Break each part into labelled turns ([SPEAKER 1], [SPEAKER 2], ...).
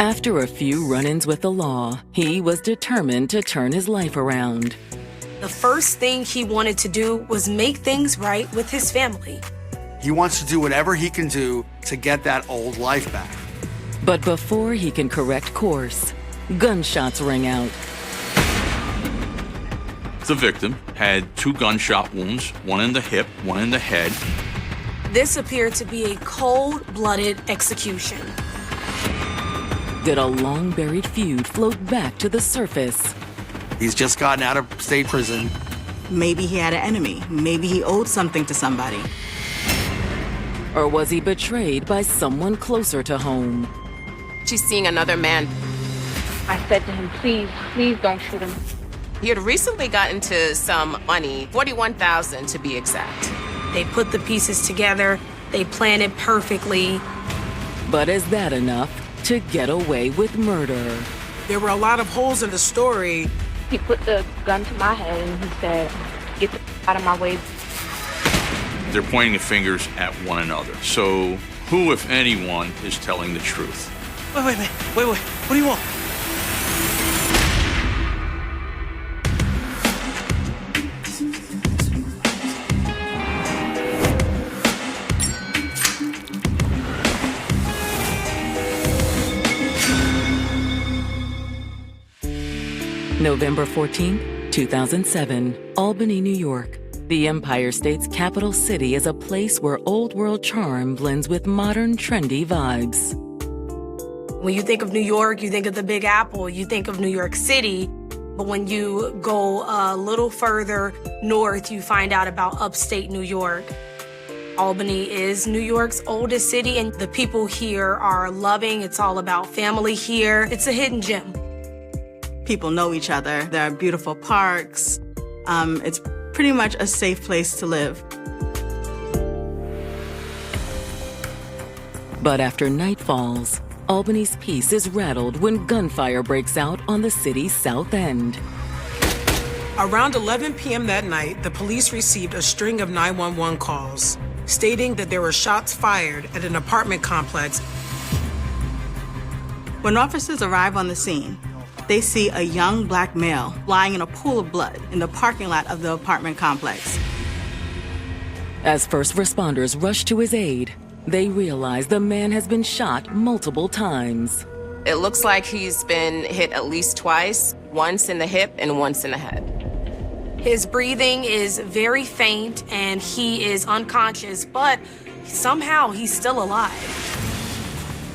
[SPEAKER 1] After a few run-ins with the law, he was determined to turn his life around.
[SPEAKER 2] The first thing he wanted to do was make things right with his family.
[SPEAKER 3] He wants to do whatever he can do to get that old life back.
[SPEAKER 1] But before he can correct course, gunshots ring out.
[SPEAKER 4] The victim had 2 gunshot wounds, one in the hip, one in the head.
[SPEAKER 2] This appeared to be a cold-blooded execution.
[SPEAKER 1] Did a long-buried feud float back to the surface?
[SPEAKER 3] He's just gotten out of state prison.
[SPEAKER 5] Maybe he had an enemy. Maybe he owed something to somebody.
[SPEAKER 1] Or was he betrayed by someone closer to home?
[SPEAKER 6] She's seeing another man.
[SPEAKER 7] I said to him, please don't shoot him.
[SPEAKER 6] He had recently gotten to some money, $41,000 to be exact.
[SPEAKER 2] They put the pieces together. They planned it perfectly.
[SPEAKER 1] But is that enough to get away with murder?
[SPEAKER 8] There were a lot of holes in the story.
[SPEAKER 7] He put the gun to my head and he said, get the out of my way.
[SPEAKER 4] They're pointing the fingers at one another. So who, if anyone, is telling the truth?
[SPEAKER 8] Wait. What do you want?
[SPEAKER 1] November 14, 2007, Albany, New York. The Empire State's capital city is a place where old-world charm blends with modern, trendy vibes.
[SPEAKER 2] When you think of New York, you think of the Big Apple, you think of New York City. But when you go a little further north, you find out about upstate New York. Albany is New York's oldest city, and the people here are loving. It's all about family here. It's a hidden gem.
[SPEAKER 5] People know each other. There are beautiful parks. It's pretty much a safe place to live.
[SPEAKER 1] But after night falls, Albany's peace is rattled when gunfire breaks out on the city's south end.
[SPEAKER 8] Around 11 p.m. that night, the police received a string of 911 calls stating that there were shots fired at an apartment complex.
[SPEAKER 5] When officers arrive on the scene, they see a young black male lying in a pool of blood in the parking lot of the apartment complex.
[SPEAKER 1] As first responders rush to his aid, they realize the man has been shot multiple times.
[SPEAKER 6] It looks like he's been hit at least twice, once in the hip and once in the head.
[SPEAKER 2] His breathing is very faint and he is unconscious, but somehow he's still alive.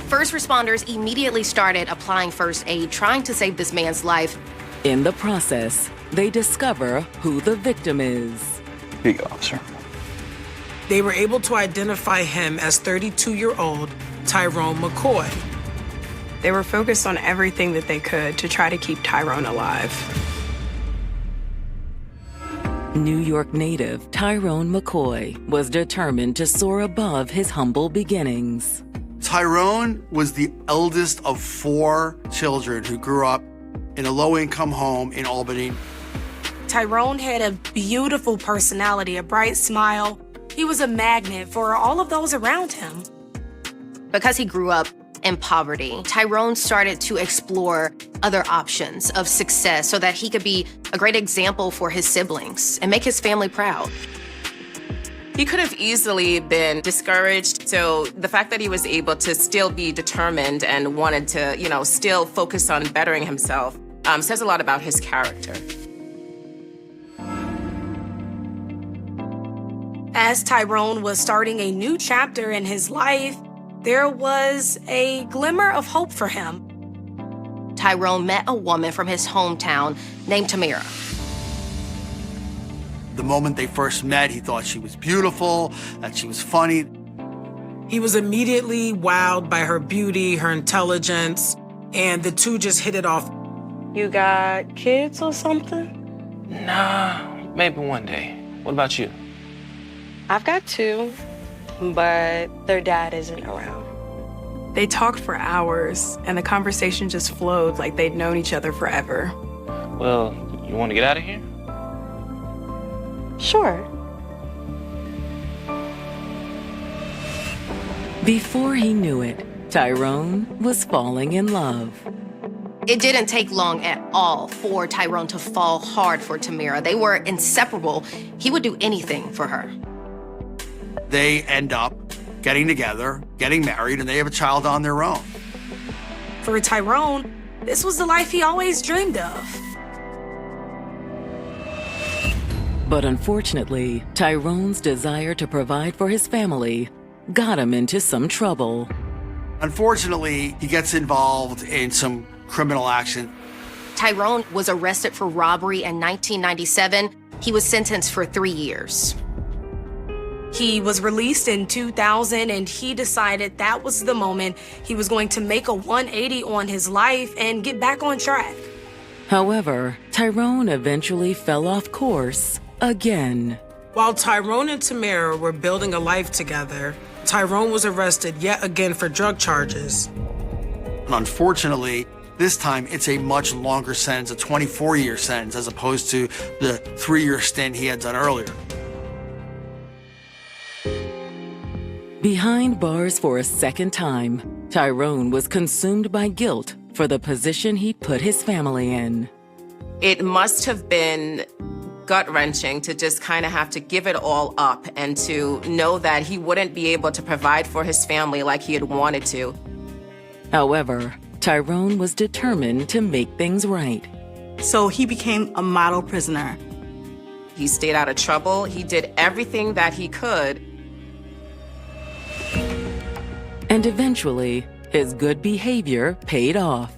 [SPEAKER 9] First responders immediately started applying first aid, trying to save this man's life.
[SPEAKER 1] In the process, they discover who the victim is.
[SPEAKER 10] Here you go, officer.
[SPEAKER 8] They were able to identify him as 32-year-old Tyrone McCoy.
[SPEAKER 11] They were focused on everything that they could to try to keep Tyrone alive.
[SPEAKER 1] New York native Tyrone McCoy was determined to soar above his humble beginnings.
[SPEAKER 3] Tyrone was the eldest of 4 children who grew up in a low-income home in Albany.
[SPEAKER 2] Tyrone had a beautiful personality, a bright smile. He was a magnet for all of those around him.
[SPEAKER 9] Because he grew up in poverty, Tyrone started to explore other options of success so that he could be a great example for his siblings and make his family proud.
[SPEAKER 6] He could have easily been discouraged, so the fact that he was able to still be determined and wanted to, still focus on bettering himself says a lot about his character.
[SPEAKER 2] As Tyrone was starting a new chapter in his life, there was a glimmer of hope for him.
[SPEAKER 9] Tyrone met a woman from his hometown named Tamara.
[SPEAKER 3] The moment they first met, he thought she was beautiful, that she was funny.
[SPEAKER 8] He was immediately wowed by her beauty, her intelligence, and the two just hit it off.
[SPEAKER 11] You got kids or something?
[SPEAKER 10] Nah, maybe one day. What about you?
[SPEAKER 11] I've got 2, but their dad isn't around. They talked for hours, and the conversation just flowed like they'd known each other forever.
[SPEAKER 10] Well, you want to get out of here?
[SPEAKER 11] Sure.
[SPEAKER 1] Before he knew it, Tyrone was falling in love.
[SPEAKER 9] It didn't take long at all for Tyrone to fall hard for Tamara. They were inseparable. He would do anything for her.
[SPEAKER 3] They end up getting together, getting married, and they have a child on their own.
[SPEAKER 2] For Tyrone, this was the life he always dreamed of.
[SPEAKER 1] But unfortunately, Tyrone's desire to provide for his family got him into some trouble.
[SPEAKER 3] Unfortunately, he gets involved in some criminal action.
[SPEAKER 9] Tyrone was arrested for robbery in 1997. He was sentenced for 3 years.
[SPEAKER 2] He was released in 2000, and he decided that was the moment he was going to make a 180 on his life and get back on track.
[SPEAKER 1] However, Tyrone eventually fell off course again.
[SPEAKER 8] While Tyrone and Tamara were building a life together, Tyrone was arrested yet again for drug charges.
[SPEAKER 3] And unfortunately, this time it's a much longer sentence, a 24-year sentence, as opposed to the 3-year stint he had done earlier.
[SPEAKER 1] Behind bars for a second time, Tyrone was consumed by guilt for the position he'd put his family in.
[SPEAKER 6] It must have been gut-wrenching to just kind of have to give it all up and to know that he wouldn't be able to provide for his family like he had wanted to.
[SPEAKER 1] However, Tyrone was determined to make things right.
[SPEAKER 5] So he became a model prisoner.
[SPEAKER 6] He stayed out of trouble. He did everything that he could.
[SPEAKER 1] And eventually, his good behavior paid off.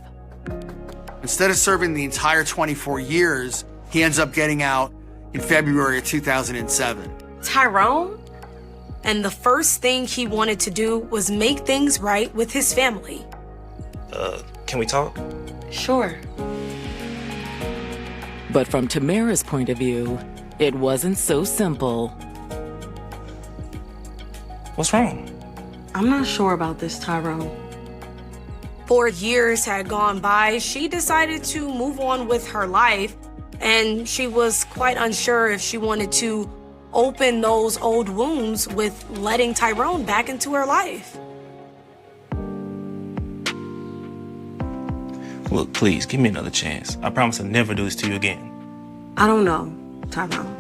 [SPEAKER 3] Instead of serving the entire 24 years, he ends up getting out in February of 2007.
[SPEAKER 2] Tyrone? And the first thing he wanted to do was make things right with his family.
[SPEAKER 10] Can we talk?
[SPEAKER 11] Sure.
[SPEAKER 1] But from Tamara's point of view, it wasn't so simple.
[SPEAKER 10] What's wrong?
[SPEAKER 11] I'm not sure about this, Tyrone.
[SPEAKER 2] 4 years had gone by. She decided to move on with her life, and she was quite unsure if she wanted to open those old wounds with letting Tyrone back into her life.
[SPEAKER 10] Look, please, give me another chance. I promise I'll never do this to you again.
[SPEAKER 11] I don't know, Tyrone.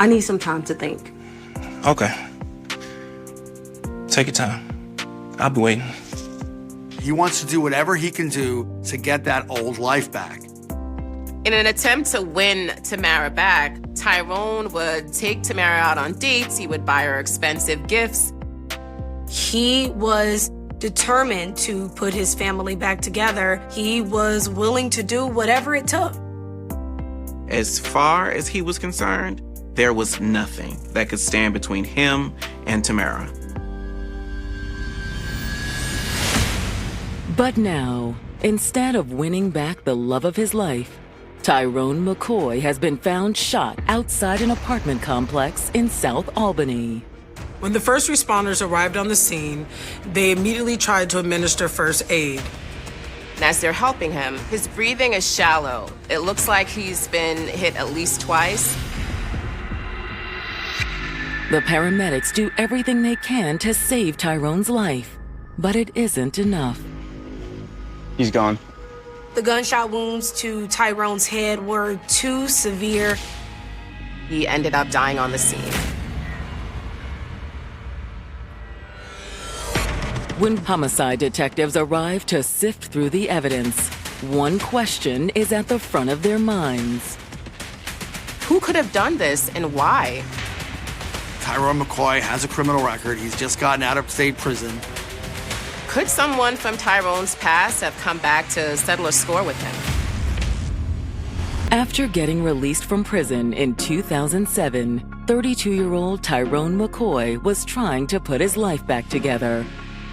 [SPEAKER 11] I need some time to think.
[SPEAKER 10] Okay. Take your time. I'll be waiting.
[SPEAKER 3] He wants to do whatever he can do to get that old life back.
[SPEAKER 6] In an attempt to win Tamara back, Tyrone would take Tamara out on dates. He would buy her expensive gifts.
[SPEAKER 2] He was determined to put his family back together. He was willing to do whatever it took.
[SPEAKER 12] As far as he was concerned, there was nothing that could stand between him and Tamara.
[SPEAKER 1] But now, instead of winning back the love of his life, Tyrone McCoy has been found shot outside an apartment complex in South Albany.
[SPEAKER 8] When the first responders arrived on the scene, they immediately tried to administer first aid.
[SPEAKER 6] And as they're helping him, his breathing is shallow. It looks like he's been hit at least twice.
[SPEAKER 1] The paramedics do everything they can to save Tyrone's life, but it isn't enough.
[SPEAKER 13] He's gone.
[SPEAKER 2] The gunshot wounds to Tyrone's head were too severe.
[SPEAKER 6] He ended up dying on the scene.
[SPEAKER 1] When homicide detectives arrive to sift through the evidence, one question is at the front of their minds.
[SPEAKER 6] Who could have done this and why?
[SPEAKER 3] Tyrone McCoy has a criminal record. He's just gotten out of state prison.
[SPEAKER 6] Could someone from Tyrone's past have come back to settle a score with him?
[SPEAKER 1] After getting released from prison in 2007, 32-year-old Tyrone McCoy was trying to put his life back together.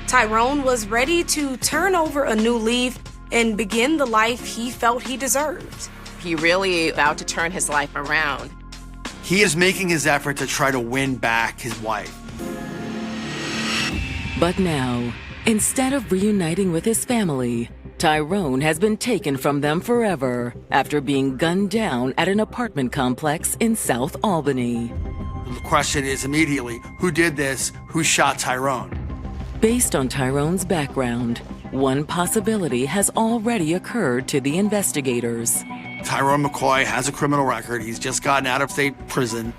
[SPEAKER 2] Tyrone was ready to turn over a new leaf and begin the life he felt he deserved.
[SPEAKER 6] He really vowed to turn his life around.
[SPEAKER 3] He is making his effort to try to win back his wife.
[SPEAKER 1] But now, instead of reuniting with his family, Tyrone has been taken from them forever after being gunned down at an apartment complex in South Albany.
[SPEAKER 3] The question is immediately, who did this? Who shot Tyrone?
[SPEAKER 1] Based on Tyrone's background, one possibility has already occurred to the investigators.
[SPEAKER 3] Tyrone McCoy has a criminal record. He's just gotten out of state prison.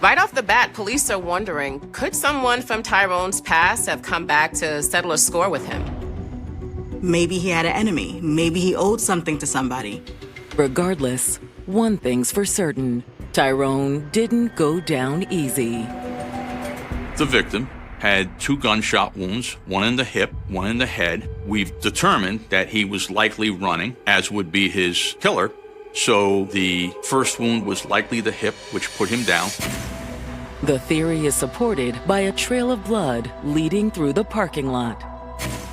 [SPEAKER 6] Right off the bat, police are wondering, could someone from Tyrone's past have come back to settle a score with him?
[SPEAKER 5] Maybe he had an enemy. Maybe he owed something to somebody.
[SPEAKER 1] Regardless, one thing's for certain. Tyrone didn't go down easy.
[SPEAKER 4] The victim had 2 gunshot wounds, one in the hip, one in the head. We've determined that he was likely running, as would be his killer. So the first wound was likely the hip, which put him down.
[SPEAKER 1] The theory is supported by a trail of blood leading through the parking lot.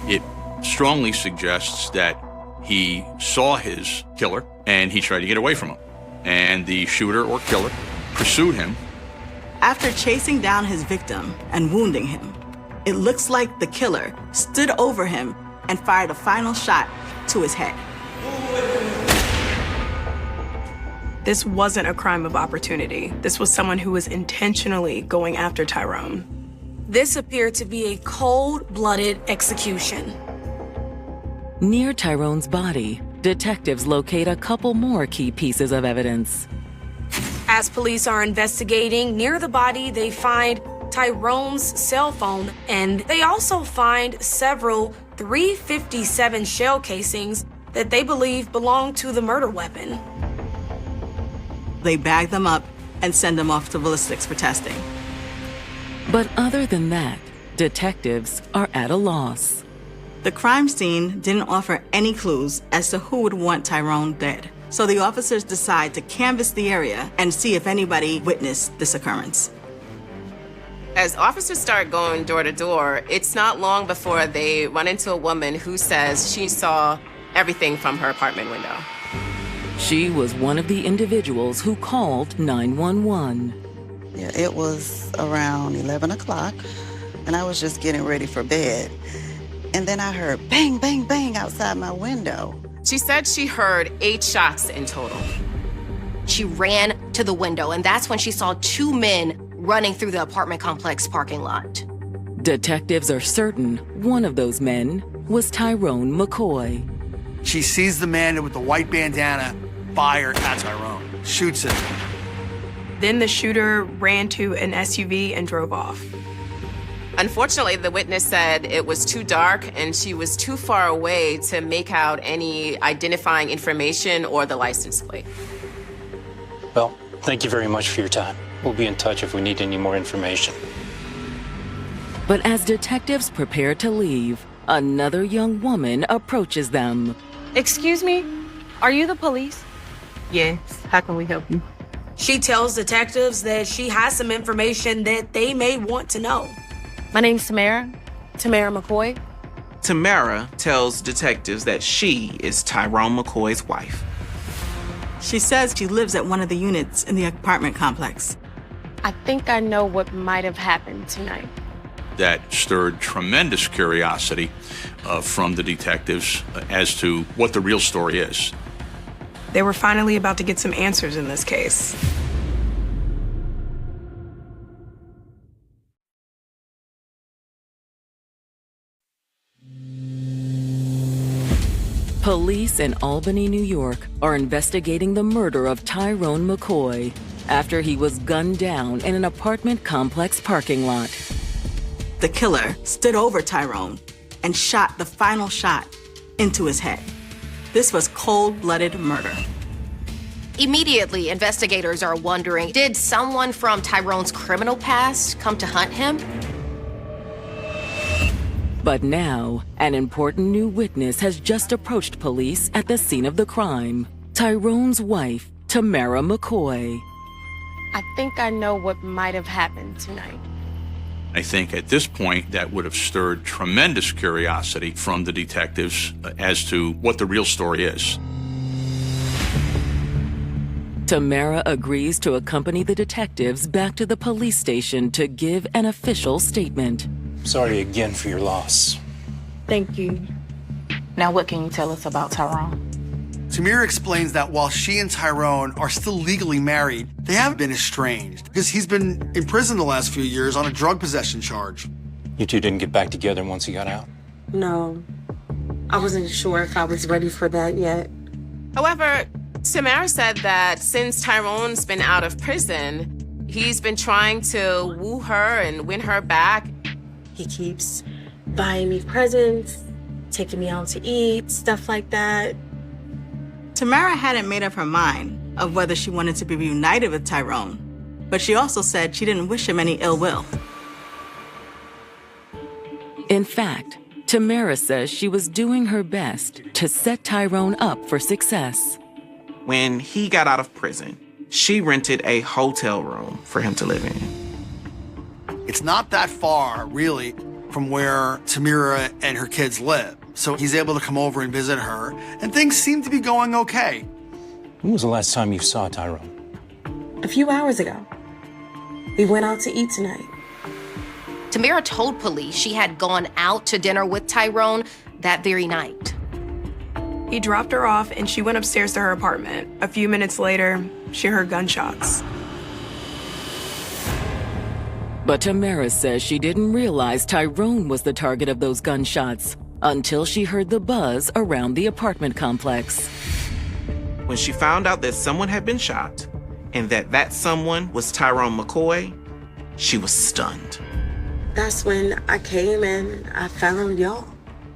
[SPEAKER 4] It strongly suggests that he saw his killer and he tried to get away from him. And the shooter or killer pursued him.
[SPEAKER 5] After chasing down his victim and wounding him, it looks like the killer stood over him and fired a final shot to his head.
[SPEAKER 11] This wasn't a crime of opportunity. This was someone who was intentionally going after Tyrone.
[SPEAKER 2] This appeared to be a cold-blooded execution.
[SPEAKER 1] Near Tyrone's body, detectives locate a couple more key pieces of evidence.
[SPEAKER 2] As police are investigating, near the body, they find Tyrone's cell phone, and they also find several .357 shell casings that they believe belong to the murder weapon.
[SPEAKER 5] They bag them up and send them off to ballistics for testing.
[SPEAKER 1] But other than that, detectives are at a loss.
[SPEAKER 5] The crime scene didn't offer any clues as to who would want Tyrone dead. So the officers decide to canvass the area and see if anybody witnessed this occurrence.
[SPEAKER 6] As officers start going door to door, it's not long before they run into a woman who says she saw everything from her apartment window.
[SPEAKER 1] She was one of the individuals who called 911.
[SPEAKER 14] Yeah, it was around 11 o'clock, and I was just getting ready for bed. And then I heard bang, bang, bang outside my window.
[SPEAKER 6] She said she heard 8 shots in total.
[SPEAKER 9] She ran to the window, and that's when she saw 2 men running through the apartment complex parking lot.
[SPEAKER 1] Detectives are certain one of those men was Tyrone McCoy.
[SPEAKER 3] She sees the man with the white bandana fire at Tyrone, shoots him.
[SPEAKER 11] Then the shooter ran to an SUV and drove off.
[SPEAKER 6] Unfortunately, the witness said it was too dark and she was too far away to make out any identifying information or the license plate.
[SPEAKER 15] Well, thank you very much for your time. We'll be in touch if we need any more information.
[SPEAKER 1] But as detectives prepare to leave, another young woman approaches them.
[SPEAKER 7] Excuse me? Are you the police?
[SPEAKER 11] Yes. How can we help you?
[SPEAKER 2] She tells detectives that she has some information that they may want to know.
[SPEAKER 7] My name's Tamara McCoy.
[SPEAKER 12] Tamara tells detectives that she is Tyrone McCoy's wife.
[SPEAKER 5] She says she lives at one of the units in the apartment complex.
[SPEAKER 7] I think I know what might have happened tonight.
[SPEAKER 4] That stirred tremendous curiosity from the detectives as to what the real story is.
[SPEAKER 11] They were finally about to get some answers in this case.
[SPEAKER 1] Police in Albany, New York, are investigating the murder of Tyrone McCoy after he was gunned down in an apartment complex parking lot.
[SPEAKER 5] The killer stood over Tyrone and shot the final shot into his head. This was cold-blooded murder.
[SPEAKER 9] Immediately, investigators are wondering, did someone from Tyrone's criminal past come to hunt him?
[SPEAKER 1] But now, an important new witness has just approached police at the scene of the crime. Tyrone's wife, Tamara McCoy.
[SPEAKER 7] I think I know what might have happened tonight.
[SPEAKER 4] I think at this point that would have stirred tremendous curiosity from the detectives as to what the real story is.
[SPEAKER 1] Tamara agrees to accompany the detectives back to the police station to give an official statement.
[SPEAKER 15] Sorry again for your loss.
[SPEAKER 7] Thank you. Now what can you tell us about Tyrone?
[SPEAKER 3] Tamira explains that while she and Tyrone are still legally married, they haven't been estranged because he's been in prison the last few years on a drug possession charge.
[SPEAKER 15] You two didn't get back together once he got out?
[SPEAKER 16] No. I wasn't sure if I was ready for that yet.
[SPEAKER 6] However, Tamara said that since Tyrone's been out of prison, he's been trying to woo her and win her back.
[SPEAKER 16] He keeps buying me presents, taking me out to eat, stuff like that.
[SPEAKER 5] Tamara hadn't made up her mind of whether she wanted to be reunited with Tyrone, but she also said she didn't wish him any ill will.
[SPEAKER 1] In fact, Tamara says she was doing her best to set Tyrone up for success.
[SPEAKER 12] When he got out of prison, she rented a hotel room for him to live in.
[SPEAKER 3] It's not that far, really, from where Tamara and her kids live. So he's able to come over and visit her, and things seem to be going okay.
[SPEAKER 15] When was the last time you saw Tyrone?
[SPEAKER 16] A few hours ago. We went out to eat tonight.
[SPEAKER 9] Tamara told police she had gone out to dinner with Tyrone that very night.
[SPEAKER 11] He dropped her off and she went upstairs to her apartment. A few minutes later, she heard gunshots.
[SPEAKER 1] But Tamara says she didn't realize Tyrone was the target of those gunshots until she heard the buzz around the apartment complex.
[SPEAKER 12] When she found out that someone had been shot and that someone was Tyrone McCoy, she was stunned.
[SPEAKER 16] That's when I came and I found y'all.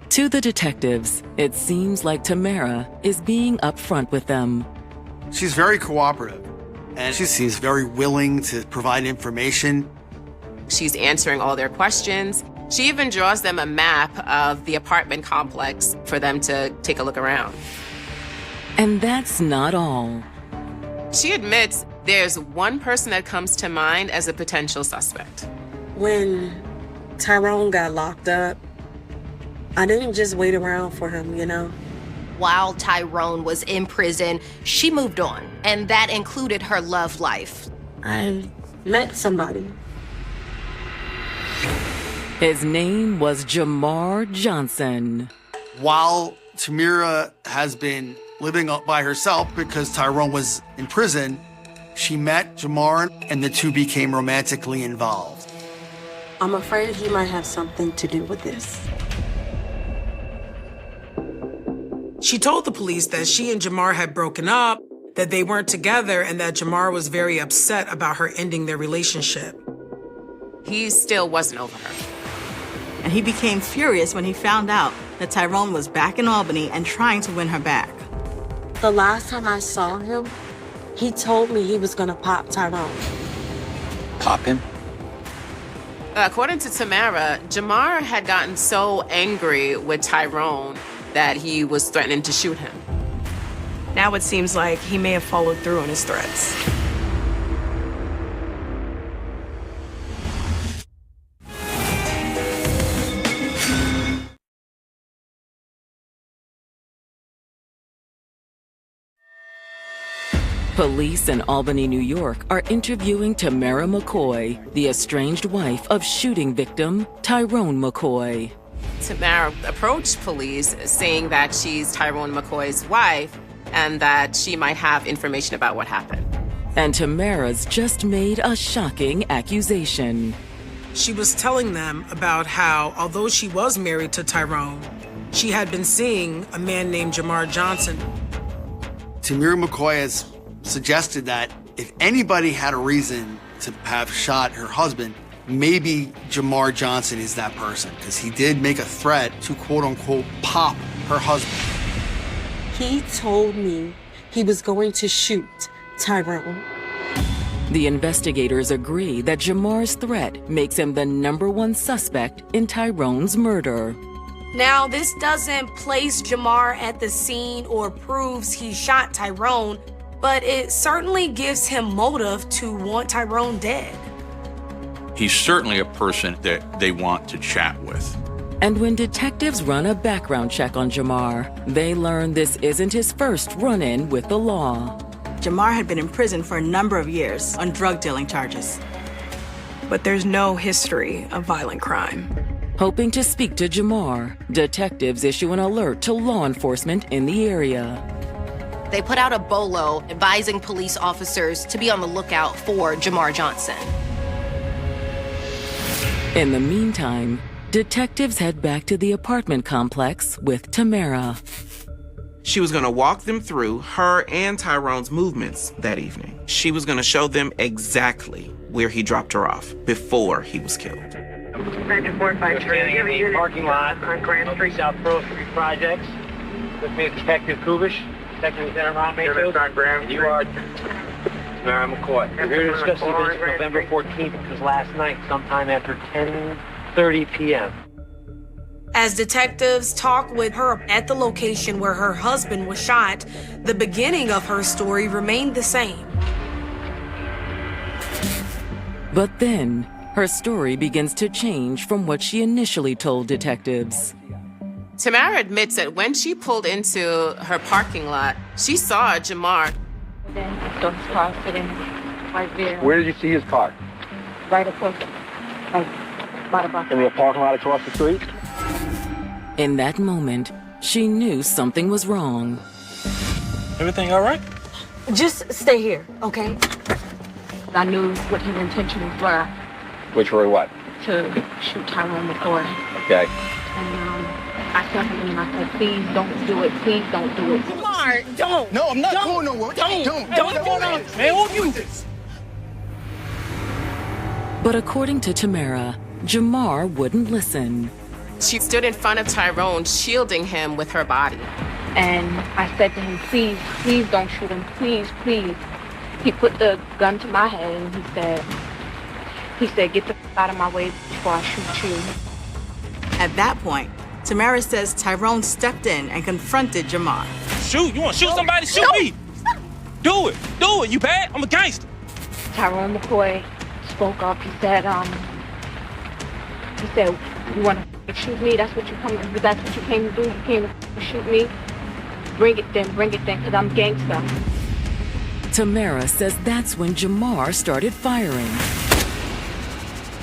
[SPEAKER 1] To the detectives, it seems like Tamara is being upfront with them.
[SPEAKER 3] She's very cooperative, and she seems very willing to provide information.
[SPEAKER 6] She's answering all their questions. She even draws them a map of the apartment complex for them to take a look around.
[SPEAKER 1] And that's not all.
[SPEAKER 6] She admits there's one person that comes to mind as a potential suspect.
[SPEAKER 16] When Tyrone got locked up, I didn't just wait around for him, you know?
[SPEAKER 9] While Tyrone was in prison, she moved on, and that included her love life.
[SPEAKER 16] I met somebody.
[SPEAKER 1] His name was Jamar Johnson.
[SPEAKER 3] While Tamara has been living up by herself because Tyrone was in prison, she met Jamar and the two became romantically involved.
[SPEAKER 16] I'm afraid he might have something to do with this.
[SPEAKER 8] She told the police that she and Jamar had broken up, that they weren't together, and that Jamar was very upset about her ending their relationship.
[SPEAKER 6] He still wasn't over her.
[SPEAKER 5] And he became furious when he found out that Tyrone was back in Albany and trying to win her back.
[SPEAKER 16] The last time I saw him, he told me he was gonna pop Tyrone.
[SPEAKER 15] Pop him?
[SPEAKER 6] According to Tamara, Jamar had gotten so angry with Tyrone that he was threatening to shoot him.
[SPEAKER 11] Now it seems like he may have followed through on his threats.
[SPEAKER 1] Police in Albany, New York are interviewing Tamara McCoy, the estranged wife of shooting victim Tyrone McCoy.
[SPEAKER 6] Tamara approached police saying that she's Tyrone McCoy's wife and that she might have information about what happened.
[SPEAKER 1] And Tamara's just made a shocking accusation.
[SPEAKER 8] She was telling them about how, although she was married to Tyrone, she had been seeing a man named Jamar Johnson.
[SPEAKER 3] Tamara McCoy has suggested that if anybody had a reason to have shot her husband, maybe Jamar Johnson is that person, because he did make a threat to quote-unquote pop her husband.
[SPEAKER 16] He told me he was going to shoot Tyrone.
[SPEAKER 1] The investigators agree that Jamar's threat makes him the #1 suspect in Tyrone's murder.
[SPEAKER 2] Now, this doesn't place Jamar at the scene or proves he shot Tyrone, but it certainly gives him motive to want Tyrone dead.
[SPEAKER 4] He's certainly a person that they want to chat with.
[SPEAKER 1] And when detectives run a background check on Jamar, they learn this isn't his first run-in with the law.
[SPEAKER 5] Jamar had been in prison for a number of years on drug dealing charges.
[SPEAKER 11] But there's no history of violent crime.
[SPEAKER 1] Hoping to speak to Jamar, detectives issue an alert to law enforcement in the area.
[SPEAKER 9] They put out a bolo advising police officers to be on the lookout for Jamar Johnson.
[SPEAKER 1] In the meantime, detectives head back to the apartment complex with Tamara.
[SPEAKER 12] She was going to walk them through her and Tyrone's movements that evening. She was going to show them exactly where he dropped her off before he was killed.
[SPEAKER 17] Parking lot on Grand Street, South Pearl Street Projects. With me, Detective Kubish, Detective Lieutenant Ron Matos. You are Tamara McCoy. We're here to discuss the events of November 14th, which was last night, sometime after 10:30 p.m.
[SPEAKER 2] As detectives talk with her at the location where her husband was shot, the beginning of her story remained the same.
[SPEAKER 1] But then, her story begins to change from what she initially told detectives.
[SPEAKER 6] Tamara admits that when she pulled into her parking lot, she saw Jamar.
[SPEAKER 7] Then I saw his car sitting right there.
[SPEAKER 17] Where did you see his car?
[SPEAKER 7] Right across, like, by the bus.
[SPEAKER 17] In the parking lot across the street?
[SPEAKER 1] In that moment, she knew something was wrong.
[SPEAKER 15] Everything all right?
[SPEAKER 7] Just stay here, okay? I knew what his intentions were.
[SPEAKER 17] Which were what?
[SPEAKER 7] To shoot Tyrone McCoy.
[SPEAKER 17] Okay.
[SPEAKER 7] And I said to him and I said, please don't do it. Please don't do it.
[SPEAKER 18] Jamar, don't. No, I'm not going nowhere. Don't.
[SPEAKER 7] Hey, what's going on?
[SPEAKER 18] Man, who you?
[SPEAKER 1] But according to Tamara, Jamar wouldn't listen.
[SPEAKER 6] She stood in front of Tyrone, shielding him with her body.
[SPEAKER 7] And I said to him, please, please don't shoot him. Please, please. He put the gun to my head and he said, get the out of my way before I shoot you.
[SPEAKER 5] At that point, Tamara says Tyrone stepped in and confronted Jamar.
[SPEAKER 10] Shoot, you want to shoot somebody? Shoot me. Do it. Do it. You bad? I'm a gangster.
[SPEAKER 7] Tyrone McCoy spoke up. He said, you want to shoot me? That's what you came to do? You came to shoot me? Bring it then, because I'm gangster.
[SPEAKER 1] Tamara says that's when Jamar started firing.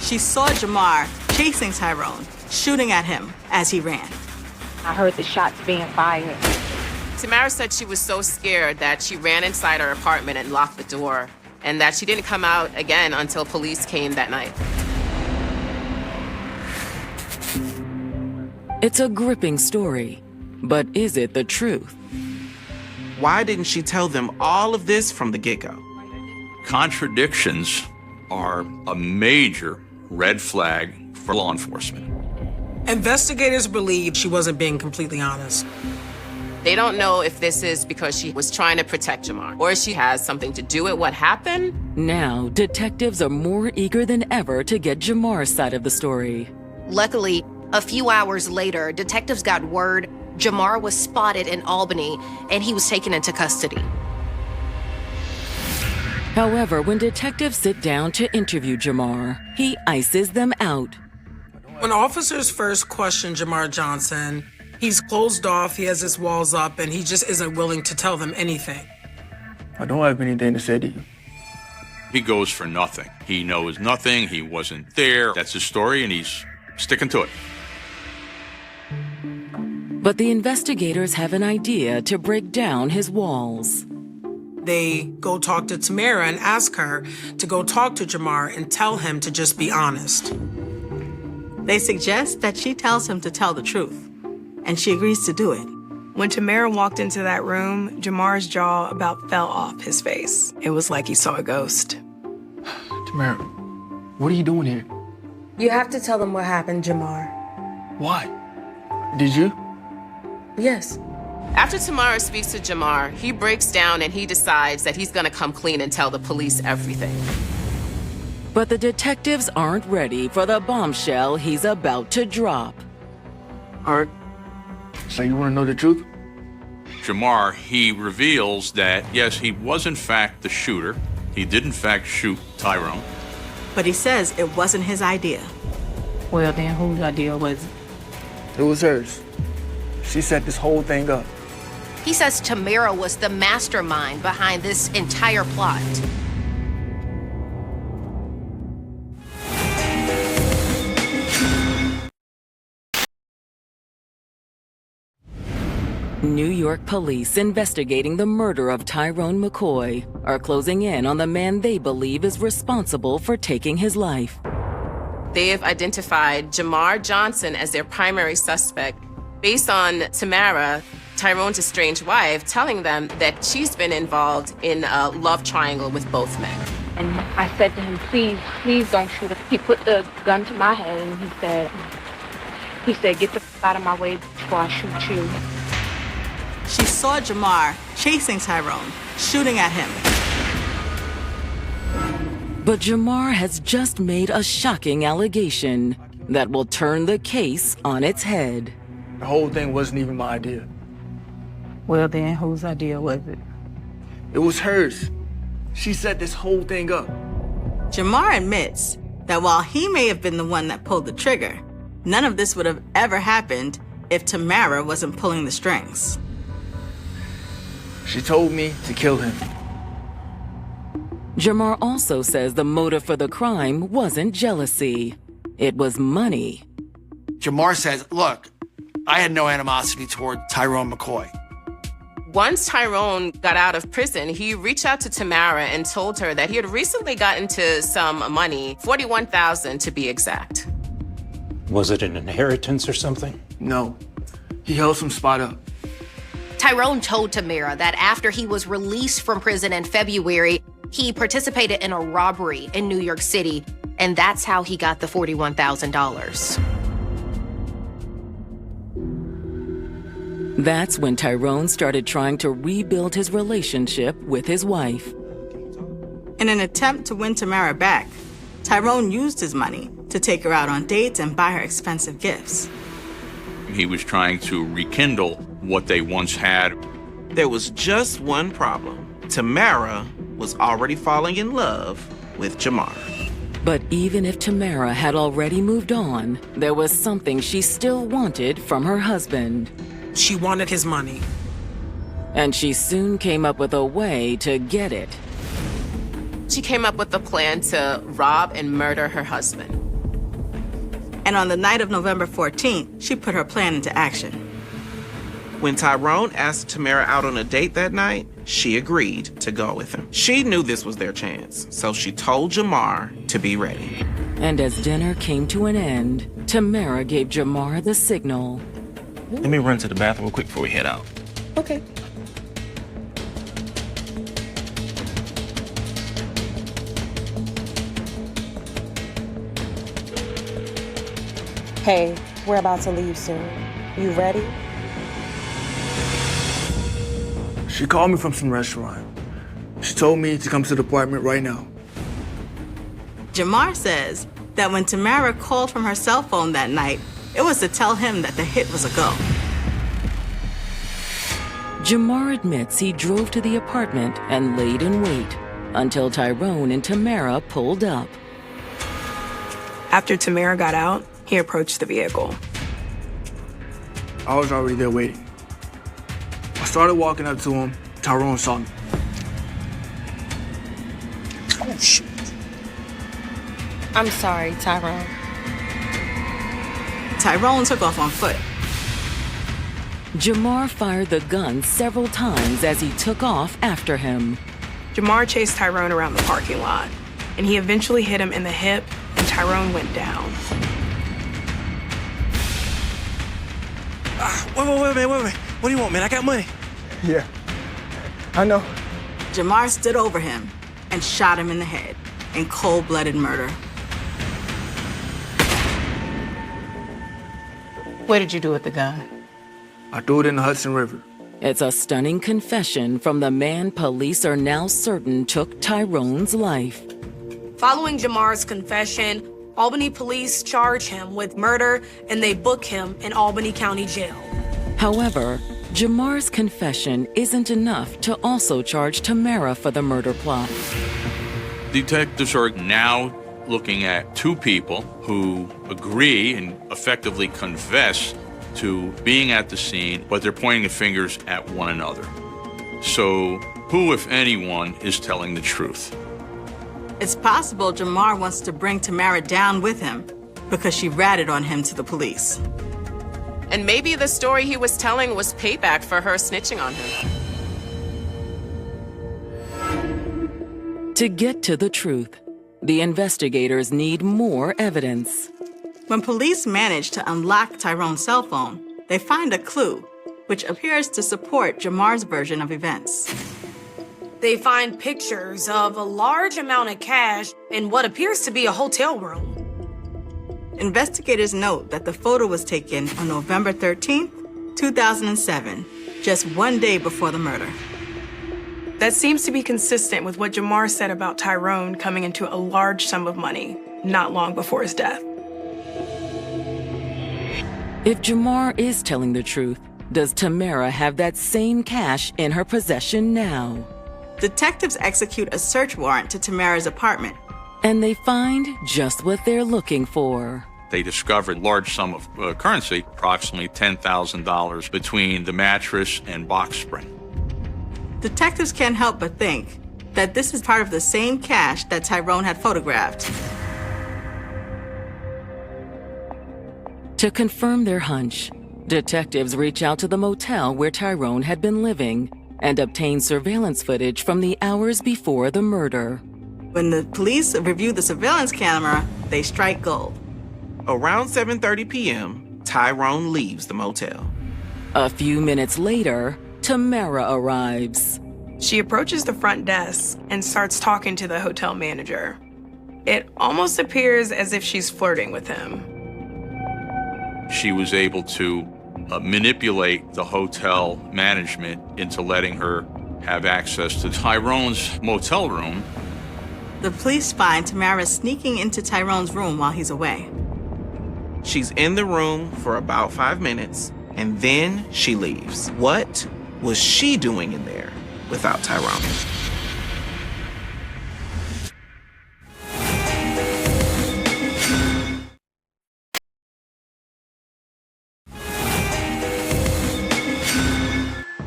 [SPEAKER 5] She saw Jamar chasing Tyrone, shooting at him as he ran.
[SPEAKER 7] I heard the shots being fired.
[SPEAKER 6] Tamara said she was so scared that she ran inside her apartment and locked the door, and that she didn't come out again until police came that night.
[SPEAKER 1] It's a gripping story, but is it the truth?
[SPEAKER 12] Why didn't she tell them all of this from the get-go?
[SPEAKER 4] Contradictions are a major red flag for law enforcement.
[SPEAKER 8] Investigators believe she wasn't being completely honest.
[SPEAKER 6] They don't know if this is because she was trying to protect Jamar or she has something to do with what happened.
[SPEAKER 1] Now, detectives are more eager than ever to get Jamar's side of the story.
[SPEAKER 9] Luckily, a few hours later, detectives got word Jamar was spotted in Albany and he was taken into custody.
[SPEAKER 1] However, when detectives sit down to interview Jamar, he ices them out.
[SPEAKER 8] When officers first question Jamar Johnson, he's closed off, he has his walls up, and he just isn't willing to tell them anything.
[SPEAKER 13] I don't have anything to say to you.
[SPEAKER 4] He goes for nothing. He knows nothing. He wasn't there. That's his story, and he's sticking to it.
[SPEAKER 1] But the investigators have an idea to break down his walls.
[SPEAKER 8] They go talk to Tamara and ask her to go talk to Jamar and tell him to just be honest.
[SPEAKER 5] They suggest that she tells him to tell the truth, and she agrees to do it.
[SPEAKER 11] When Tamara walked into that room, Jamar's jaw about fell off his face. It was like he saw a ghost.
[SPEAKER 13] Tamara, what are you doing here?
[SPEAKER 16] You have to tell them what happened, Jamar.
[SPEAKER 13] Why? Did you?
[SPEAKER 16] Yes.
[SPEAKER 6] After Tamara speaks to Jamar, he breaks down and he decides that he's gonna come clean and tell the police everything.
[SPEAKER 1] But the detectives aren't ready for the bombshell he's about to drop.
[SPEAKER 13] All right. So you want to know the truth?
[SPEAKER 4] Jamar, he reveals that, yes, he was in fact the shooter. He did in fact shoot Tyrone.
[SPEAKER 5] But he says it wasn't his idea.
[SPEAKER 7] Well, then whose idea was it?
[SPEAKER 13] It was hers. She set this whole thing up.
[SPEAKER 9] He says Tamara was the mastermind behind this entire plot.
[SPEAKER 1] New York police investigating the murder of Tyrone McCoy are closing in on the man they believe is responsible for taking his life.
[SPEAKER 6] They've identified Jamar Johnson as their primary suspect based on Tamara, Tyrone's estranged wife, telling them that she's been involved in a love triangle with both men.
[SPEAKER 7] And I said to him, please, please don't shoot her. He put the gun to my head and he said, get the out of my way before I shoot you.
[SPEAKER 5] She saw Jamar chasing Tyrone, shooting at him.
[SPEAKER 1] But Jamar has just made a shocking allegation that will turn the case on its head.
[SPEAKER 13] The whole thing wasn't even my idea.
[SPEAKER 19] Well then, whose idea was it?
[SPEAKER 13] It was hers. She set this whole thing up.
[SPEAKER 5] Jamar admits that while he may have been the one that pulled the trigger, none of this would have ever happened if Tamara wasn't pulling the strings.
[SPEAKER 13] She told me to kill him.
[SPEAKER 1] Jamar also says the motive for the crime wasn't jealousy. It was money.
[SPEAKER 3] Jamar says, look, I had no animosity toward Tyrone McCoy.
[SPEAKER 6] Once Tyrone got out of prison, he reached out to Tamara and told her that he had recently gotten into some money, $41,000 to be exact.
[SPEAKER 15] Was it an inheritance or something?
[SPEAKER 13] No. He held some spot up.
[SPEAKER 9] Tyrone told Tamara that after he was released from prison in February, he participated in a robbery in New York City, and that's how he got the $41,000.
[SPEAKER 1] That's when Tyrone started trying to rebuild his relationship with his wife.
[SPEAKER 5] In an attempt to win Tamara back, Tyrone used his money to take her out on dates and buy her expensive gifts.
[SPEAKER 4] He was trying to rekindle what they once had.
[SPEAKER 12] There was just one problem. Tamara was already falling in love with Jamar.
[SPEAKER 1] But even if Tamara had already moved on, there was something she still wanted from her husband.
[SPEAKER 8] She wanted his money.
[SPEAKER 1] And she soon came up with a way to get it.
[SPEAKER 6] She came up with a plan to rob and murder her husband.
[SPEAKER 5] And on the night of November 14th, she put her plan into action.
[SPEAKER 12] When Tyrone asked Tamara out on a date that night, she agreed to go with him. She knew this was their chance, so she told Jamar to be ready.
[SPEAKER 1] And as dinner came to an end, Tamara gave Jamar the signal.
[SPEAKER 10] Let me run to the bathroom real quick before we head out.
[SPEAKER 16] Okay. Hey, we're about to leave soon. You ready?
[SPEAKER 13] She called me from some restaurant. She told me to come to the apartment right now.
[SPEAKER 5] Jamar says that when Tamara called from her cell phone that night, it was to tell him that the hit was a go.
[SPEAKER 1] Jamar admits he drove to the apartment and laid in wait until Tyrone and Tamara pulled up.
[SPEAKER 11] After Tamara got out, he approached the vehicle.
[SPEAKER 13] I was already there waiting. I started walking up to him. Tyrone saw me.
[SPEAKER 16] Oh, shit. I'm sorry, Tyrone.
[SPEAKER 5] Tyrone took off on foot.
[SPEAKER 1] Jamar fired the gun several times as he took off after him.
[SPEAKER 11] Jamar chased Tyrone around the parking lot, and he eventually hit him in the hip, and Tyrone went down.
[SPEAKER 10] Wait. What do you want, man? I got money.
[SPEAKER 13] Yeah, I know.
[SPEAKER 5] Jamar stood over him and shot him in the head in cold-blooded murder.
[SPEAKER 19] What did you do with the gun?
[SPEAKER 13] I threw it in the Hudson River.
[SPEAKER 1] It's a stunning confession from the man police are now certain took Tyrone's life.
[SPEAKER 2] Following Jamar's confession, Albany police charge him with murder and they book him in Albany County Jail.
[SPEAKER 1] However, Jamar's confession isn't enough to also charge Tamara for the murder plot.
[SPEAKER 4] Detectives are now looking at two people who agree and effectively confess to being at the scene, but they're pointing the fingers at one another. So who, if anyone, is telling the truth?
[SPEAKER 5] It's possible Jamar wants to bring Tamara down with him because she ratted on him to the police.
[SPEAKER 6] And maybe the story he was telling was payback for her snitching on him.
[SPEAKER 1] To get to the truth, The investigators need more evidence.
[SPEAKER 5] When police manage to unlock Tyrone's cell phone, they find a clue, which appears to support Jamar's version of events.
[SPEAKER 2] They find pictures of a large amount of cash in what appears to be a hotel room.
[SPEAKER 5] Investigators note that the photo was taken on November 13th, 2007, just one day before the murder.
[SPEAKER 11] That seems to be consistent with what Jamar said about Tyrone coming into a large sum of money not long before his death.
[SPEAKER 1] If Jamar is telling the truth, does Tamara have that same cash in her possession now?
[SPEAKER 5] Detectives execute a search warrant to Tamara's apartment.
[SPEAKER 1] And they find just what they're looking for.
[SPEAKER 4] They discovered a large sum of currency, approximately $10,000, between the mattress and box spring.
[SPEAKER 5] Detectives can't help but think that this is part of the same cash that Tyrone had photographed.
[SPEAKER 1] To confirm their hunch, detectives reach out to the motel where Tyrone had been living and obtain surveillance footage from the hours before the murder.
[SPEAKER 5] When the police review the surveillance camera, they strike gold.
[SPEAKER 12] Around 7:30 p.m., Tyrone leaves the motel.
[SPEAKER 1] A few minutes later, Tamara arrives.
[SPEAKER 11] She approaches the front desk and starts talking to the hotel manager. It almost appears as if she's flirting with him.
[SPEAKER 4] She was able to manipulate the hotel management into letting her have access to Tyrone's motel room.
[SPEAKER 5] The police find Tamara sneaking into Tyrone's room while he's away.
[SPEAKER 12] She's in the room for about 5 minutes, and then she leaves. What was she doing in there without Tyrone?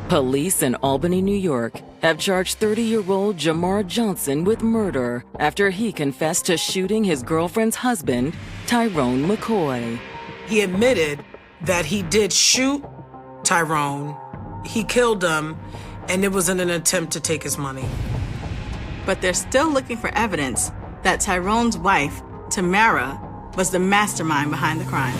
[SPEAKER 1] Police in Albany, New York, have charged 30-year-old Jamar Johnson with murder after he confessed to shooting his girlfriend's husband, Tyrone McCoy.
[SPEAKER 8] He admitted that he did shoot Tyrone, he killed him, and it was in an attempt to take his money.
[SPEAKER 5] But they're still looking for evidence that Tyrone's wife, Tamara, was the mastermind behind the crime.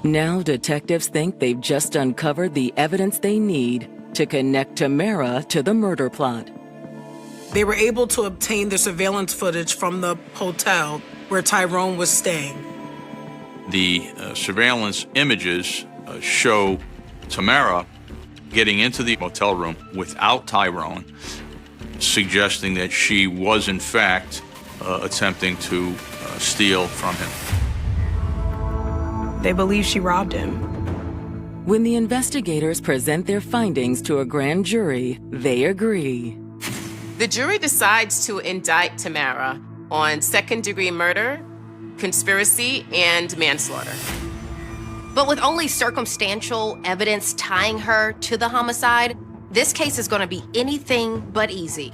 [SPEAKER 1] Now detectives think they've just uncovered the evidence they need to connect Tamara to the murder plot.
[SPEAKER 8] They were able to obtain the surveillance footage from the hotel where Tyrone was staying.
[SPEAKER 4] The surveillance images show Tamara getting into the motel room without Tyrone, suggesting that she was in fact attempting to steal from him.
[SPEAKER 11] They believe she robbed him.
[SPEAKER 1] When the investigators present their findings to a grand jury, they agree.
[SPEAKER 6] The jury decides to indict Tamara on second-degree murder, conspiracy, and manslaughter.
[SPEAKER 9] But with only circumstantial evidence tying her to the homicide, this case is going to be anything but easy.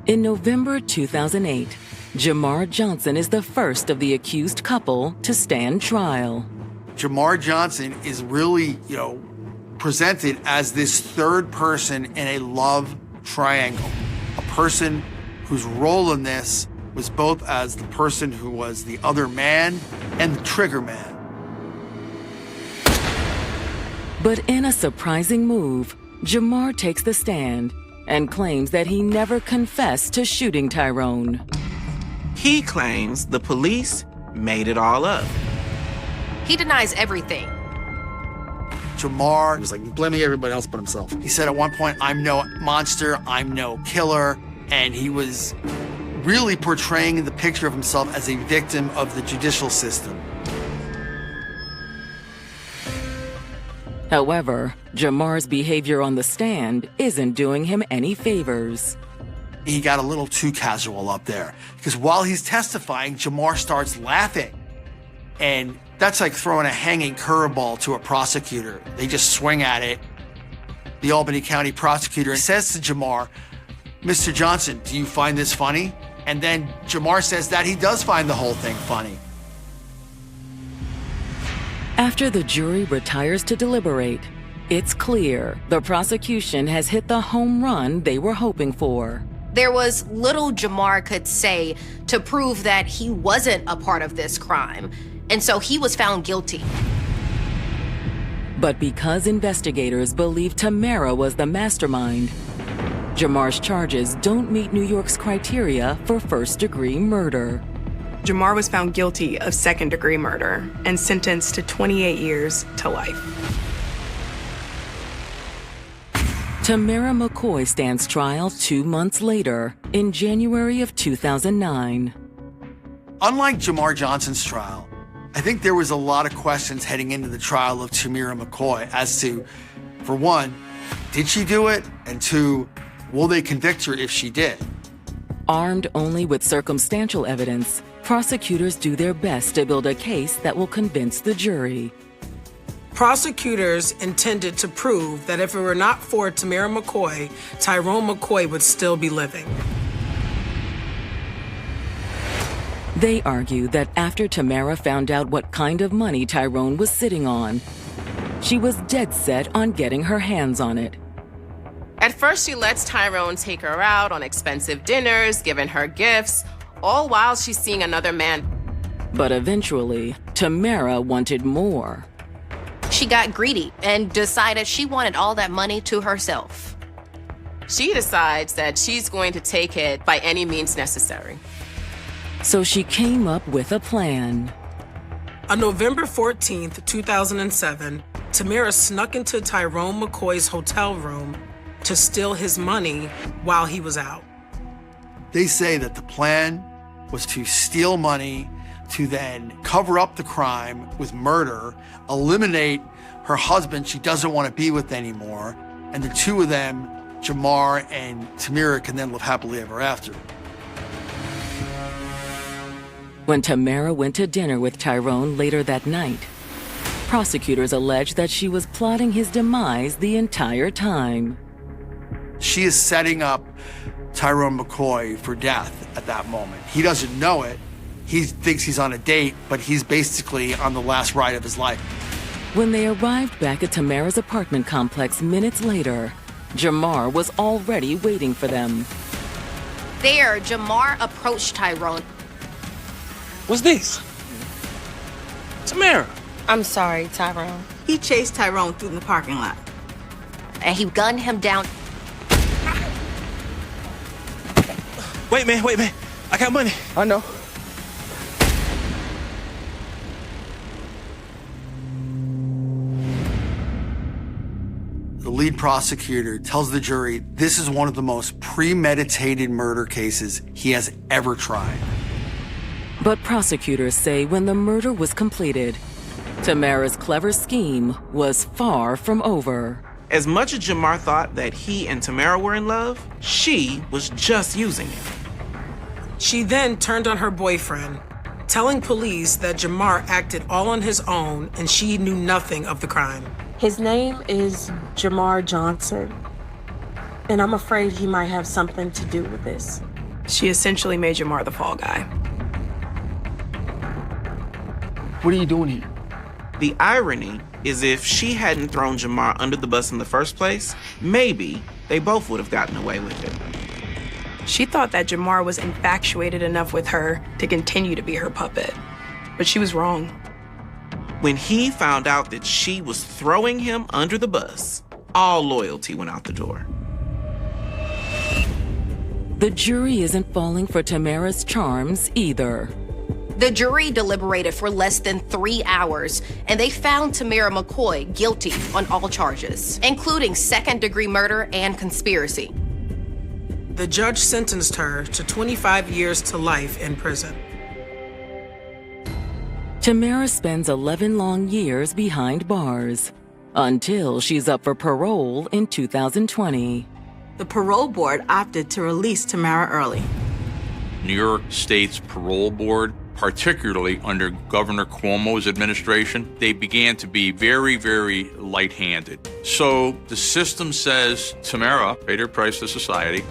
[SPEAKER 1] In November 2008, Jamar Johnson is the first of the accused couple to stand trial.
[SPEAKER 3] Jamar Johnson is really, presented as this third person in a love triangle. A person whose role in this was both as the person who was the other man and the trigger man.
[SPEAKER 1] But in a surprising move, Jamar takes the stand and claims that he never confessed to shooting Tyrone.
[SPEAKER 12] He claims the police made it all up.
[SPEAKER 9] He denies everything.
[SPEAKER 3] Jamar was like blaming everybody else but himself. He said at one point, "I'm no monster, I'm no killer," and he was really portraying the picture of himself as a victim of the judicial system.
[SPEAKER 1] However, Jamar's behavior on the stand isn't doing him any favors.
[SPEAKER 3] He got a little too casual up there because while he's testifying, Jamar starts laughing. And that's like throwing a hanging curveball to a prosecutor. They just swing at it. The Albany County prosecutor says to Jamar, "Mr. Johnson, do you find this funny?" And then Jamar says that he does find the whole thing funny.
[SPEAKER 1] After the jury retires to deliberate, it's clear the prosecution has hit the home run they were hoping for.
[SPEAKER 9] There was little Jamar could say to prove that he wasn't a part of this crime, and so he was found guilty.
[SPEAKER 1] But because investigators believe Tamara was the mastermind, Jamar's charges don't meet New York's criteria for first-degree murder.
[SPEAKER 11] Jamar was found guilty of second-degree murder and sentenced to 28 years to life.
[SPEAKER 1] Tamara McCoy stands trial 2 months later, in January of 2009.
[SPEAKER 3] Unlike Jamar Johnson's trial, I think there was a lot of questions heading into the trial of Tamara McCoy as to, for one, did she do it? And two, will they convict her if she did?
[SPEAKER 1] Armed only with circumstantial evidence, prosecutors do their best to build a case that will convince the jury.
[SPEAKER 8] Prosecutors intended to prove that if it were not for Tamara McCoy, Tyrone McCoy would still be living.
[SPEAKER 1] They argue that after Tamara found out what kind of money Tyrone was sitting on, she was dead set on getting her hands on it.
[SPEAKER 6] At first, she lets Tyrone take her out on expensive dinners, giving her gifts, all while she's seeing another man.
[SPEAKER 1] But eventually, Tamara wanted more.
[SPEAKER 9] She got greedy and decided she wanted all that money to herself.
[SPEAKER 6] She decides that she's going to take it by any means necessary.
[SPEAKER 1] So she came up with a plan.
[SPEAKER 8] On November 14th, 2007, Tamara snuck into Tyrone McCoy's hotel room to steal his money while he was out.
[SPEAKER 3] They say that the plan was to steal money, to then cover up the crime with murder, eliminate her husband she doesn't want to be with anymore, and the two of them, Jamar and Tamara, can then live happily ever after.
[SPEAKER 1] When Tamara went to dinner with Tyrone later that night, prosecutors allege that she was plotting his demise the entire time.
[SPEAKER 3] She is setting up Tyrone McCoy for death at that moment. He doesn't know it. He thinks he's on a date, but he's basically on the last ride of his life.
[SPEAKER 1] When they arrived back at Tamara's apartment complex minutes later, Jamar was already waiting for them.
[SPEAKER 9] There, Jamar approached Tyrone.
[SPEAKER 10] What's this? Tamara.
[SPEAKER 16] I'm sorry, Tyrone.
[SPEAKER 5] He chased Tyrone through the parking lot.
[SPEAKER 9] And he gunned him down.
[SPEAKER 10] Wait, man. I got money.
[SPEAKER 18] I know.
[SPEAKER 3] The lead prosecutor tells the jury this is one of the most premeditated murder cases he has ever tried.
[SPEAKER 1] But prosecutors say when the murder was completed, Tamara's clever scheme was far from over.
[SPEAKER 12] As much as Jamar thought that he and Tamara were in love, she was just using him.
[SPEAKER 8] She then turned on her boyfriend, telling police that Jamar acted all on his own and she knew nothing of the crime.
[SPEAKER 16] His name is Jamar Johnson, and I'm afraid he might have something to do with this.
[SPEAKER 11] She essentially made Jamar the fall guy.
[SPEAKER 13] What are you doing here?
[SPEAKER 12] The irony is if she hadn't thrown Jamar under the bus in the first place, maybe they both would have gotten away with it.
[SPEAKER 11] She thought that Jamar was infatuated enough with her to continue to be her puppet, but she was wrong.
[SPEAKER 12] When he found out that she was throwing him under the bus, all loyalty went out the door.
[SPEAKER 1] The jury isn't falling for Tamara's charms either.
[SPEAKER 9] The jury deliberated for less than 3 hours, and they found Tamara McCoy guilty on all charges, including second-degree murder and conspiracy.
[SPEAKER 8] The judge sentenced her to 25 years to life in prison.
[SPEAKER 1] Tamara spends 11 long years behind bars, until she's up for parole in 2020.
[SPEAKER 5] The parole board opted to release Tamara early.
[SPEAKER 4] New York State's parole board, particularly under Governor Cuomo's administration, they began to be very, very light-handed. So the system says Tamara paid her price to society.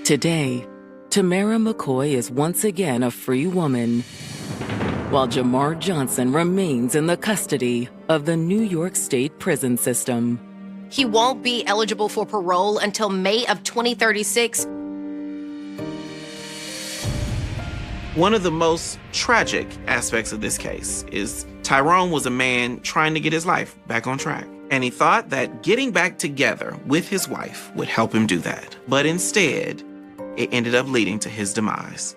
[SPEAKER 1] Today, Tamara McCoy is once again a free woman, while Jamar Johnson remains in the custody of the New York State prison system.
[SPEAKER 9] He won't be eligible for parole until May of 2036.
[SPEAKER 12] One of the most tragic aspects of this case is Tyrone was a man trying to get his life back on track. And he thought that getting back together with his wife would help him do that. But instead, it ended up leading to his demise.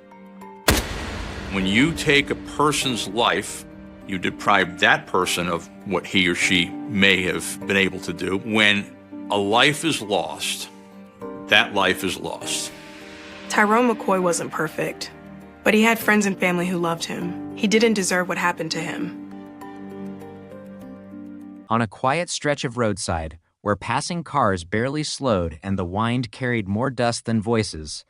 [SPEAKER 4] When you take a person's life, you deprive that person of what he or she may have been able to do. When a life is lost, that life is lost.
[SPEAKER 2] Tyrone McCoy wasn't perfect, but he had friends and family who loved him. He didn't deserve what happened to him.
[SPEAKER 20] On a quiet stretch of roadside, where passing cars barely slowed and the wind carried more dust than voices,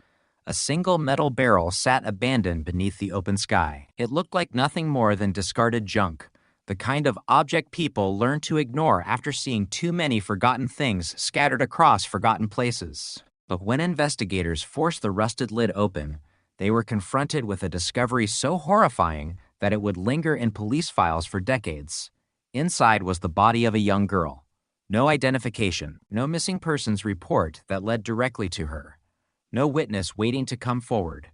[SPEAKER 20] a single metal barrel sat abandoned beneath the open sky. It looked like nothing more than discarded junk, the kind of object people learn to ignore after seeing too many forgotten things scattered across forgotten places. But when investigators forced the rusted lid open, they were confronted with a discovery so horrifying that it would linger in police files for decades. Inside was the body of a young girl. No identification, no missing persons report that led directly to her. No witness waiting to come forward.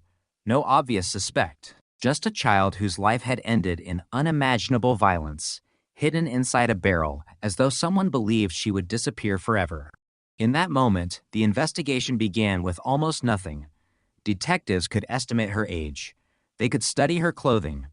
[SPEAKER 20] No obvious suspect. Just a child whose life had ended in unimaginable violence, hidden inside a barrel as though someone believed she would disappear forever. In that moment, the investigation began with almost nothing. Detectives could estimate her age. They could study her clothing.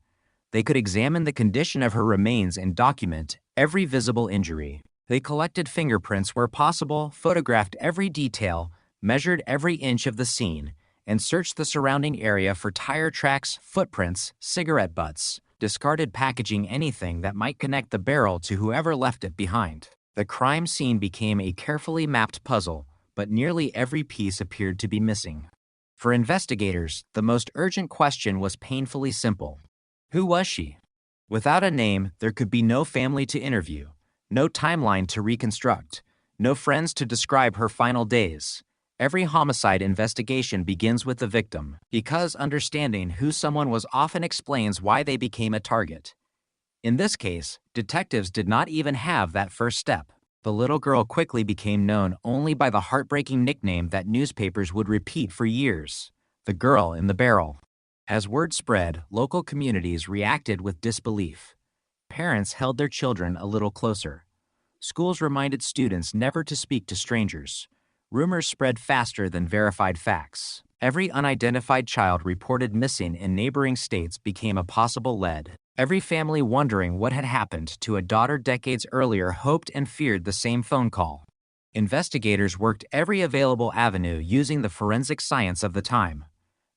[SPEAKER 20] They could examine the condition of her remains and document every visible injury. They collected fingerprints where possible, photographed every detail, measured every inch of the scene, and searched the surrounding area for tire tracks, footprints, cigarette butts, discarded packaging, anything that might connect the barrel to whoever left it behind. The crime scene became a carefully mapped puzzle, but nearly every piece appeared to be missing. For investigators, the most urgent question was painfully simple. Who was she? Without a name, there could be no family to interview, no timeline to reconstruct, no friends to describe her final days. Every homicide investigation begins with the victim, because understanding who someone was often explains why they became a target. In this case, detectives did not even have that first step. The little girl quickly became known only by the heartbreaking nickname that newspapers would repeat for years: the girl in the barrel. As word spread, local communities reacted with disbelief. Parents held their children a little closer. Schools reminded students never to speak to strangers. Rumors spread faster than verified facts. Every unidentified child reported missing in neighboring states became a possible lead. Every family wondering what had happened to a daughter decades earlier hoped and feared the same phone call. Investigators worked every available avenue using the forensic science of the time.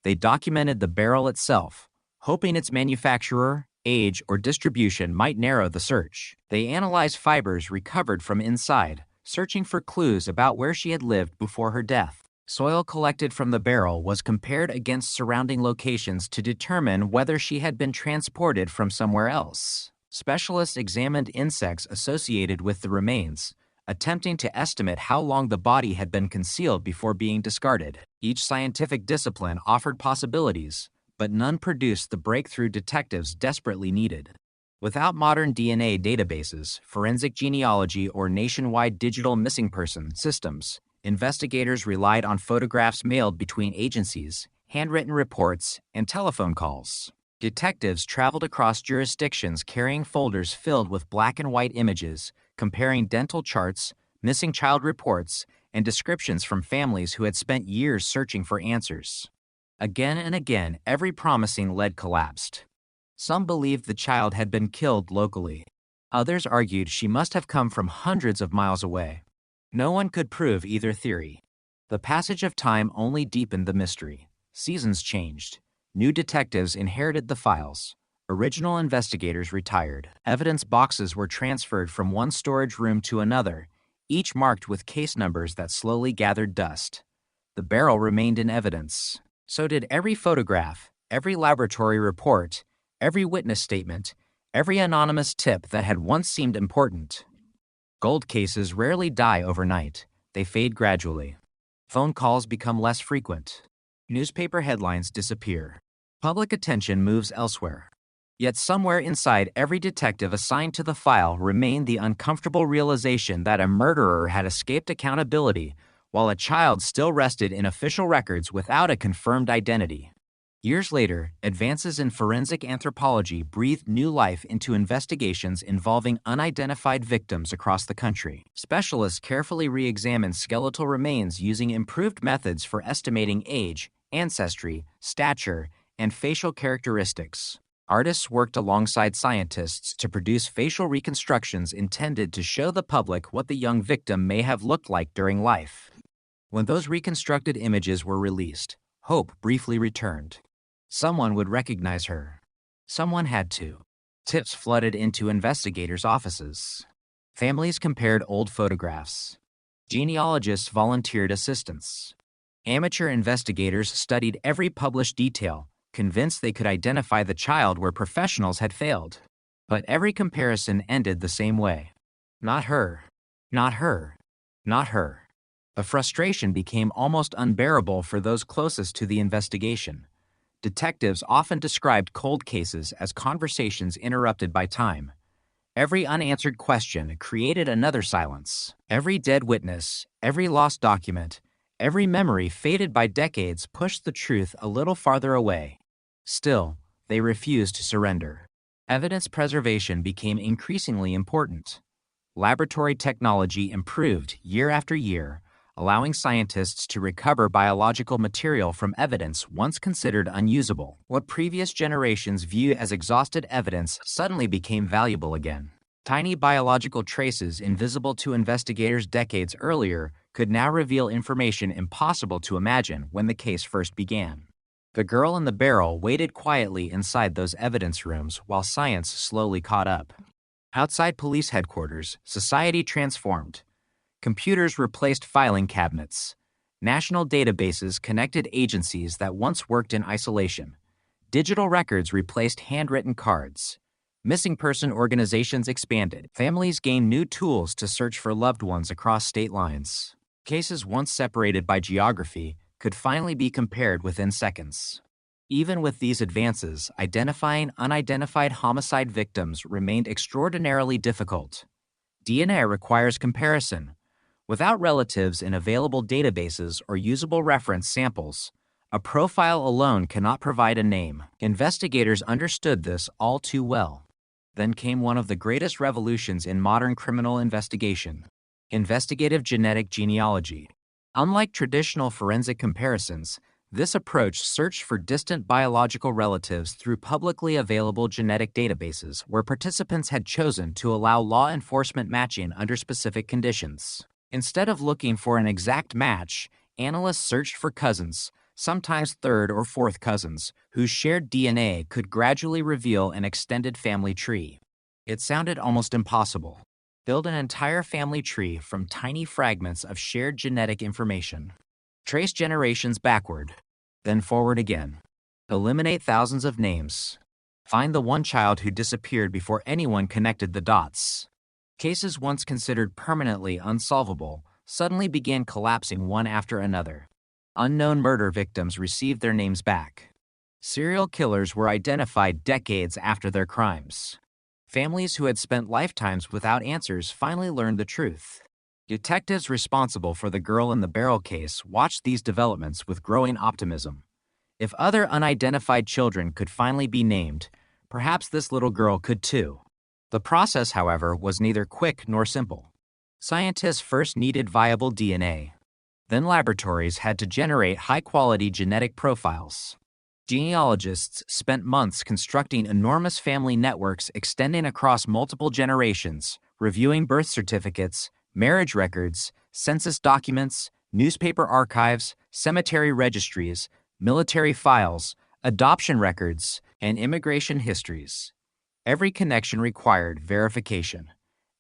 [SPEAKER 20] They documented the barrel itself, hoping its manufacturer, age, or distribution might narrow the search. They analyzed fibers recovered from inside, searching for clues about where she had lived before her death. Soil collected from the barrel was compared against surrounding locations to determine whether she had been transported from somewhere else. Specialists examined insects associated with the remains, attempting to estimate how long the body had been concealed before being discarded. Each scientific discipline offered possibilities, but none produced the breakthrough detectives desperately needed. Without modern DNA databases, forensic genealogy, or nationwide digital missing person systems, investigators relied on photographs mailed between agencies, handwritten reports, and telephone calls. Detectives traveled across jurisdictions carrying folders filled with black and white images, comparing dental charts, missing child reports, and descriptions from families who had spent years searching for answers. Again and again, every promising lead collapsed. Some believed the child had been killed locally. Others argued she must have come from hundreds of miles away. No one could prove either theory. The passage of time only deepened the mystery. Seasons changed. New detectives inherited the files. Original investigators retired. Evidence boxes were transferred from one storage room to another, each marked with case numbers that slowly gathered dust. The barrel remained in evidence. So did every photograph, every laboratory report, every witness statement, every anonymous tip that had once seemed important. Gold cases rarely die overnight. They fade gradually. Phone calls become less frequent. Newspaper headlines disappear. Public attention moves elsewhere. Yet somewhere inside every detective assigned to the file remained the uncomfortable realization that a murderer had escaped accountability while a child still rested in official records without a confirmed identity. Years later, advances in forensic anthropology breathed new life into investigations involving unidentified victims across the country. Specialists carefully re-examined skeletal remains using improved methods for estimating age, ancestry, stature, and facial characteristics. Artists worked alongside scientists to produce facial reconstructions intended to show the public what the young victim may have looked like during life. When those reconstructed images were released, hope briefly returned. Someone would recognize her. Someone had to. Tips flooded into investigators' offices. Families compared old photographs. Genealogists volunteered assistance. Amateur investigators studied every published detail, convinced they could identify the child where professionals had failed. But every comparison ended the same way. Not her. Not her. Not her. The frustration became almost unbearable for those closest to the investigation. Detectives often described cold cases as conversations interrupted by time. Every unanswered question created another silence. Every dead witness, every lost document, every memory faded by decades pushed the truth a little farther away. Still, they refused to surrender. Evidence preservation became increasingly important. Laboratory technology improved year after year, allowing scientists to recover biological material from evidence once considered unusable. What previous generations viewed as exhausted evidence suddenly became valuable again. Tiny biological traces invisible to investigators decades earlier could now reveal information impossible to imagine when the case first began. The girl in the barrel waited quietly inside those evidence rooms while science slowly caught up. Outside police headquarters, society transformed. Computers replaced filing cabinets. National databases connected agencies that once worked in isolation. Digital records replaced handwritten cards. Missing person organizations expanded. Families gained new tools to search for loved ones across state lines. Cases once separated by geography could finally be compared within seconds. Even with these advances, identifying unidentified homicide victims remained extraordinarily difficult. DNA requires comparison. Without relatives in available databases or usable reference samples, a profile alone cannot provide a name. Investigators understood this all too well. Then came one of the greatest revolutions in modern criminal investigation: investigative genetic genealogy. Unlike traditional forensic comparisons, this approach searched for distant biological relatives through publicly available genetic databases where participants had chosen to allow law enforcement matching under specific conditions. Instead of looking for an exact match, analysts searched for cousins, sometimes third or fourth cousins, whose shared DNA could gradually reveal an extended family tree. It sounded almost impossible. Build an entire family tree from tiny fragments of shared genetic information. Trace generations backward, then forward again. Eliminate thousands of names. Find the one child who disappeared before anyone connected the dots. Cases once considered permanently unsolvable suddenly began collapsing one after another. Unknown murder victims received their names back. Serial killers were identified decades after their crimes. Families who had spent lifetimes without answers finally learned the truth. Detectives responsible for the girl in the barrel case watched these developments with growing optimism. If other unidentified children could finally be named, perhaps this little girl could too. The process, however, was neither quick nor simple. Scientists first needed viable DNA. Then laboratories had to generate high-quality genetic profiles. Genealogists spent months constructing enormous family networks extending across multiple generations, reviewing birth certificates, marriage records, census documents, newspaper archives, cemetery registries, military files, adoption records, and immigration histories. Every connection required verification.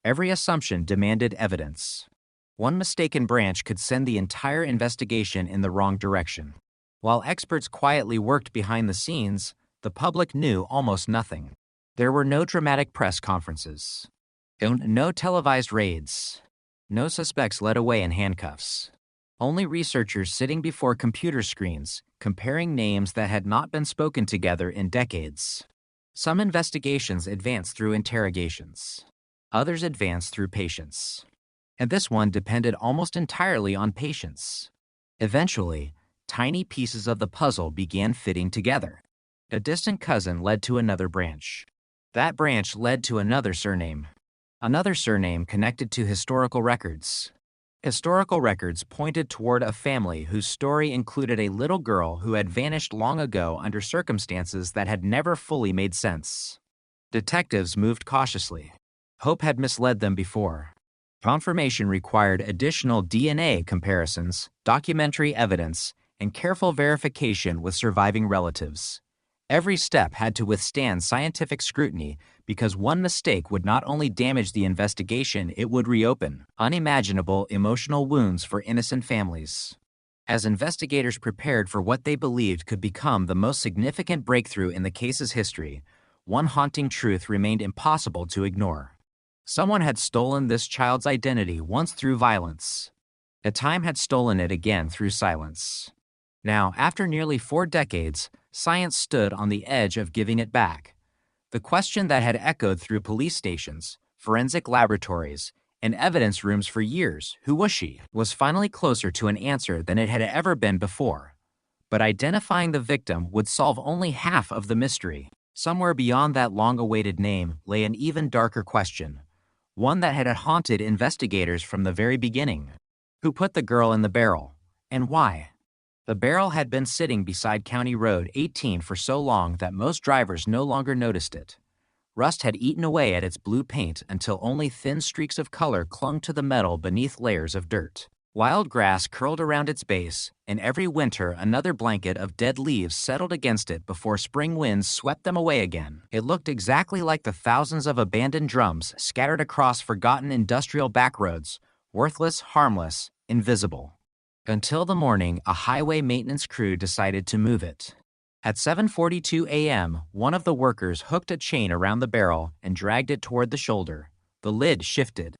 [SPEAKER 20] Every assumption demanded evidence. One mistaken branch could send the entire investigation in the wrong direction. While experts quietly worked behind the scenes, the public knew almost nothing. There were no dramatic press conferences, no televised raids, no suspects led away in handcuffs. Only researchers sitting before computer screens, comparing names that had not been spoken together in decades. Some investigations advanced through interrogations. Others advanced through patience. And this one depended almost entirely on patience. Eventually, tiny pieces of the puzzle began fitting together. A distant cousin led to another branch. That branch led to another surname. Another surname connected to historical records. Historical records pointed toward a family whose story included a little girl who had vanished long ago under circumstances that had never fully made sense. Detectives moved cautiously. Hope had misled them before. Confirmation required additional DNA comparisons, documentary evidence, and careful verification with surviving relatives. Every step had to withstand scientific scrutiny because one mistake would not only damage the investigation, it would reopen unimaginable emotional wounds for innocent families. As investigators prepared for what they believed could become the most significant breakthrough in the case's history, one haunting truth remained impossible to ignore. Someone had stolen this child's identity once through violence. A time had stolen it again through silence. Now, after nearly 4 decades, science stood on the edge of giving it back. The question that had echoed through police stations, forensic laboratories, and evidence rooms for years, who was she, was finally closer to an answer than it had ever been before. But identifying the victim would solve only half of the mystery. Somewhere beyond that long-awaited name lay an even darker question, one that had haunted investigators from the very beginning. Who put the girl in the barrel, and why? The barrel had been sitting beside County Road 18 for so long that most drivers no longer noticed it. Rust had eaten away at its blue paint until only thin streaks of color clung to the metal beneath layers of dirt. Wild grass curled around its base, and every winter another blanket of dead leaves settled against it before spring winds swept them away again. It looked exactly like the thousands of abandoned drums scattered across forgotten industrial backroads, worthless, harmless, invisible. Until the morning, a highway maintenance crew decided to move it. At 7:42 a.m., one of the workers hooked a chain around the barrel and dragged it toward the shoulder. The lid shifted.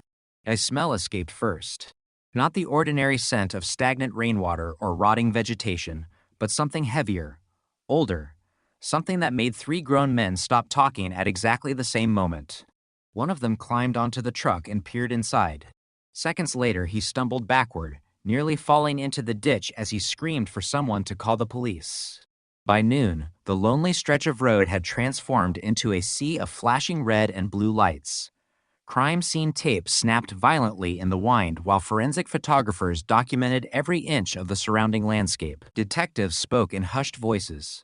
[SPEAKER 20] A smell escaped first. Not the ordinary scent of stagnant rainwater or rotting vegetation, but something heavier, older, something that made 3 grown men stop talking at exactly the same moment. One of them climbed onto the truck and peered inside. Seconds later, he stumbled backward, nearly falling into the ditch as he screamed for someone to call the police. By noon, the lonely stretch of road had transformed into a sea of flashing red and blue lights. Crime scene tape snapped violently in the wind while forensic photographers documented every inch of the surrounding landscape. Detectives spoke in hushed voices.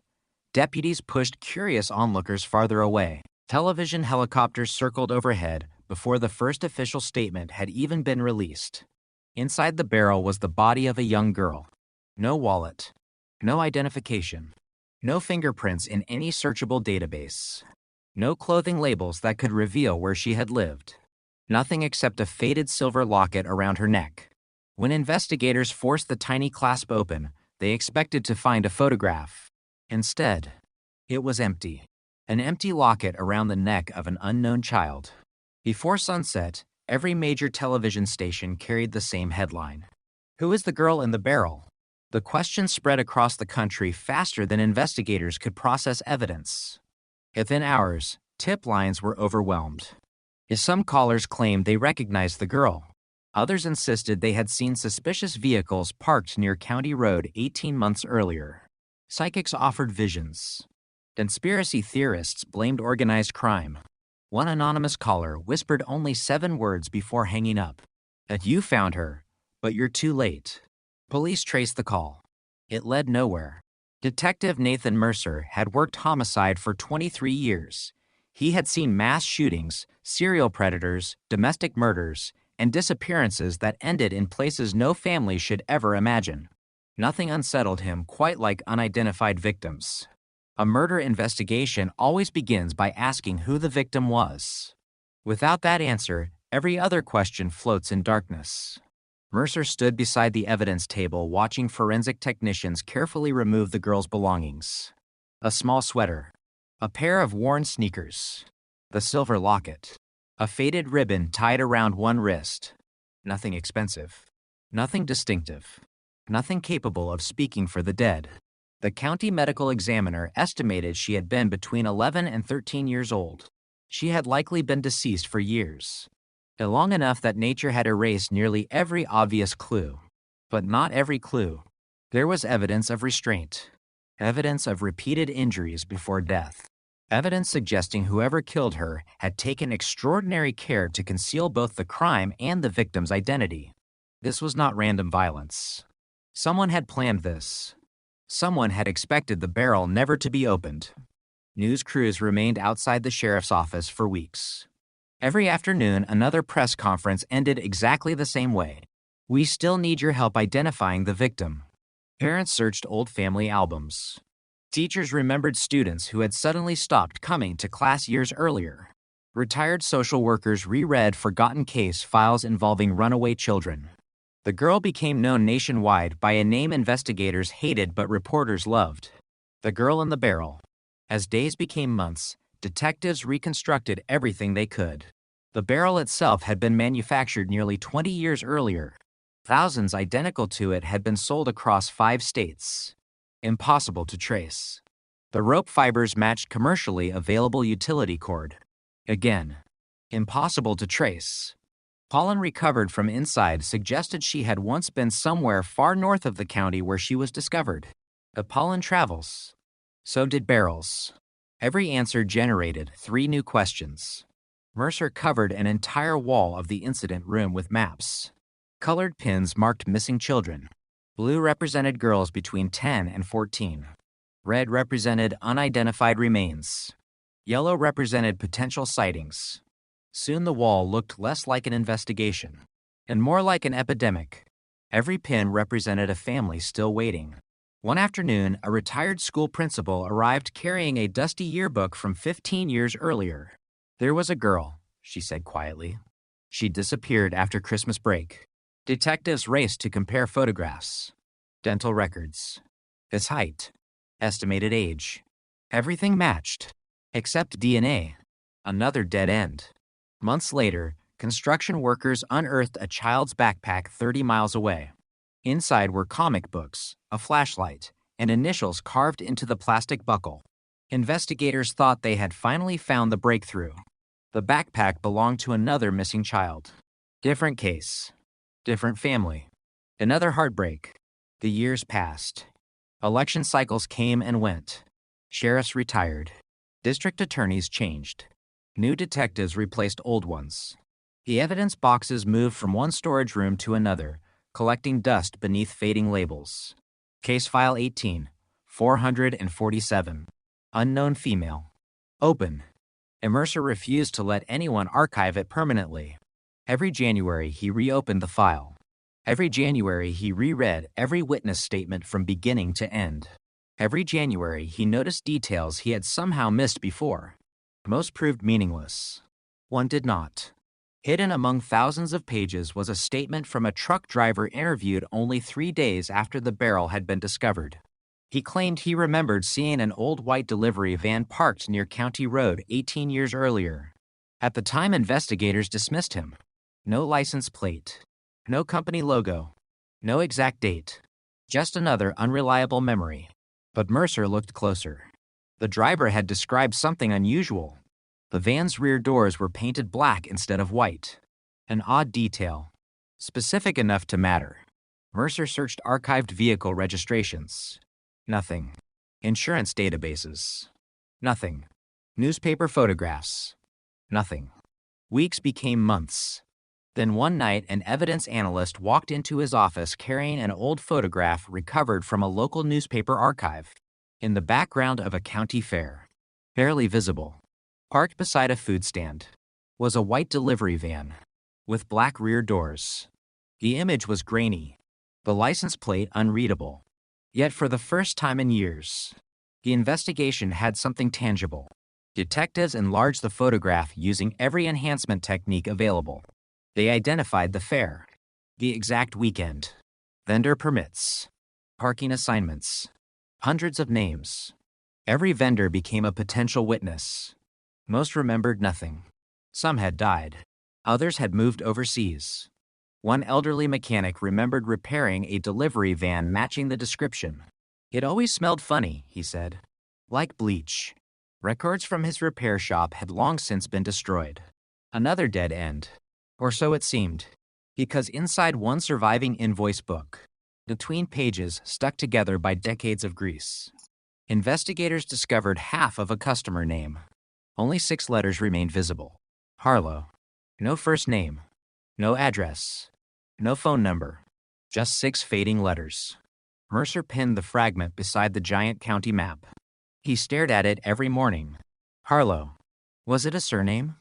[SPEAKER 20] Deputies pushed curious onlookers farther away. Television helicopters circled overhead before the first official statement had even been released. Inside the barrel was the body of a young girl. No wallet. No identification. No fingerprints in any searchable database. No clothing labels that could reveal where she had lived. Nothing except a faded silver locket around her neck. When investigators forced the tiny clasp open, they expected to find a photograph. Instead, it was empty. An empty locket around the neck of an unknown child. Before sunset, every major television station carried the same headline. Who is the girl in the barrel? The question spread across the country faster than investigators could process evidence. Within hours, tip lines were overwhelmed. Some callers claimed they recognized the girl. Others insisted they had seen suspicious vehicles parked near County Road 18 months earlier. Psychics offered visions. Conspiracy theorists blamed organized crime. One anonymous caller whispered only 7 words before hanging up. That you found her, but you're too late. Police traced the call. It led nowhere. Detective Nathan Mercer had worked homicide for 23 years. He had seen mass shootings, serial predators, domestic murders, and disappearances that ended in places no family should ever imagine. Nothing unsettled him quite like unidentified victims. A murder investigation always begins by asking who the victim was. Without that answer, every other question floats in darkness. Mercer stood beside the evidence table watching forensic technicians carefully remove the girl's belongings. A small sweater, a pair of worn sneakers, the silver locket, a faded ribbon tied around one wrist. Nothing expensive, nothing distinctive, nothing capable of speaking for the dead. The county medical examiner estimated she had been between 11 and 13 years old. She had likely been deceased for years, long enough that nature had erased nearly every obvious clue. But not every clue. There was evidence of restraint, evidence of repeated injuries before death, evidence suggesting whoever killed her had taken extraordinary care to conceal both the crime and the victim's identity. This was not random violence. Someone had planned this. Someone had expected the barrel never to be opened. News crews remained outside the sheriff's office for weeks. Every afternoon, another press conference ended exactly the same way. "We still need your help identifying the victim." Parents searched old family albums. Teachers remembered students who had suddenly stopped coming to class years earlier. Retired social workers reread forgotten case files involving runaway children. The girl became known nationwide by a name investigators hated but reporters loved: the girl in the barrel. As days became months, detectives reconstructed everything they could. The barrel itself had been manufactured nearly 20 years earlier. Thousands identical to it had been sold across 5 states. Impossible to trace. The rope fibers matched commercially available utility cord. Again, impossible to trace. Pollen recovered from inside suggested she had once been somewhere far north of the county where she was discovered. But pollen travels. So did barrels. Every answer generated 3 new questions. Mercer covered an entire wall of the incident room with maps. Colored pins marked missing children. Blue represented girls between 10 and 14. Red represented unidentified remains. Yellow represented potential sightings. Soon the wall looked less like an investigation and more like an epidemic. Every pin represented a family still waiting. One afternoon, a retired school principal arrived carrying a dusty yearbook from 15 years earlier. "There was a girl," she said quietly. "She disappeared after Christmas break." Detectives raced to compare photographs, dental records, his height, estimated age. Everything matched, except DNA. Another dead end. Months later, construction workers unearthed a child's backpack 30 miles away. Inside were comic books, a flashlight, and initials carved into the plastic buckle. Investigators thought they had finally found the breakthrough. The backpack belonged to another missing child. Different case. Different family. Another heartbreak. The years passed. Election cycles came and went. Sheriffs retired. District attorneys changed. New detectives replaced old ones. The evidence boxes moved from one storage room to another, collecting dust beneath fading labels. Case file 18, 447. Unknown female. Open. Mercer refused to let anyone archive it permanently. Every January, he reopened the file. Every January, he reread every witness statement from beginning to end. Every January, he noticed details he had somehow missed before. Most proved meaningless. One did not. Hidden among thousands of pages was a statement from a truck driver interviewed only 3 days after the barrel had been discovered. He claimed he remembered seeing an old white delivery van parked near County Road 18 years earlier. At the time, investigators dismissed him. No license plate. No company logo. No exact date. Just another unreliable memory. But Mercer looked closer. The driver had described something unusual. The van's rear doors were painted black instead of white. An odd detail. Specific enough to matter. Mercer searched archived vehicle registrations. Nothing. Insurance databases. Nothing. Newspaper photographs. Nothing. Weeks became months. Then one night, an evidence analyst walked into his office carrying an old photograph recovered from a local newspaper archive. In the background of a county fair, barely visible, parked beside a food stand, was a white delivery van with black rear doors. The image was grainy, the license plate unreadable. Yet for the first time in years, the investigation had something tangible. Detectives enlarged the photograph using every enhancement technique available. They identified the fair, the exact weekend, vendor permits, parking assignments, hundreds of names. Every vendor became a potential witness. Most remembered nothing. Some had died. Others had moved overseas. One elderly mechanic remembered repairing a delivery van matching the description. It always smelled funny, he said. Like bleach. Records from his repair shop had long since been destroyed. Another dead end. Or so it seemed. Because inside one surviving invoice book, between pages stuck together by decades of grease, investigators discovered half of a customer name. Only 6 letters remained visible. Harlow. No first name. No address. No phone number. Just 6 fading letters. Mercer pinned the fragment beside the giant county map. He stared at it every morning. Harlow. Was it a surname?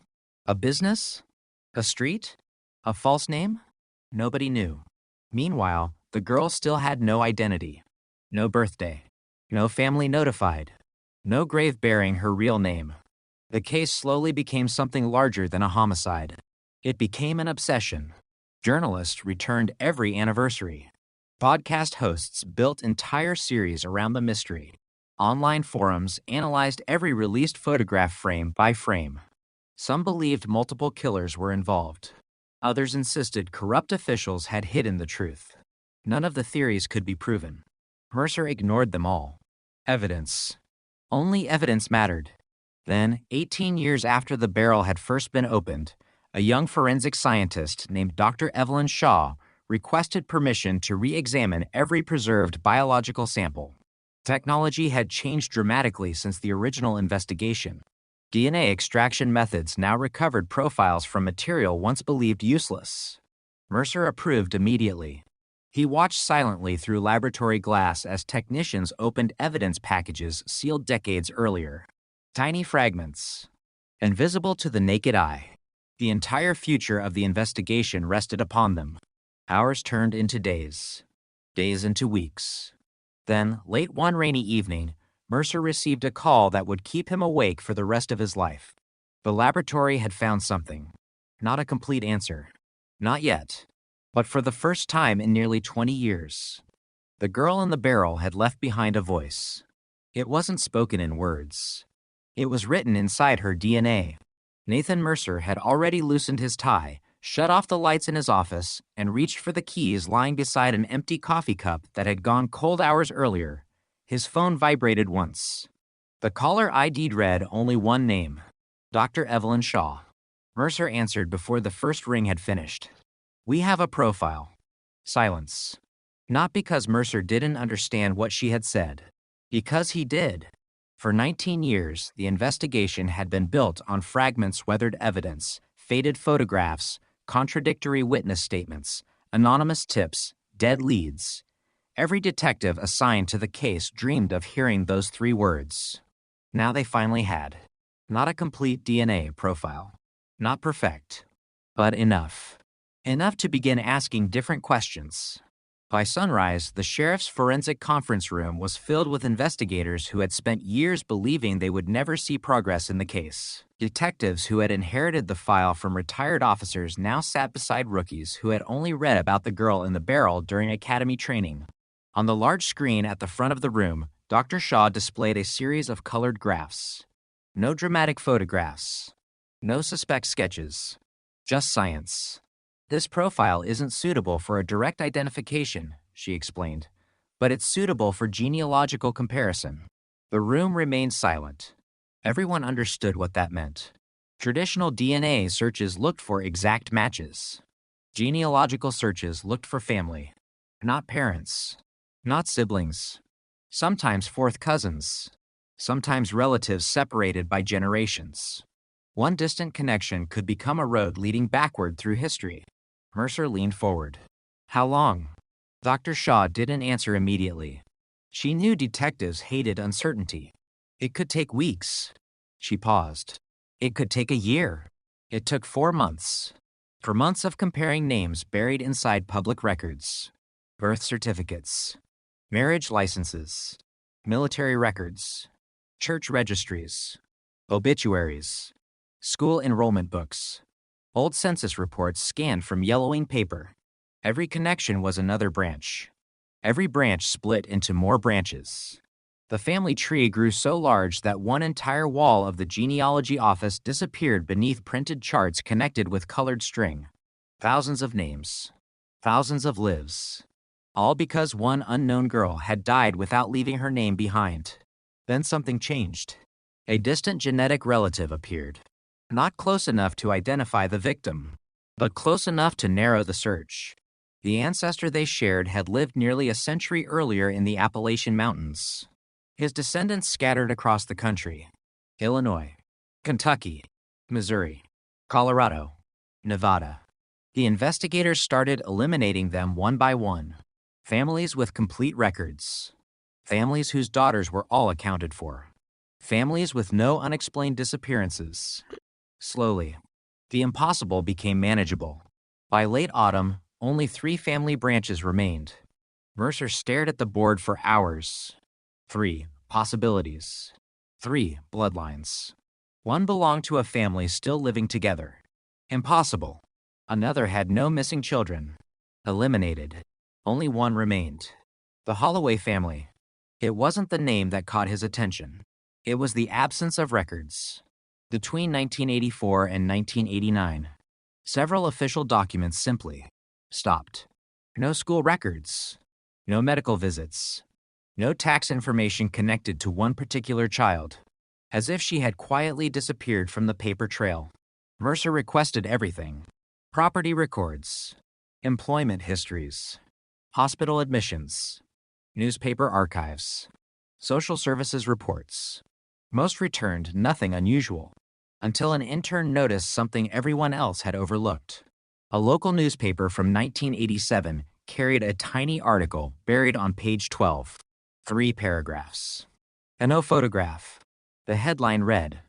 [SPEAKER 20] A business? A street? A false name? Nobody knew. Meanwhile, the girl still had no identity. No birthday. No family notified. No grave bearing her real name. The case slowly became something larger than a homicide. It became an obsession. Journalists returned every anniversary. Podcast hosts built entire series around the mystery. Online forums analyzed every released photograph frame by frame. Some believed multiple killers were involved. Others insisted corrupt officials had hidden the truth. None of the theories could be proven. Mercer ignored them all. Evidence. Only evidence mattered. Then, 18 years after the barrel had first been opened, a young forensic scientist named Dr. Evelyn Shaw requested permission to re-examine every preserved biological sample. Technology had changed dramatically since the original investigation. DNA extraction methods now recovered profiles from material once believed useless. Mercer approved immediately. He watched silently through laboratory glass as technicians opened evidence packages sealed decades earlier. Tiny fragments. Invisible to the naked eye. The entire future of the investigation rested upon them. Hours turned into days. Days into weeks. Then, late one rainy evening, Mercer received a call that would keep him awake for the rest of his life. The laboratory had found something. Not a complete answer. Not yet. But for the first time in nearly 20 years. The girl in the barrel had left behind a voice. It wasn't spoken in words. It was written inside her DNA. Nathan Mercer had already loosened his tie, shut off the lights in his office, and reached for the keys lying beside an empty coffee cup that had gone cold hours earlier. His phone vibrated once. The caller ID'd read only one name, Dr. Evelyn Shaw. Mercer answered before the first ring had finished. "We have a profile." Silence. Not because Mercer didn't understand what she had said. Because he did. For 19 years, the investigation had been built on fragments, weathered evidence, faded photographs, contradictory witness statements, anonymous tips, dead leads. Every detective assigned to the case dreamed of hearing those 3 words. Now they finally had. Not a complete DNA profile. Not perfect. But enough. Enough to begin asking different questions. By sunrise, the sheriff's forensic conference room was filled with investigators who had spent years believing they would never see progress in the case. Detectives who had inherited the file from retired officers now sat beside rookies who had only read about the girl in the barrel during academy training. On the large screen at the front of the room, Dr. Shaw displayed a series of colored graphs. No dramatic photographs. No suspect sketches. Just science. "This profile isn't suitable for a direct identification," she explained, "but it's suitable for genealogical comparison." The room remained silent. Everyone understood what that meant. Traditional DNA searches looked for exact matches. Genealogical searches looked for family, not parents, not siblings, sometimes fourth cousins, sometimes relatives separated by generations. One distant connection could become a road leading backward through history. Mercer leaned forward. "How long?" Dr. Shaw didn't answer immediately. She knew detectives hated uncertainty. "It could take weeks." She paused. "It could take a year." It took 4 months. For months of comparing names buried inside public records. Birth certificates. Marriage licenses. Military records. Church registries. Obituaries. School enrollment books. Old census reports scanned from yellowing paper. Every connection was another branch. Every branch split into more branches. The family tree grew so large that one entire wall of the genealogy office disappeared beneath printed charts connected with colored string. Thousands of names. Thousands of lives. All because one unknown girl had died without leaving her name behind. Then something changed. A distant genetic relative appeared. Not close enough to identify the victim, but close enough to narrow the search. The ancestor they shared had lived nearly a century earlier in the Appalachian Mountains. His descendants scattered across the country: Illinois, Kentucky, Missouri, Colorado, Nevada. The investigators started eliminating them one by one. Families with complete records. Families whose daughters were all accounted for. Families with no unexplained disappearances. Slowly, the impossible became manageable. By late autumn, only 3 family branches remained. Mercer stared at the board for hours. 3 possibilities. 3 bloodlines. One belonged to a family still living together. Impossible. Another had no missing children. Eliminated. Only one remained. The Holloway family. It wasn't the name that caught his attention. It was the absence of records. Between 1984 and 1989, several official documents simply stopped. No school records. No medical visits. No tax information connected to one particular child. As if she had quietly disappeared from the paper trail. Mercer requested everything: property records, employment histories, hospital admissions, newspaper archives, social services reports. Most returned nothing unusual, until an intern noticed something everyone else had overlooked. A local newspaper from 1987 carried a tiny article buried on page 12, 3 paragraphs, and no photograph. The headline read,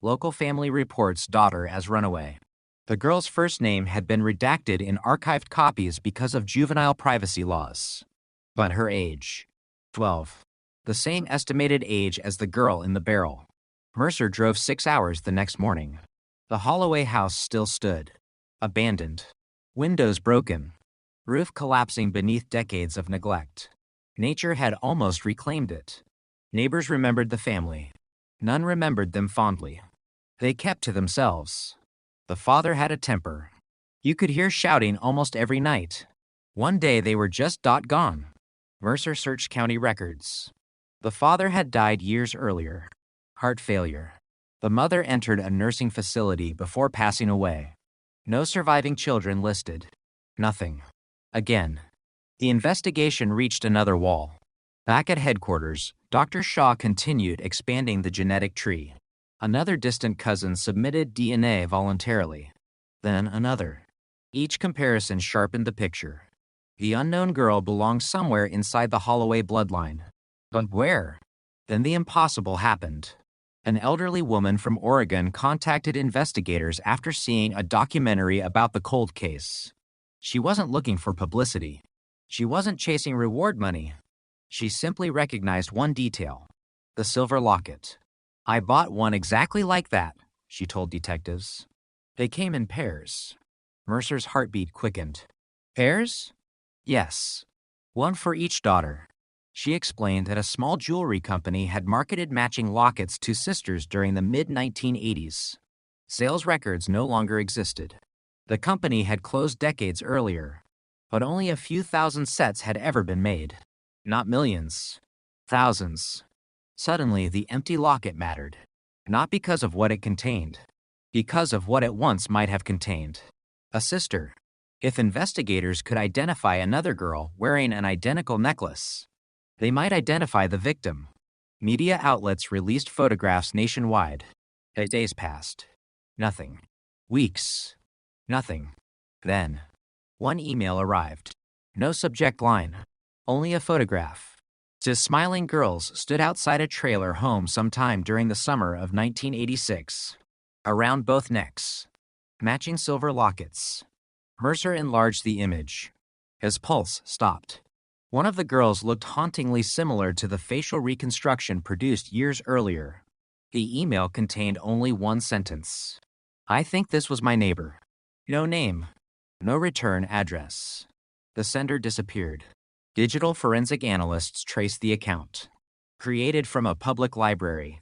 [SPEAKER 20] "Local family reports daughter as runaway." The girl's first name had been redacted in archived copies because of juvenile privacy laws. But her age, 12, the same estimated age as the girl in the barrel. Mercer drove 6 hours the next morning. The Holloway house still stood, abandoned, windows broken, roof collapsing beneath decades of neglect. Nature had almost reclaimed it. Neighbors remembered the family. None remembered them fondly. They kept to themselves. The father had a temper. You could hear shouting almost every night. One day they were just gone. Mercer searched county records. The father had died years earlier. Heart failure. The mother entered a nursing facility before passing away. No surviving children listed. Nothing. Again. The investigation reached another wall. Back at headquarters, Dr. Shaw continued expanding the genetic tree. Another distant cousin submitted DNA voluntarily. Then another. Each comparison sharpened the picture. The unknown girl belonged somewhere inside the Holloway bloodline. But where? Then the impossible happened. An elderly woman from Oregon contacted investigators after seeing a documentary about the cold case. She wasn't looking for publicity. She wasn't chasing reward money. She simply recognized one detail: the silver locket. "I bought one exactly like that," she told detectives. They came in pairs. Mercer's heartbeat quickened. Pairs? Yes. One for each daughter. She explained that a small jewelry company had marketed matching lockets to sisters during the mid-1980s. Sales records no longer existed. The company had closed decades earlier, but only a few thousand sets had ever been made. Not millions. Thousands. Suddenly, the empty locket mattered. Not because of what it contained. Because of what it once might have contained. A sister. If investigators could identify another girl wearing an identical necklace, they might identify the victim. Media outlets released photographs nationwide. Days passed. Nothing. Weeks. Nothing. Then, one email arrived. No subject line. Only a photograph. Two smiling girls stood outside a trailer home sometime during the summer of 1986. Around both necks. Matching silver lockets. Mercer enlarged the image. His pulse stopped. One of the girls looked hauntingly similar to the facial reconstruction produced years earlier. The email contained only one sentence. "I think this was my neighbor." No name. No return address. The sender disappeared. Digital forensic analysts traced the account. Created from a public library.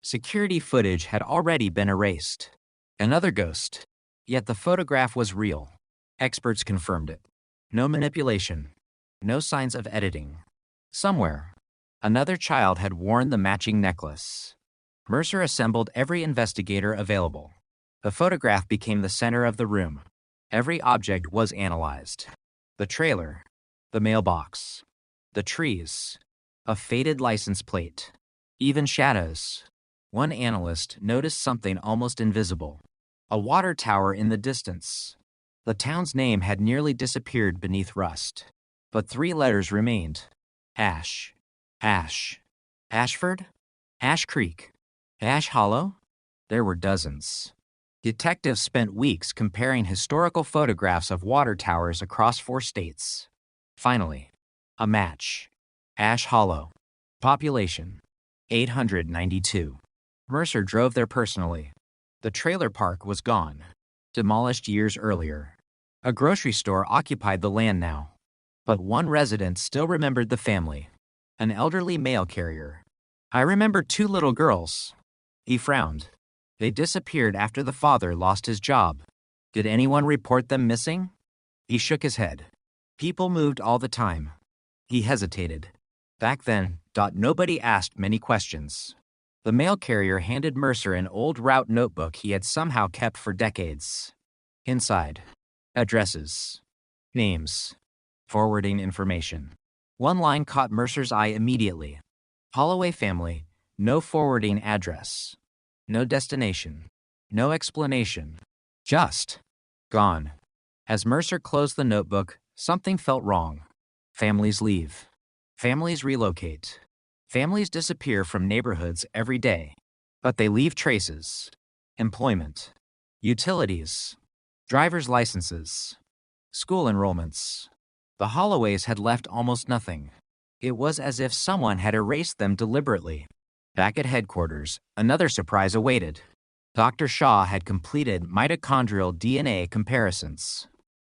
[SPEAKER 20] Security footage had already been erased. Another ghost. Yet the photograph was real. Experts confirmed it. No manipulation. No signs of editing. Somewhere, another child had worn the matching necklace. Mercer assembled every investigator available. The photograph became the center of the room. Every object was analyzed. The trailer, the mailbox, the trees, a faded license plate, even shadows. One analyst noticed something almost invisible. A water tower in the distance. The town's name had nearly disappeared beneath rust. But 3 letters remained. Ash. Ash. Ashford? Ash Creek. Ash Hollow? There were dozens. Detectives spent weeks comparing historical photographs of water towers across 4 states. Finally, a match. Ash Hollow. Population, 892. Mercer drove there personally. The trailer park was gone, demolished years earlier. A grocery store occupied the land now. But one resident still remembered the family, an elderly mail carrier. I remember 2 little girls. He frowned. They disappeared after the father lost his job. Did anyone report them missing? He shook his head. People moved all the time. He hesitated. Back then, nobody asked many questions. The mail carrier handed Mercer an old route notebook he had somehow kept for decades. Inside, addresses, names, forwarding information. One line caught Mercer's eye immediately. Holloway family, no forwarding address. No destination. No explanation. Just gone. As Mercer closed the notebook, something felt wrong. Families leave. Families relocate. Families disappear from neighborhoods every day. But they leave traces. Employment. Utilities. Driver's licenses. School enrollments. The Holloways had left almost nothing. It was as if someone had erased them deliberately. Back at headquarters, another surprise awaited. Dr. Shaw had completed mitochondrial DNA comparisons.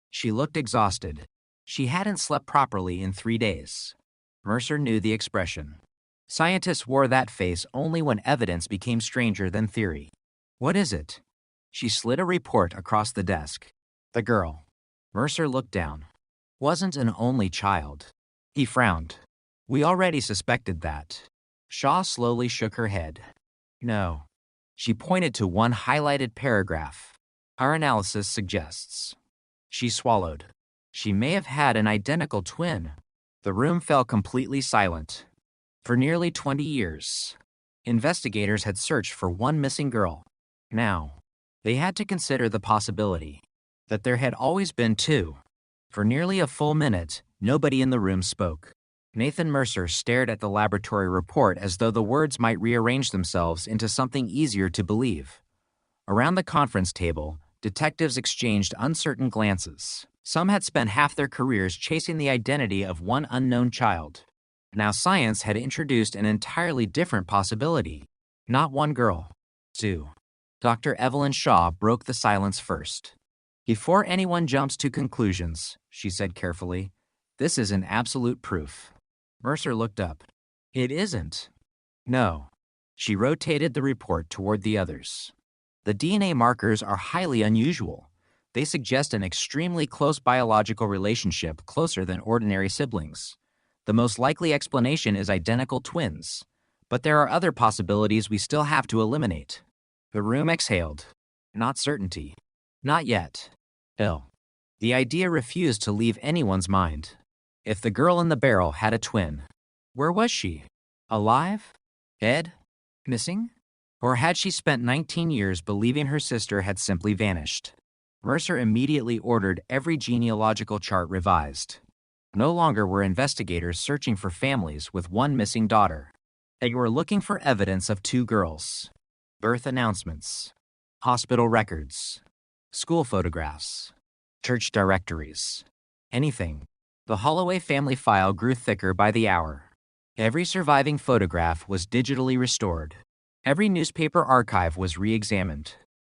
[SPEAKER 20] She looked exhausted. She hadn't slept properly in 3 days. Mercer knew the expression. Scientists wore that face only when evidence became stranger than theory. What is it? She slid a report across the desk. The girl. Mercer looked down. Wasn't an only child. He frowned. We already suspected that. Shaw slowly shook her head. No. She pointed to one highlighted paragraph. Our analysis suggests. She swallowed. She may have had an identical twin. The room fell completely silent. For nearly 20 years, investigators had searched for one missing girl. Now, they had to consider the possibility that there had always been 2. For nearly a full minute, nobody in the room spoke. Nathan Mercer stared at the laboratory report as though the words might rearrange themselves into something easier to believe. Around the conference table, detectives exchanged uncertain glances. Some had spent half their careers chasing the identity of one unknown child. Now science had introduced an entirely different possibility. Not one girl. 2. Dr. Evelyn Shaw broke the silence first. Before anyone jumps to conclusions, she said carefully, this isn't absolute proof. Mercer looked up. It isn't. No. She rotated the report toward the others. The DNA markers are highly unusual. They suggest an extremely close biological relationship, closer than ordinary siblings. The most likely explanation is identical twins. But there are other possibilities we still have to eliminate. The room exhaled. Not certainty. Not yet. Ill. The idea refused to leave anyone's mind. If the girl in the barrel had a twin, where was she? Alive? Dead? Missing? Or had she spent 19 years believing her sister had simply vanished? Mercer immediately ordered every genealogical chart revised. No longer were investigators searching for families with one missing daughter. They were looking for evidence of 2 girls. Birth announcements. Hospital records. School photographs. Church directories. Anything. The Holloway family file grew thicker by the hour. Every surviving photograph was digitally restored. Every newspaper archive was re-examined.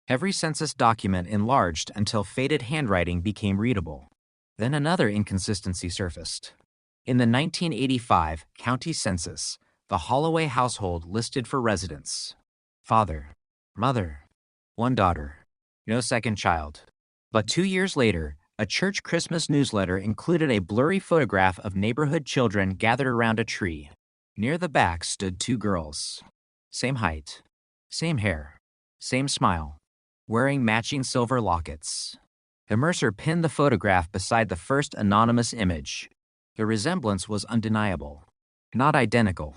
[SPEAKER 20] Every census document enlarged until faded handwriting became readable. Then another inconsistency surfaced. In the 1985 county census, the Holloway household listed for residents. Father, mother, 1 daughter, no second child. But 2 years later, A church Christmas newsletter included a blurry photograph of neighborhood children gathered around a tree. Near the back stood two girls. Same height, same hair, same smile, wearing matching silver lockets. The Mercer pinned the photograph beside the first anonymous image. The resemblance was undeniable. Not identical,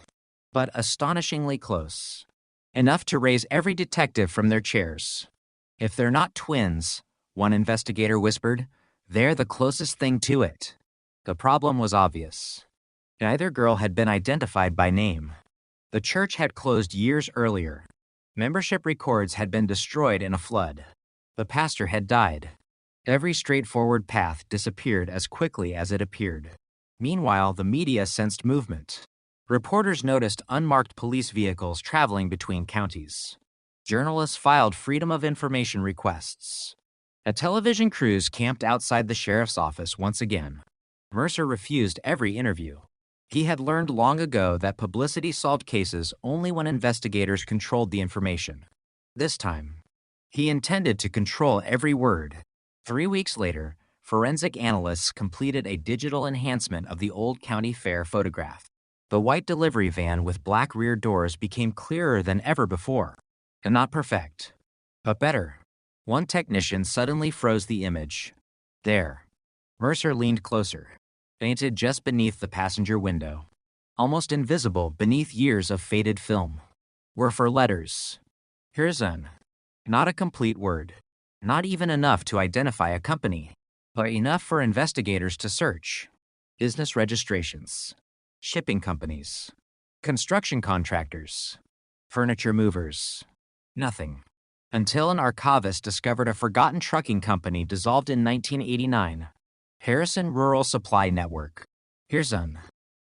[SPEAKER 20] but astonishingly close. Enough to raise every detective from their chairs. If they're not twins, one investigator whispered, they're the closest thing to it. The problem was obvious. Neither girl had been identified by name. The church had closed years earlier. Membership records had been destroyed in a flood. The pastor had died. Every straightforward path disappeared as quickly as it appeared. Meanwhile, the media sensed movement. Reporters noticed unmarked police vehicles traveling between counties. Journalists filed Freedom of Information requests. A television crews camped outside the sheriff's office once again. Mercer refused every interview. He had learned long ago that publicity solved cases only when investigators controlled the information. This time, he intended to control every word. 3 weeks later, forensic analysts completed a digital enhancement of the old county fair photograph. The white delivery van with black rear doors became clearer than ever before. And not perfect, but better. One technician suddenly froze the image. There. Mercer leaned closer, fainted just beneath the passenger window. Almost invisible beneath years of faded film. Were four letters. Herzon. Not a complete word. Not even enough to identify a company, but enough for investigators to search. Business registrations. Shipping companies. Construction contractors. Furniture movers. Nothing. Until an archivist discovered a forgotten trucking company dissolved in 1989. Harrison Rural Supply Network. Herzon.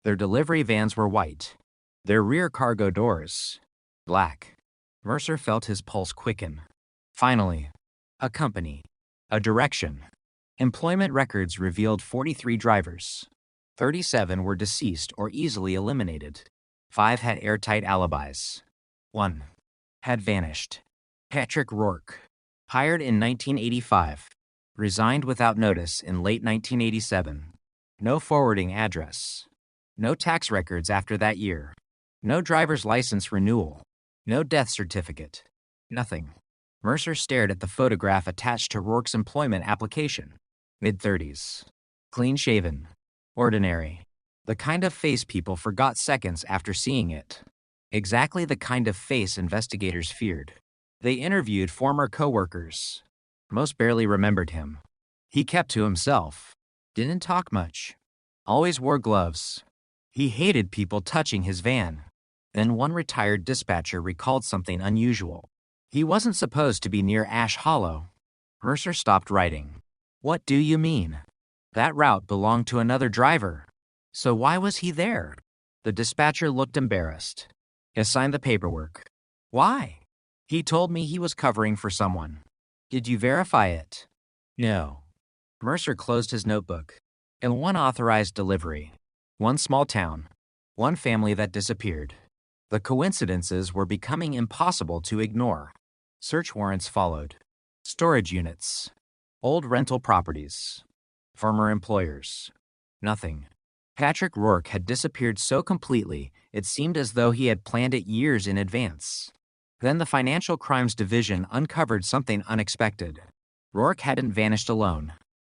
[SPEAKER 20] Their delivery vans were white. Their rear cargo doors, black. Mercer felt his pulse quicken. Finally, a company. A direction. Employment records revealed 43 drivers. 37 were deceased or easily eliminated. 5 had airtight alibis. 1 had vanished. Patrick Rourke, hired in 1985, resigned without notice in late 1987. No forwarding address. No tax records after that year. No driver's license renewal. No death certificate. Nothing. Mercer stared at the photograph attached to Rourke's employment application. Mid-30s. Clean-shaven. Ordinary. The kind of face people forgot seconds after seeing it. Exactly the kind of face investigators feared. They interviewed former coworkers. Most barely remembered him. He kept to himself. Didn't talk much. Always wore gloves. He hated people touching his van. Then one retired dispatcher recalled something unusual. He wasn't supposed to be near Ash Hollow. Mercer stopped writing. What do you mean? That route belonged to another driver. So why was he there? The dispatcher looked embarrassed. He signed the paperwork. Why? He told me he was covering for someone. Did you verify it? No. Mercer closed his notebook. In one authorized delivery. One small town. One family that disappeared. The coincidences were becoming impossible to ignore. Search warrants followed. Storage units. Old rental properties. Former employers. Nothing. Patrick Rourke had disappeared so completely, it seemed as though he had planned it years in advance. Then the Financial Crimes Division uncovered something unexpected. Rourke hadn't vanished alone.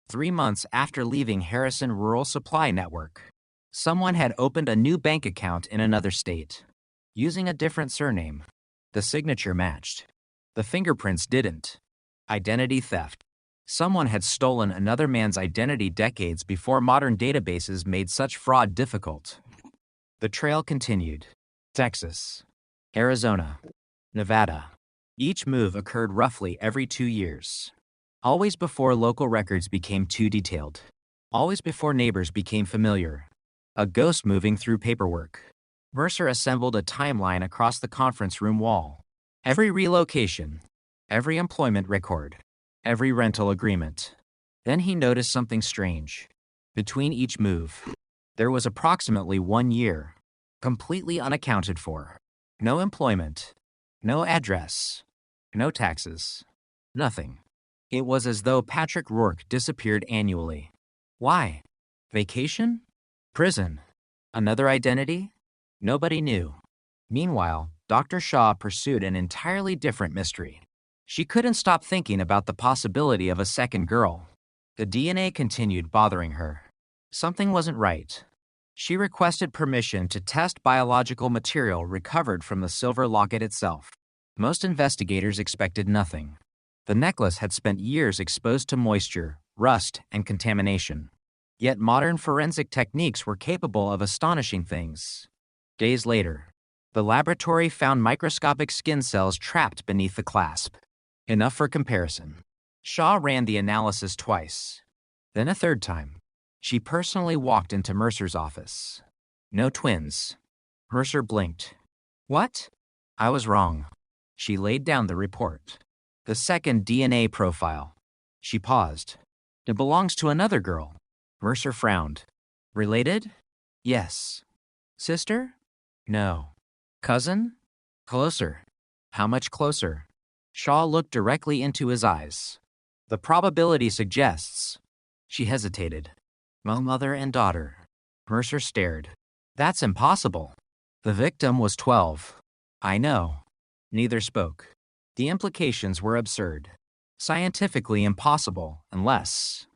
[SPEAKER 20] 3 months after leaving Harrison Rural Supply Network, someone had opened a new bank account in another state. Using a different surname. The signature matched. The fingerprints didn't. Identity theft. Someone had stolen another man's identity decades before modern databases made such fraud difficult. The trail continued. Texas, Arizona, Nevada. Each move occurred roughly every 2 years. Always before local records became too detailed. Always before neighbors became familiar. A ghost moving through paperwork. Mercer assembled a timeline across the conference room wall. Every relocation. Every employment record. Every rental agreement. Then he noticed something strange. Between each move, there was approximately 1 year, completely unaccounted for. No employment, no address, no taxes, nothing. It was as though Patrick Rourke disappeared annually. Why? Vacation? Prison? Another identity? Nobody knew. Meanwhile, Dr. Shaw pursued an entirely different mystery. She couldn't stop thinking about the possibility of a second girl. The DNA continued bothering her. Something wasn't right. She requested permission to test biological material recovered from the silver locket itself. Most investigators expected nothing. The necklace had spent years exposed to moisture, rust, and contamination. Yet modern forensic techniques were capable of astonishing things. Days later, the laboratory found microscopic skin cells trapped beneath the clasp. Enough for comparison. Shaw ran the analysis twice. Then a third time. She personally walked into Mercer's office. No twins. Mercer blinked. What? I was wrong. She laid down the report. The second DNA profile. She paused. It belongs to another girl. Mercer frowned. Related? Yes. Sister? No. Cousin? Closer. How much closer? Shaw looked directly into his eyes. The probability suggests. She hesitated. Mother and daughter. Mercer stared. That's impossible. The victim was 12. I know. Neither spoke. The implications were absurd. Scientifically impossible, unless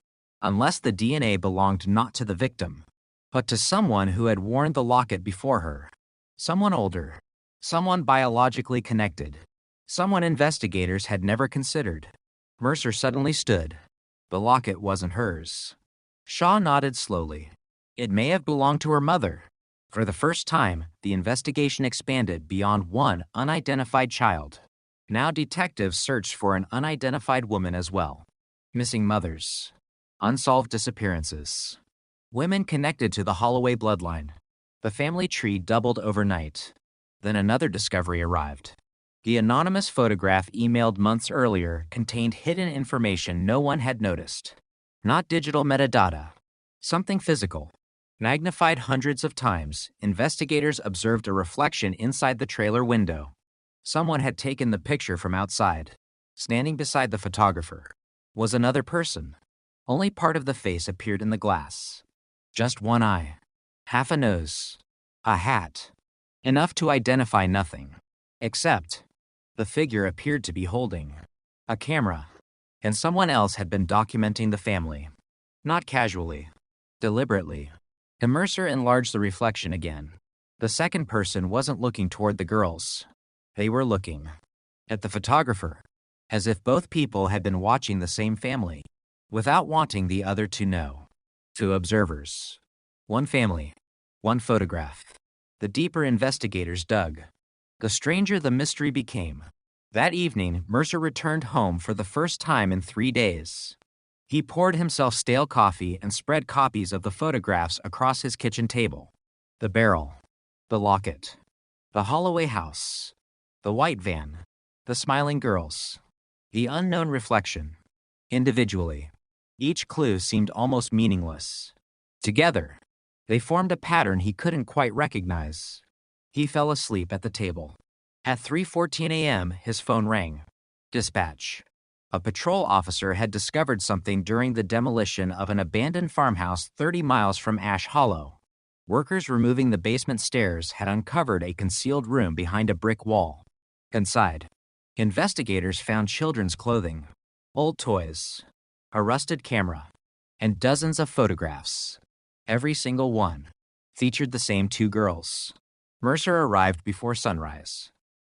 [SPEAKER 20] the DNA belonged not to the victim, but to someone who had worn the locket before her. Someone older. Someone biologically connected. Someone investigators had never considered. Mercer suddenly stood. The locket wasn't hers. Shaw nodded slowly. It may have belonged to her mother. For the first time, the investigation expanded beyond one unidentified child. Now detectives searched for an unidentified woman as well. Missing mothers. Unsolved disappearances. Women connected to the Holloway bloodline. The family tree doubled overnight. Then another discovery arrived. The anonymous photograph emailed months earlier contained hidden information no one had noticed. Not digital metadata. Something physical. Magnified hundreds of times, investigators observed a reflection inside the trailer window. Someone had taken the picture from outside. Standing beside the photographer was another person. Only part of the face appeared in the glass. Just one eye. Half a nose. A hat. Enough to identify nothing. Except, the figure appeared to be holding a camera. And someone else had been documenting the family. Not casually. Deliberately. Mercer enlarged the reflection again. The second person wasn't looking toward the girls. They were looking at the photographer, as if both people had been watching the same family, without wanting the other to know. Two observers. One family. One photograph. The deeper investigators dug. The stranger the mystery became. That evening, Mercer returned home for the first time in 3 days. He poured himself stale coffee and spread copies of the photographs across his kitchen table. The barrel. The locket. The Holloway house. The white van. The smiling girls. The unknown reflection. Individually, each clue seemed almost meaningless. Together, they formed a pattern he couldn't quite recognize. He fell asleep at the table. At 3:14 a.m., his phone rang. Dispatch. A patrol officer had discovered something during the demolition of an abandoned farmhouse 30 miles from Ash Hollow. Workers removing the basement stairs had uncovered a concealed room behind a brick wall. Inside, investigators found children's clothing, old toys, a rusted camera, and dozens of photographs. Every single one featured the same two girls. Mercer arrived before sunrise.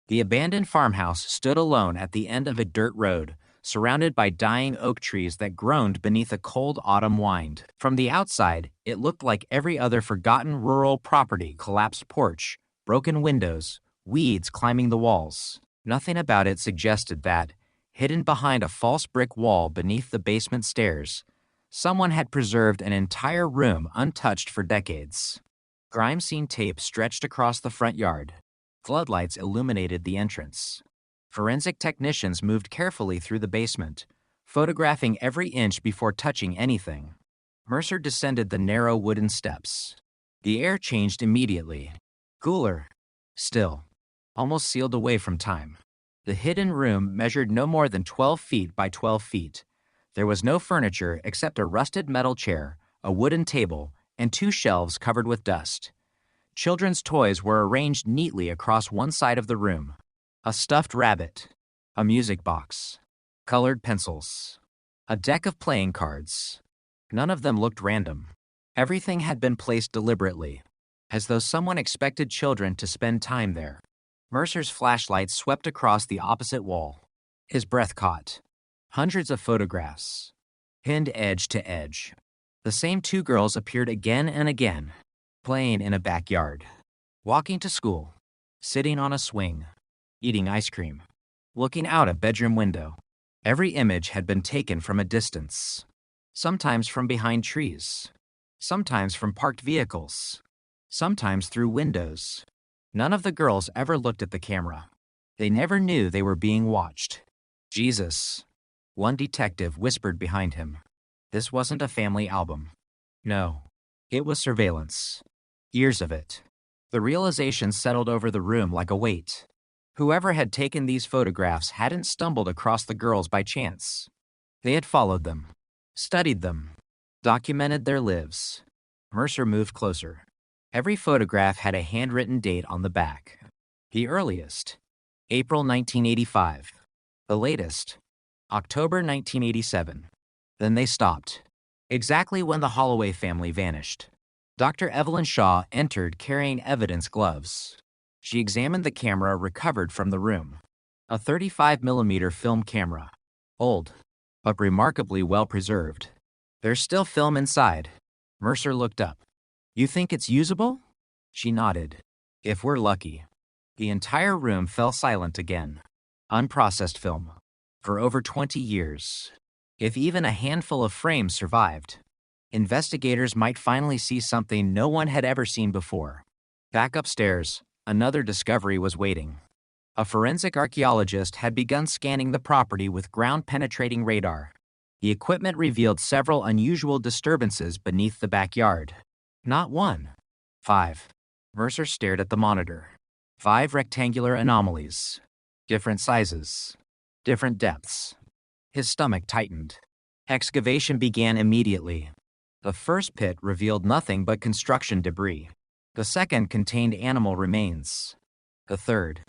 [SPEAKER 20] The abandoned farmhouse stood alone at the end of a dirt road, surrounded by dying oak trees that groaned beneath a cold autumn wind. From the outside, it looked like every other forgotten rural property: collapsed porch, broken windows, weeds climbing the walls. Nothing about it suggested that, hidden behind a false brick wall beneath the basement stairs, someone had preserved an entire room untouched for decades. Crime-scene tape stretched across the front yard. Floodlights illuminated the entrance. Forensic technicians moved carefully through the basement, photographing every inch before touching anything. Mercer descended the narrow wooden steps. The air changed immediately. Cooler. Still. Almost sealed away from time. The hidden room measured no more than 12 feet by 12 feet, There was no furniture except a rusted metal chair, a wooden table, and 2 shelves covered with dust. Children's toys were arranged neatly across one side of the room. A stuffed rabbit, a music box, colored pencils, a deck of playing cards. None of them looked random. Everything had been placed deliberately, as though someone expected children to spend time there. Mercer's flashlight swept across the opposite wall. His breath caught. Hundreds of photographs, pinned edge to edge. The same 2 girls appeared again and again, playing in a backyard, walking to school, sitting on a swing, eating ice cream, looking out a bedroom window. Every image had been taken from a distance, sometimes from behind trees, sometimes from parked vehicles, sometimes through windows. None of the girls ever looked at the camera. They never knew they were being watched. Jesus, one detective whispered behind him. This wasn't a family album. No, it was surveillance. Years of it. The realization settled over the room like a weight. Whoever had taken these photographs hadn't stumbled across the girls by chance. They had followed them, studied them, documented their lives. Mercer moved closer. Every photograph had a handwritten date on the back. The earliest, April 1985. The latest, October 1987. Then they stopped, exactly when the Holloway family vanished. Dr. Evelyn Shaw entered carrying evidence gloves. She examined the camera recovered from the room. A 35mm film camera. Old, but remarkably well preserved. There's still film inside. Mercer looked up. You think it's usable? She nodded. If we're lucky. The entire room fell silent again. Unprocessed film. For over 20 years. If even a handful of frames survived, investigators might finally see something no one had ever seen before. Back upstairs, another discovery was waiting. A forensic archaeologist had begun scanning the property with ground-penetrating radar. The equipment revealed several unusual disturbances beneath the backyard. Not 1, 5. Mercer stared at the monitor. 5 rectangular anomalies. Different sizes. Different depths. His stomach tightened. Excavation began immediately. The first pit revealed nothing but construction debris. The second contained animal remains. The third,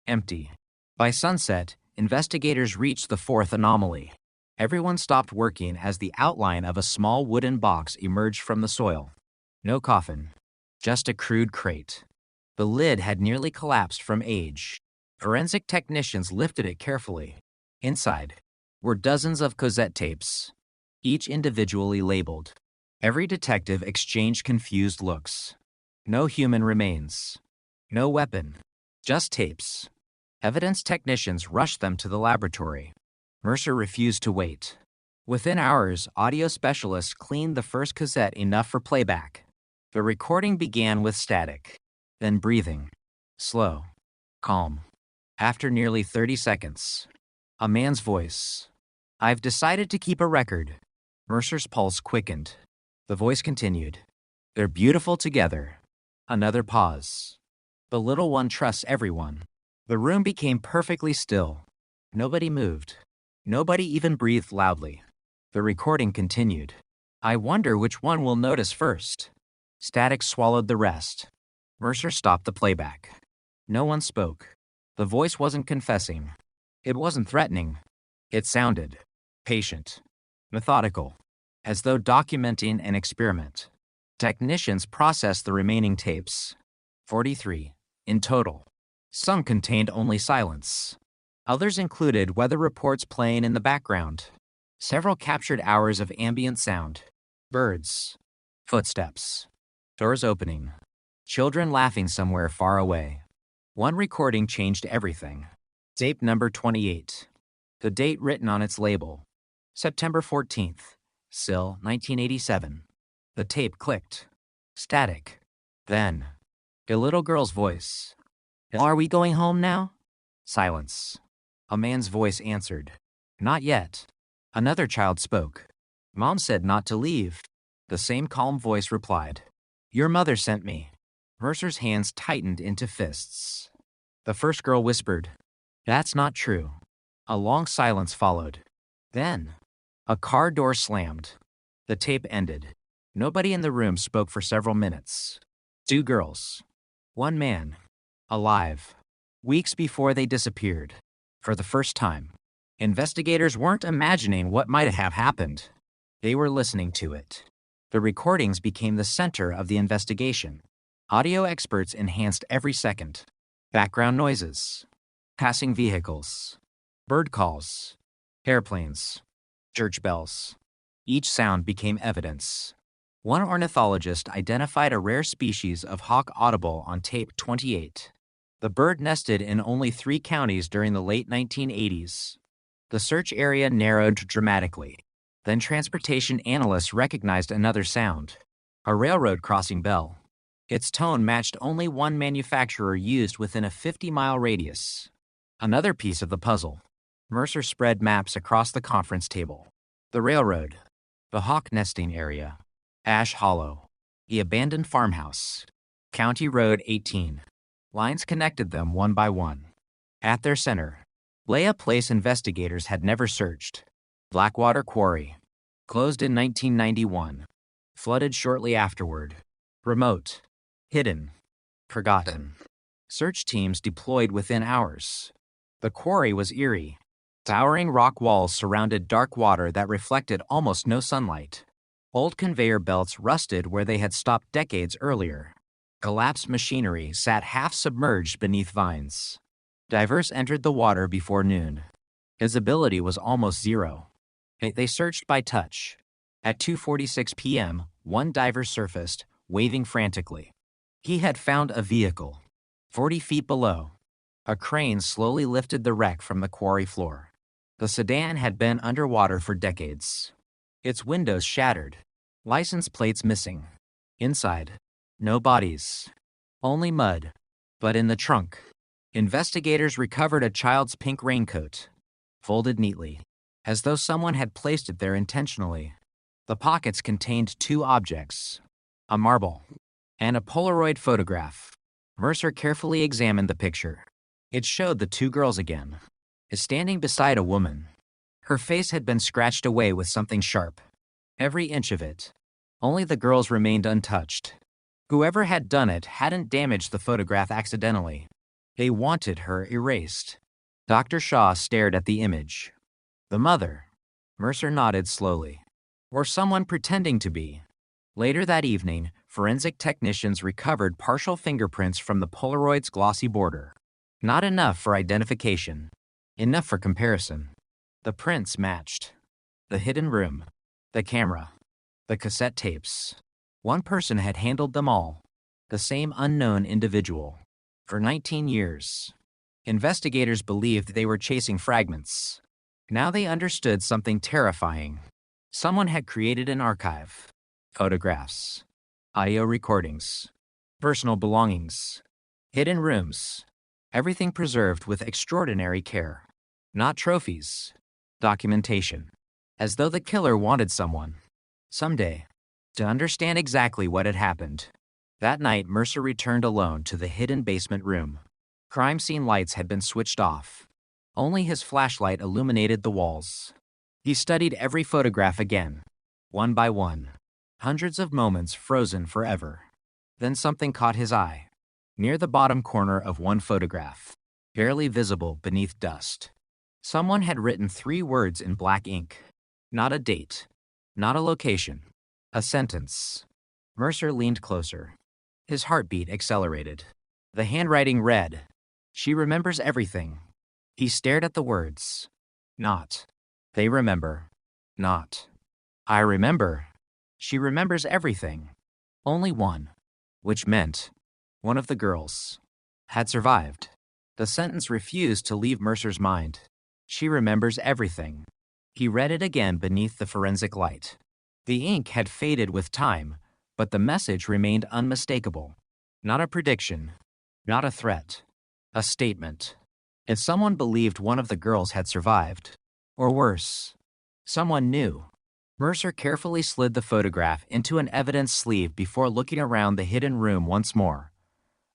[SPEAKER 20] empty. By sunset, investigators reached the 4th anomaly. Everyone stopped working as the outline of a small wooden box emerged from the soil. No coffin, just a crude crate. The lid had nearly collapsed from age. Forensic technicians lifted it carefully. Inside were dozens of cassette tapes, each individually labeled. Every detective exchanged confused looks. No human remains. No weapon. Just tapes. Evidence technicians rushed them to the laboratory. Mercer refused to wait. Within hours, audio specialists cleaned the first cassette enough for playback. The recording began with static, then breathing. Slow. Calm. After nearly 30 seconds, a man's voice. I've decided to keep a record. Mercer's pulse quickened. The voice continued. They're beautiful together. Another pause. The little one trusts everyone. The room became perfectly still. Nobody moved. Nobody even breathed loudly. The recording continued. I wonder which one will notice first. Static swallowed the rest. Mercer stopped the playback. No one spoke. The voice wasn't confessing. It wasn't threatening. It sounded patient, methodical, as though documenting an experiment. Technicians processed the remaining tapes. 43 in total. Some contained only silence. Others included weather reports playing in the background. Several captured hours of ambient sound. Birds. Footsteps. Doors opening. Children laughing somewhere far away. One recording changed everything. Tape number 28. The date written on its label. September 14th. Sill, 1987. The tape clicked. Static. Then, a little girl's voice. Are we going home now? Silence. A man's voice answered. Not yet. Another child spoke. Mom said not to leave. The same calm voice replied. Your mother sent me. Mercer's hands tightened into fists. The first girl whispered. That's not true. A long silence followed. Then, A car door slammed. The tape ended. Nobody in the room spoke for several minutes. 2 girls. 1 man. Alive. Weeks before they disappeared. For the first time, investigators weren't imagining what might have happened. They were listening to it. The recordings became the center of the investigation. Audio experts enhanced every second. Background noises. Passing vehicles. Bird calls. Airplanes. Church bells. Each sound became evidence. One ornithologist identified a rare species of hawk audible on tape 28. The bird nested in only 3 counties during the late 1980s. The search area narrowed dramatically. Then transportation analysts recognized another sound, a railroad crossing bell. Its tone matched only one manufacturer used within a 50-mile radius. Another piece of the puzzle. Mercer spread maps across the conference table. The railroad, the hawk nesting area, Ash Hollow, the abandoned farmhouse, County Road 18. Lines connected them one by one. At their center, lay a place investigators had never searched. Blackwater Quarry, closed in 1991, flooded shortly afterward. Remote, hidden, forgotten. Search teams deployed within hours. The quarry was eerie. Towering rock walls surrounded dark water that reflected almost no sunlight. Old conveyor belts rusted where they had stopped decades earlier. Collapsed machinery sat half-submerged beneath vines. Divers entered the water before noon. Visibility was almost zero. They searched by touch. At 2:46 p.m., one diver surfaced, waving frantically. He had found a vehicle. 40 feet below, a crane slowly lifted the wreck from the quarry floor. The sedan had been underwater for decades. Its windows shattered, license plates missing. Inside, no bodies, only mud. But in the trunk, investigators recovered a child's pink raincoat, folded neatly, as though someone had placed it there intentionally. The pockets contained 2 objects, a marble and a Polaroid photograph. Mercer carefully examined the picture. It showed the 2 girls again, standing beside a woman. Her face had been scratched away with something sharp, every inch of it. Only the girls remained untouched. Whoever had done it hadn't damaged the photograph accidentally. They wanted her erased. Dr. Shaw stared at the image. The mother. Mercer nodded slowly. Or someone pretending to be. Later that evening, forensic technicians recovered partial fingerprints from the Polaroid's glossy border. Not enough for identification. Enough for comparison. The prints matched. The hidden room. The camera. The cassette tapes. One person had handled them all. The same unknown individual. For 19 years. Investigators believed they were chasing fragments. Now they understood something terrifying. Someone had created an archive. Photographs. Audio recordings. Personal belongings. Hidden rooms. Everything preserved with extraordinary care. Not trophies. Documentation. As though the killer wanted someone, someday, to understand exactly what had happened. That night, Mercer returned alone to the hidden basement room. Crime scene lights had been switched off. Only his flashlight illuminated the walls. He studied every photograph again, one by one. Hundreds of moments frozen forever. Then something caught his eye. Near the bottom corner of one photograph, barely visible beneath dust. Someone had written 3 words in black ink. Not a date, not a location, a sentence. Mercer leaned closer. His heartbeat accelerated. The handwriting read, "She remembers everything." He stared at the words. Not. They remember. Not. I remember. She remembers everything. Only one. Which meant one of the girls had survived. The sentence refused to leave Mercer's mind. She remembers everything. He read it again beneath the forensic light. The ink had faded with time, but the message remained unmistakable. Not a prediction, not a threat, a statement. If someone believed one of the girls had survived, or worse, someone knew. Mercer carefully slid the photograph into an evidence sleeve before looking around the hidden room once more.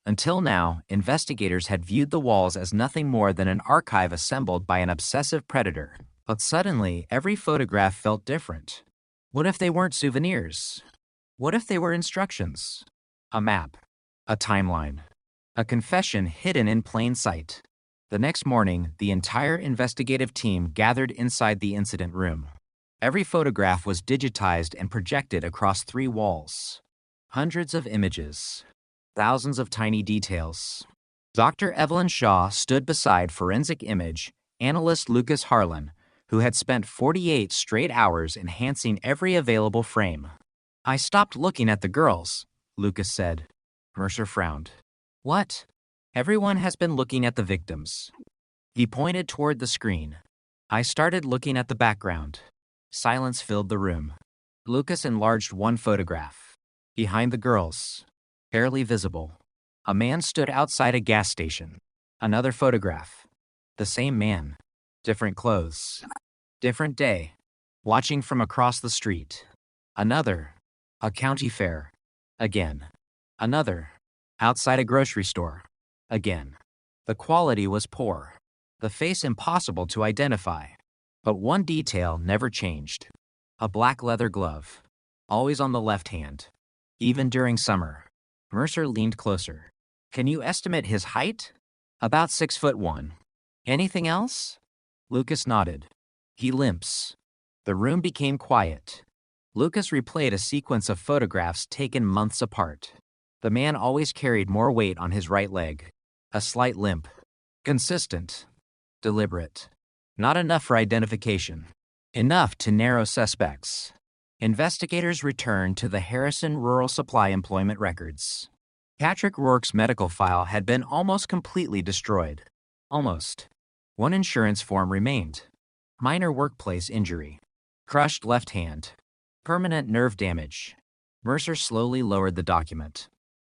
[SPEAKER 20] Until now, investigators had viewed the walls as nothing more than an archive assembled by an obsessive predator. But suddenly, every photograph felt different. What if they weren't souvenirs? What if they were instructions? A map, a timeline, a confession hidden in plain sight. The next morning, the entire investigative team gathered inside the incident room. Every photograph was digitized and projected across 3 walls. Hundreds of images, thousands of tiny details. Dr. Evelyn Shaw stood beside forensic image analyst Lucas Harlan, who had spent 48 straight hours enhancing every available frame. I stopped looking at the girls, Lucas said. Mercer frowned. What? Everyone has been looking at the victims. He pointed toward the screen. I started looking at the background. Silence filled the room. Lucas enlarged one photograph. Behind the girls, barely visible, a man stood outside a gas station. Another photograph. The same man. Different clothes. Different day. Watching from across the street. Another. A county fair. Again. Another. Outside a grocery store. Again. The quality was poor. The face impossible to identify. But one detail never changed. A black leather glove. Always on the left hand. Even during summer. Mercer leaned closer. Can you estimate his height? About 6'1". Anything else? Lucas nodded. He limps. The room became quiet. Lucas replayed a sequence of photographs taken months apart. The man always carried more weight on his right leg. A slight limp. Consistent. Deliberate. Not enough for identification. Enough to narrow suspects. Investigators returned to the Harrison Rural Supply employment records. Patrick Rourke's medical file had been almost completely destroyed. Almost. One insurance form remained. Minor workplace injury. Crushed left hand. Permanent nerve damage. Mercer slowly lowered the document.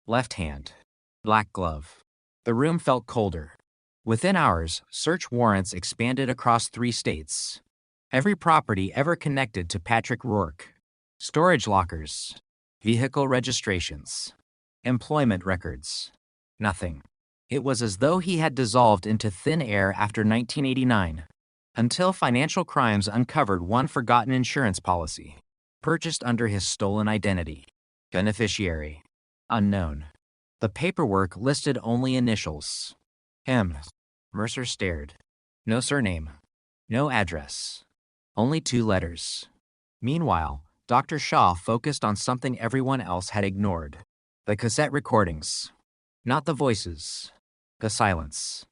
[SPEAKER 20] Left hand. Black glove. The room felt colder. Within hours, search warrants expanded across 3 states. Every property ever connected to Patrick Rourke. Storage lockers. Vehicle registrations. Employment records. Nothing. It was as though he had dissolved into thin air after 1989, until financial crimes uncovered one forgotten insurance policy, purchased under his stolen identity. Beneficiary. Unknown. The paperwork listed only initials. M. Mercer stared. No surname. No address. Only 2 letters. Meanwhile, Dr. Shaw focused on something everyone else had ignored. The cassette recordings. Not the voices. The silence.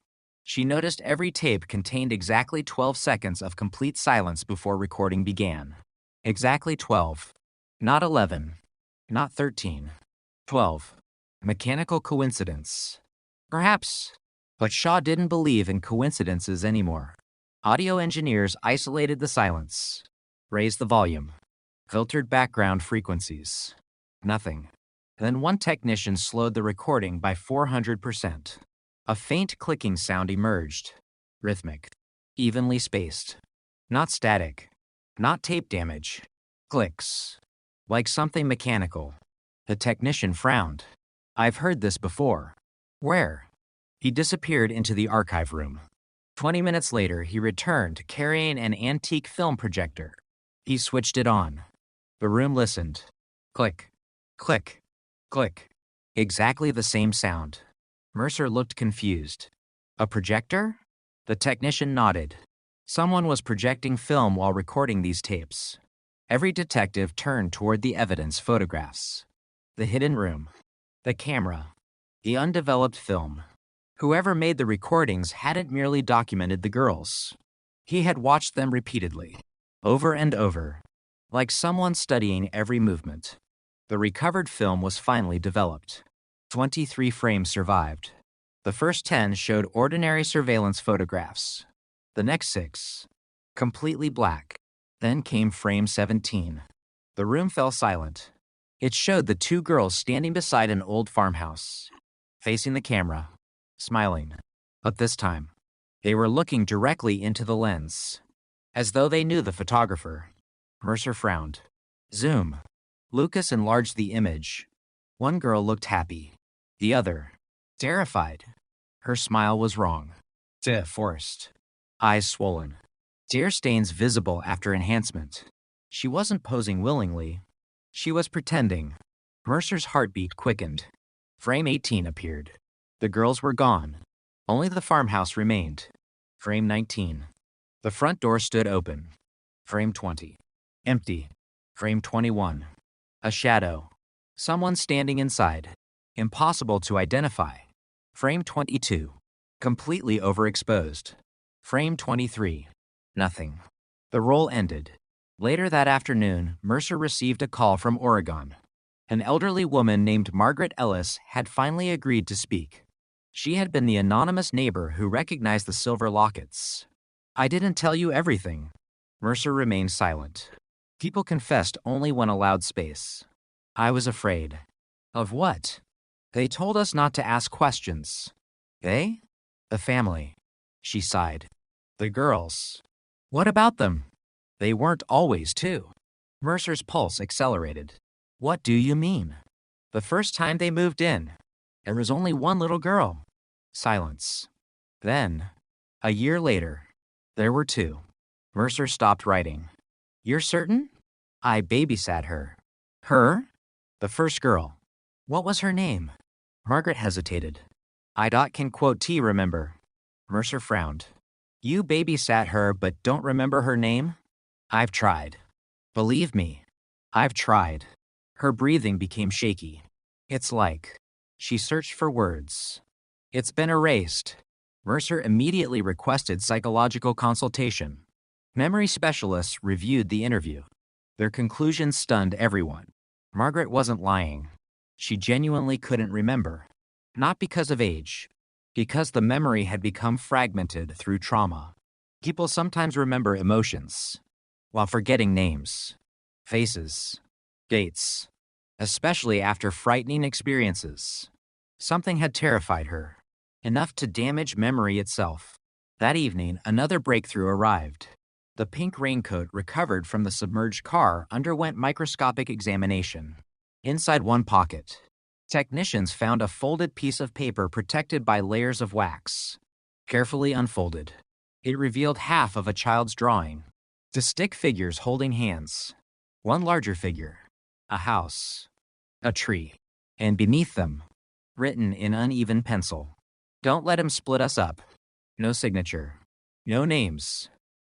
[SPEAKER 20] She noticed every tape contained exactly 12 seconds of complete silence before recording began. Exactly 12. Not 11. Not 13. 12. Mechanical coincidence. Perhaps. But Shaw didn't believe in coincidences anymore. Audio engineers isolated the silence, raised the volume, filtered background frequencies. Nothing. Then one technician slowed the recording by 400%. A faint clicking sound emerged. Rhythmic. Evenly spaced. Not static. Not tape damage. Clicks. Like something mechanical. The technician frowned. I've heard this before. Where? He disappeared into the archive room. 20 minutes later, he returned carrying an antique film projector. He switched it on. The room listened. Click. Click. Click. Exactly the same sound. Mercer looked confused. A projector? The technician nodded. Someone was projecting film while recording these tapes. Every detective turned toward the evidence photographs. The hidden room. The camera. The undeveloped film. Whoever made the recordings hadn't merely documented the girls. He had watched them repeatedly, over and over, like someone studying every movement. The recovered film was finally developed. 23 frames survived. The first 10 showed ordinary surveillance photographs. The next 6, completely black. Then came frame 17. The room fell silent. It showed the 2 girls standing beside an old farmhouse, facing the camera, smiling. But this time, they were looking directly into the lens, as though they knew the photographer. Mercer frowned. Zoom. Lucas enlarged the image. One girl looked happy. The other, terrified. Her smile was wrong. Forced. Eyes swollen. Tear stains visible after enhancement. She wasn't posing willingly. She was pretending. Mercer's heartbeat quickened. Frame 18 appeared. The girls were gone. Only the farmhouse remained. Frame 19. The front door stood open. Frame 20. Empty. Frame 21. A shadow. Someone standing inside. Impossible to identify. Frame 22. Completely overexposed. Frame 23. Nothing. The roll ended. Later that afternoon, Mercer received a call from Oregon. An elderly woman named Margaret Ellis had finally agreed to speak. She had been the anonymous neighbor who recognized the silver lockets. I didn't tell you everything. Mercer remained silent. People confessed only when allowed space. I was afraid. Of what? They told us not to ask questions. They? The family. She sighed. The girls. What about them? They weren't always two. Mercer's pulse accelerated. What do you mean? The first time they moved in, there was only one little girl. Silence. Then, a year later, there were two. Mercer stopped writing. You're certain? I babysat her. Her? The first girl. What was her name? Margaret hesitated. Can quote T remember. Mercer frowned. You babysat her but don't remember her name? I've tried. Believe me, I've tried. Her breathing became shaky. It's like, she searched for words. It's been erased. Mercer immediately requested psychological consultation. Memory specialists reviewed the interview. Their conclusions stunned everyone. Margaret wasn't lying. She genuinely couldn't remember. Not because of age, because the memory had become fragmented through trauma. People sometimes remember emotions, while forgetting names, faces, dates, especially after frightening experiences. Something had terrified her, enough to damage memory itself. That evening, another breakthrough arrived. The pink raincoat recovered from the submerged car underwent microscopic examination. Inside one pocket, technicians found a folded piece of paper protected by layers of wax. Carefully unfolded, it revealed half of a child's drawing. The stick figures holding hands. One larger figure, a house, a tree, and beneath them, written in uneven pencil, don't let him split us up. No signature, no names,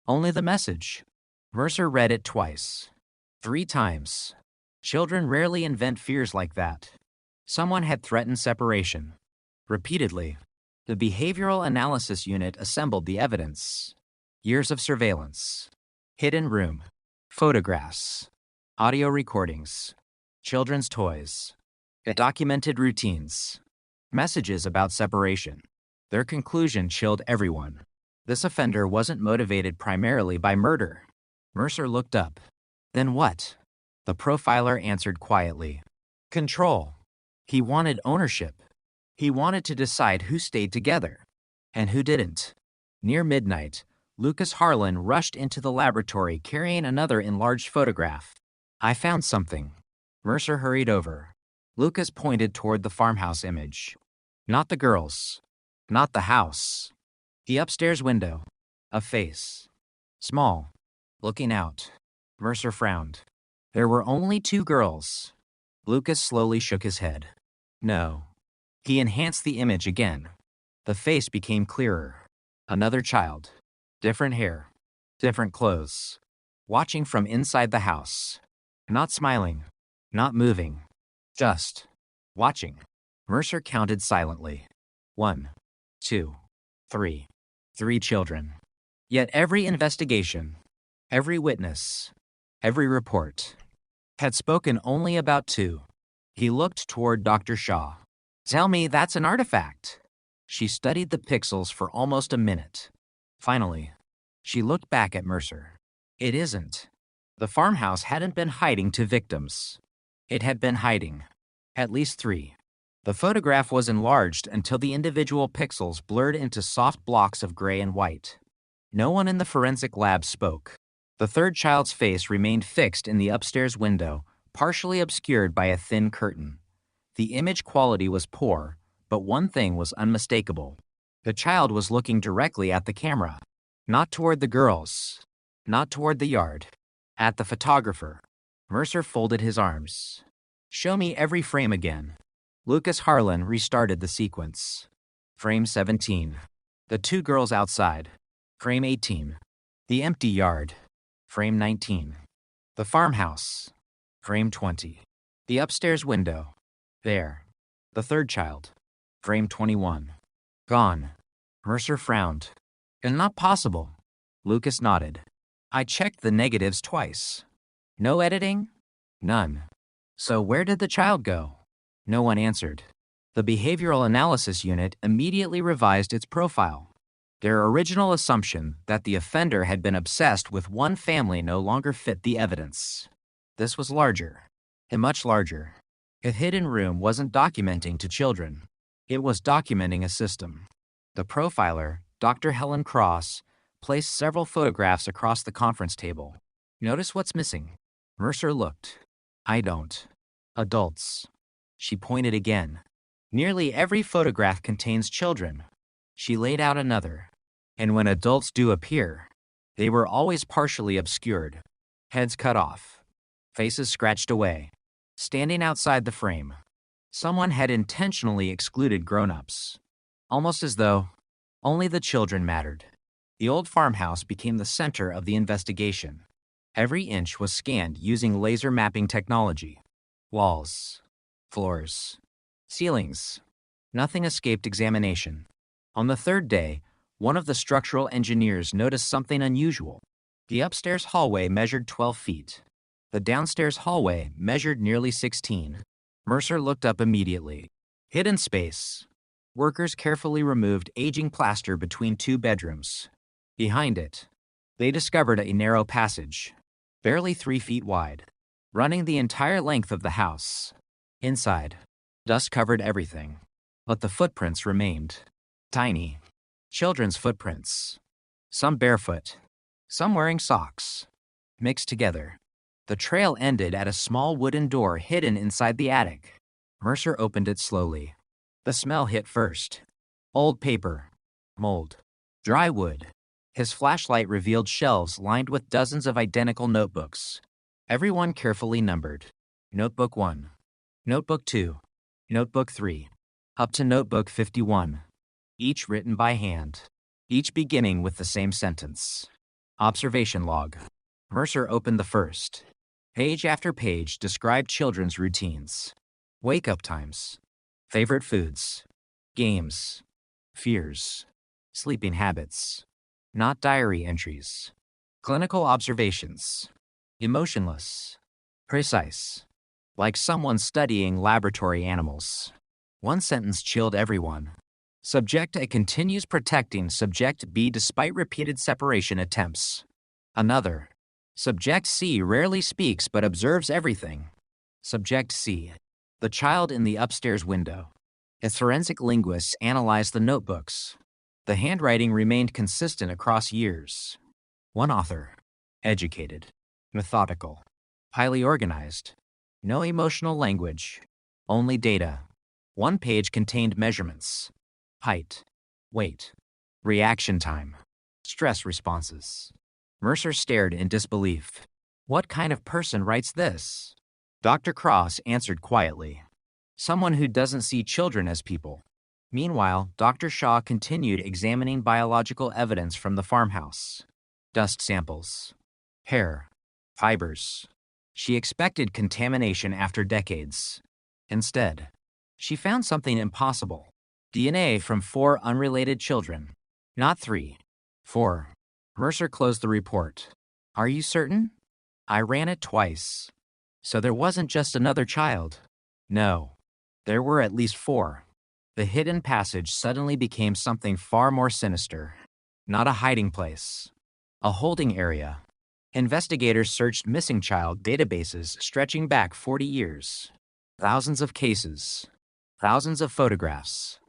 [SPEAKER 20] only the message. Mercer read it twice, 3 times. Children rarely invent fears like that. Someone had threatened separation. Repeatedly, the behavioral analysis unit assembled the evidence. Years of surveillance, hidden room, photographs, audio recordings, children's toys, documented routines, messages about separation. Their conclusion chilled everyone. This offender wasn't motivated primarily by murder. Mercer looked up. Then what? The profiler answered quietly. Control. He wanted ownership. He wanted to decide who stayed together and who didn't. Near midnight, Lucas Harlan rushed into the laboratory carrying another enlarged photograph. I found something. Mercer hurried over. Lucas pointed toward the farmhouse image. Not the girls. Not the house. The upstairs window. A face. Small. Looking out. Mercer frowned. There were only 2 girls. Lucas slowly shook his head. No. He enhanced the image again. The face became clearer. Another child. Different hair. Different clothes. Watching from inside the house. Not smiling. Not moving. Just watching. Mercer counted silently. 1, 2, 3. 3 children. Yet every investigation, every witness, every report had spoken only about 2. He looked toward Dr. Shaw. Tell me that's an artifact. She studied the pixels for almost a minute. Finally, she looked back at Mercer. It isn't. The farmhouse hadn't been hiding 2 victims. It had been hiding at least 3. The photograph was enlarged until the individual pixels blurred into soft blocks of gray and white. No one in the forensic lab spoke. The 3rd child's face remained fixed in the upstairs window, partially obscured by a thin curtain. The image quality was poor, but one thing was unmistakable. The child was looking directly at the camera, not toward the girls, not toward the yard. At the photographer. Mercer folded his arms. Show me every frame again. Lucas Harlan restarted the sequence. Frame 17. The two girls outside. Frame 18. The empty yard. Frame 19. The farmhouse. Frame 20. The upstairs window. There. The third child. Frame 21. Gone. Mercer frowned. And not possible. Lucas nodded. I checked the negatives twice. No editing? None. So where did the child go? No one answered. The behavioral analysis unit immediately revised its profile. Their original assumption that the offender had been obsessed with one family no longer fit the evidence. This was larger, and much larger. A hidden room wasn't documenting to children. It was documenting a system. The profiler, Dr. Helen Cross, placed several photographs across the conference table. Notice what's missing. Mercer looked. I don't. Adults. She pointed again. Nearly every photograph contains children. She laid out another. And when adults do appear, they were always partially obscured. Heads cut off. Faces scratched away. Standing outside the frame. Someone had intentionally excluded grown-ups. Almost as though only the children mattered. The old farmhouse became the center of the investigation. Every inch was scanned using laser mapping technology. Walls, floors, ceilings. Nothing escaped examination. On the third day, one of the structural engineers noticed something unusual. The upstairs hallway measured 12 feet. The downstairs hallway measured nearly 16. Mercer looked up immediately. Hidden space. Workers carefully removed aging plaster between two bedrooms. Behind it, they discovered a narrow passage, barely 3 feet wide, running the entire length of the house. Inside, dust covered everything, but the footprints remained. Tiny. Children's footprints. Some barefoot, some wearing socks. Mixed together. The trail ended at a small wooden door hidden inside the attic. Mercer opened it slowly. The smell hit first. Old paper. Mold. Dry wood. His flashlight revealed shelves lined with dozens of identical notebooks. Every one carefully numbered. Notebook 1. Notebook 2. Notebook 3. Up to Notebook 51. Each written by hand. Each beginning with the same sentence. Observation log. Mercer opened the first. Page after page described children's routines. Wake-up times. Favorite foods. Games. Fears. Sleeping habits. Not diary entries. Clinical observations. Emotionless. Precise. Like someone studying laboratory animals. One sentence chilled everyone. Subject A continues protecting Subject B despite repeated separation attempts. Another. Subject C rarely speaks but observes everything. Subject C. The child in the upstairs window. A forensic linguist analyzed the notebooks. The handwriting remained consistent across years. One author. Educated. Methodical. Highly organized. No emotional language. Only data. One page contained measurements. Height. Weight. Reaction time. Stress responses. Mercer stared in disbelief. What kind of person writes this? Dr. Cross answered quietly. Someone who doesn't see children as people. Meanwhile, Dr. Shaw continued examining biological evidence from the farmhouse. Dust samples. Hair. Fibers. She expected contamination after decades. Instead, she found something impossible. DNA from 4 unrelated children. Not 3. 4. Mercer closed the report. Are you certain? I ran it twice. So there wasn't just another child. No. There were at least 4. The hidden passage suddenly became something far more sinister. Not a hiding place. A holding area. Investigators searched missing child databases stretching back 40 years. Thousands of cases. Thousands of photographs.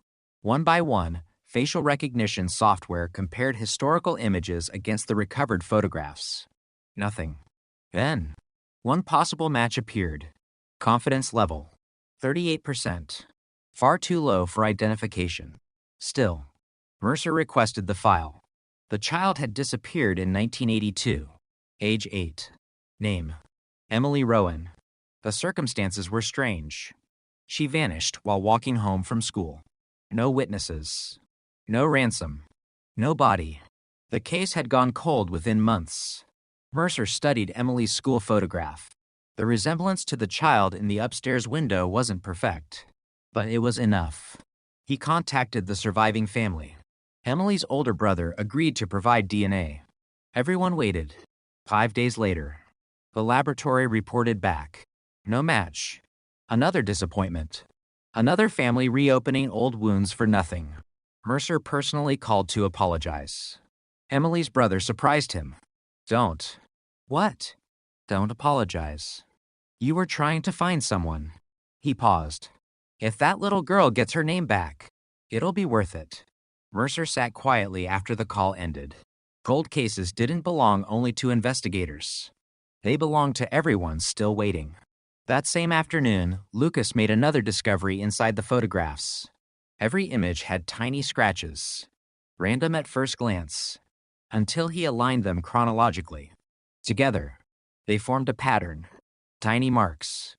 [SPEAKER 20] One by one, facial recognition software compared historical images against the recovered photographs. Nothing. Then, one possible match appeared. Confidence level. 38%. Far too low for identification. Still, Mercer requested the file. The child had disappeared in 1982. Age 8. Name: Emily Rowan. The circumstances were strange. She vanished while walking home from school. No witnesses. No ransom. No body. The case had gone cold within months. Mercer studied Emily's school photograph. The resemblance to the child in the upstairs window wasn't perfect, but it was enough. He contacted the surviving family. Emily's older brother agreed to provide DNA. Everyone waited. 5 days later, the laboratory reported back. No match. Another disappointment. Another family reopening old wounds for nothing. Mercer personally called to apologize. Emily's brother surprised him. Don't. What? Don't apologize. You were trying to find someone. He paused. If that little girl gets her name back, it'll be worth it. Mercer sat quietly after the call ended. Cold cases didn't belong only to investigators. They belonged to everyone still waiting. That same afternoon, Lucas made another discovery inside the photographs. Every image had tiny scratches, random at first glance, until he aligned them chronologically. Together, they formed a pattern. Tiny marks.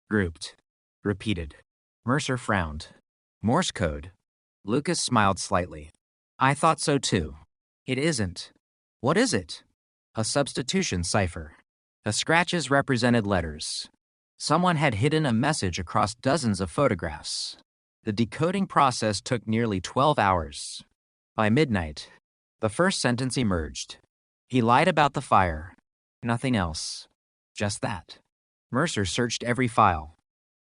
[SPEAKER 20] Grouped. Repeated. Mercer frowned. Morse code. Lucas smiled slightly. I thought so too. It isn't. What is it? A substitution cipher. The scratches represented letters. Someone had hidden a message across dozens of photographs. The decoding process took nearly 12 hours. By midnight, the first sentence emerged. He lied about the fire. Nothing else. Just that. Mercer searched every file.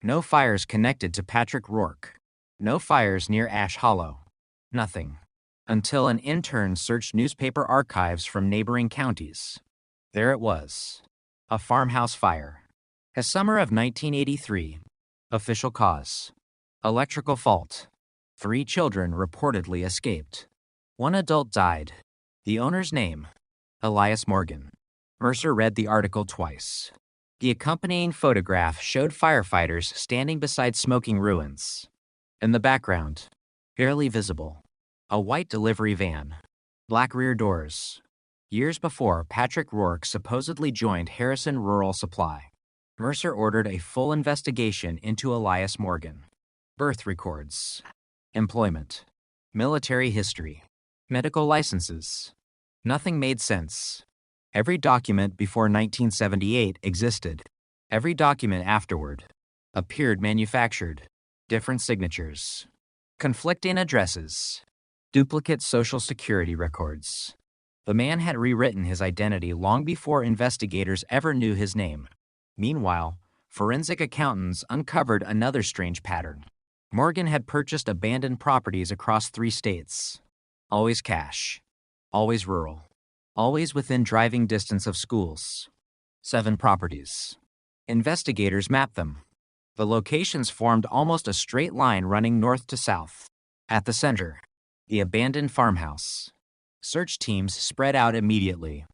[SPEAKER 20] No fires connected to Patrick Rourke. No fires near Ash Hollow. Nothing. Until an intern searched newspaper archives from neighboring counties. There it was. A farmhouse fire. A summer of 1983. Official cause. Electrical fault. 3 children reportedly escaped. 1 adult died. The owner's name: Elias Morgan. Mercer read the article twice. The accompanying photograph showed firefighters standing beside smoking ruins. In the background, barely visible, a white delivery van. Black rear doors. Years before, Patrick Rourke supposedly joined Harrison Rural Supply. Mercer ordered a full investigation into Elias Morgan. Birth records. Employment. Military history. Medical licenses. Nothing made sense. Every document before 1978 existed. Every document afterward appeared manufactured. Different signatures. Conflicting addresses. Duplicate Social Security records. The man had rewritten his identity long before investigators ever knew his name. Meanwhile, forensic accountants uncovered another strange pattern. Morgan had purchased abandoned properties across 3 states. Always cash. Always rural. Always within driving distance of schools. 7 properties. Investigators mapped them. The locations formed almost a straight line running north to south. At the center, the abandoned farmhouse. Search teams spread out immediately.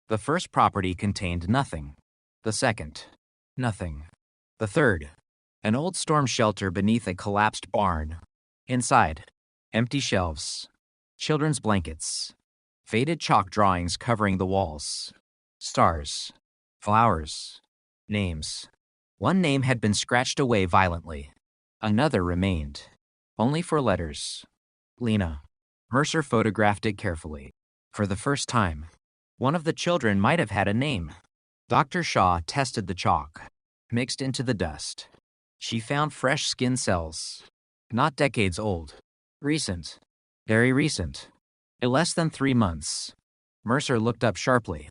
[SPEAKER 20] The first property contained nothing. The second, nothing. The third, an old storm shelter beneath a collapsed barn. Inside, empty shelves, children's blankets, faded chalk drawings covering the walls. Stars, flowers, names. One name had been scratched away violently. Another remained, only for letters. Lena. Mercer photographed it carefully. For the first time, one of the children might have had a name. Dr. Shaw tested the chalk, mixed into the dust. She found fresh skin cells, not decades old. Recent, very recent. In less than 3 months. Mercer looked up sharply.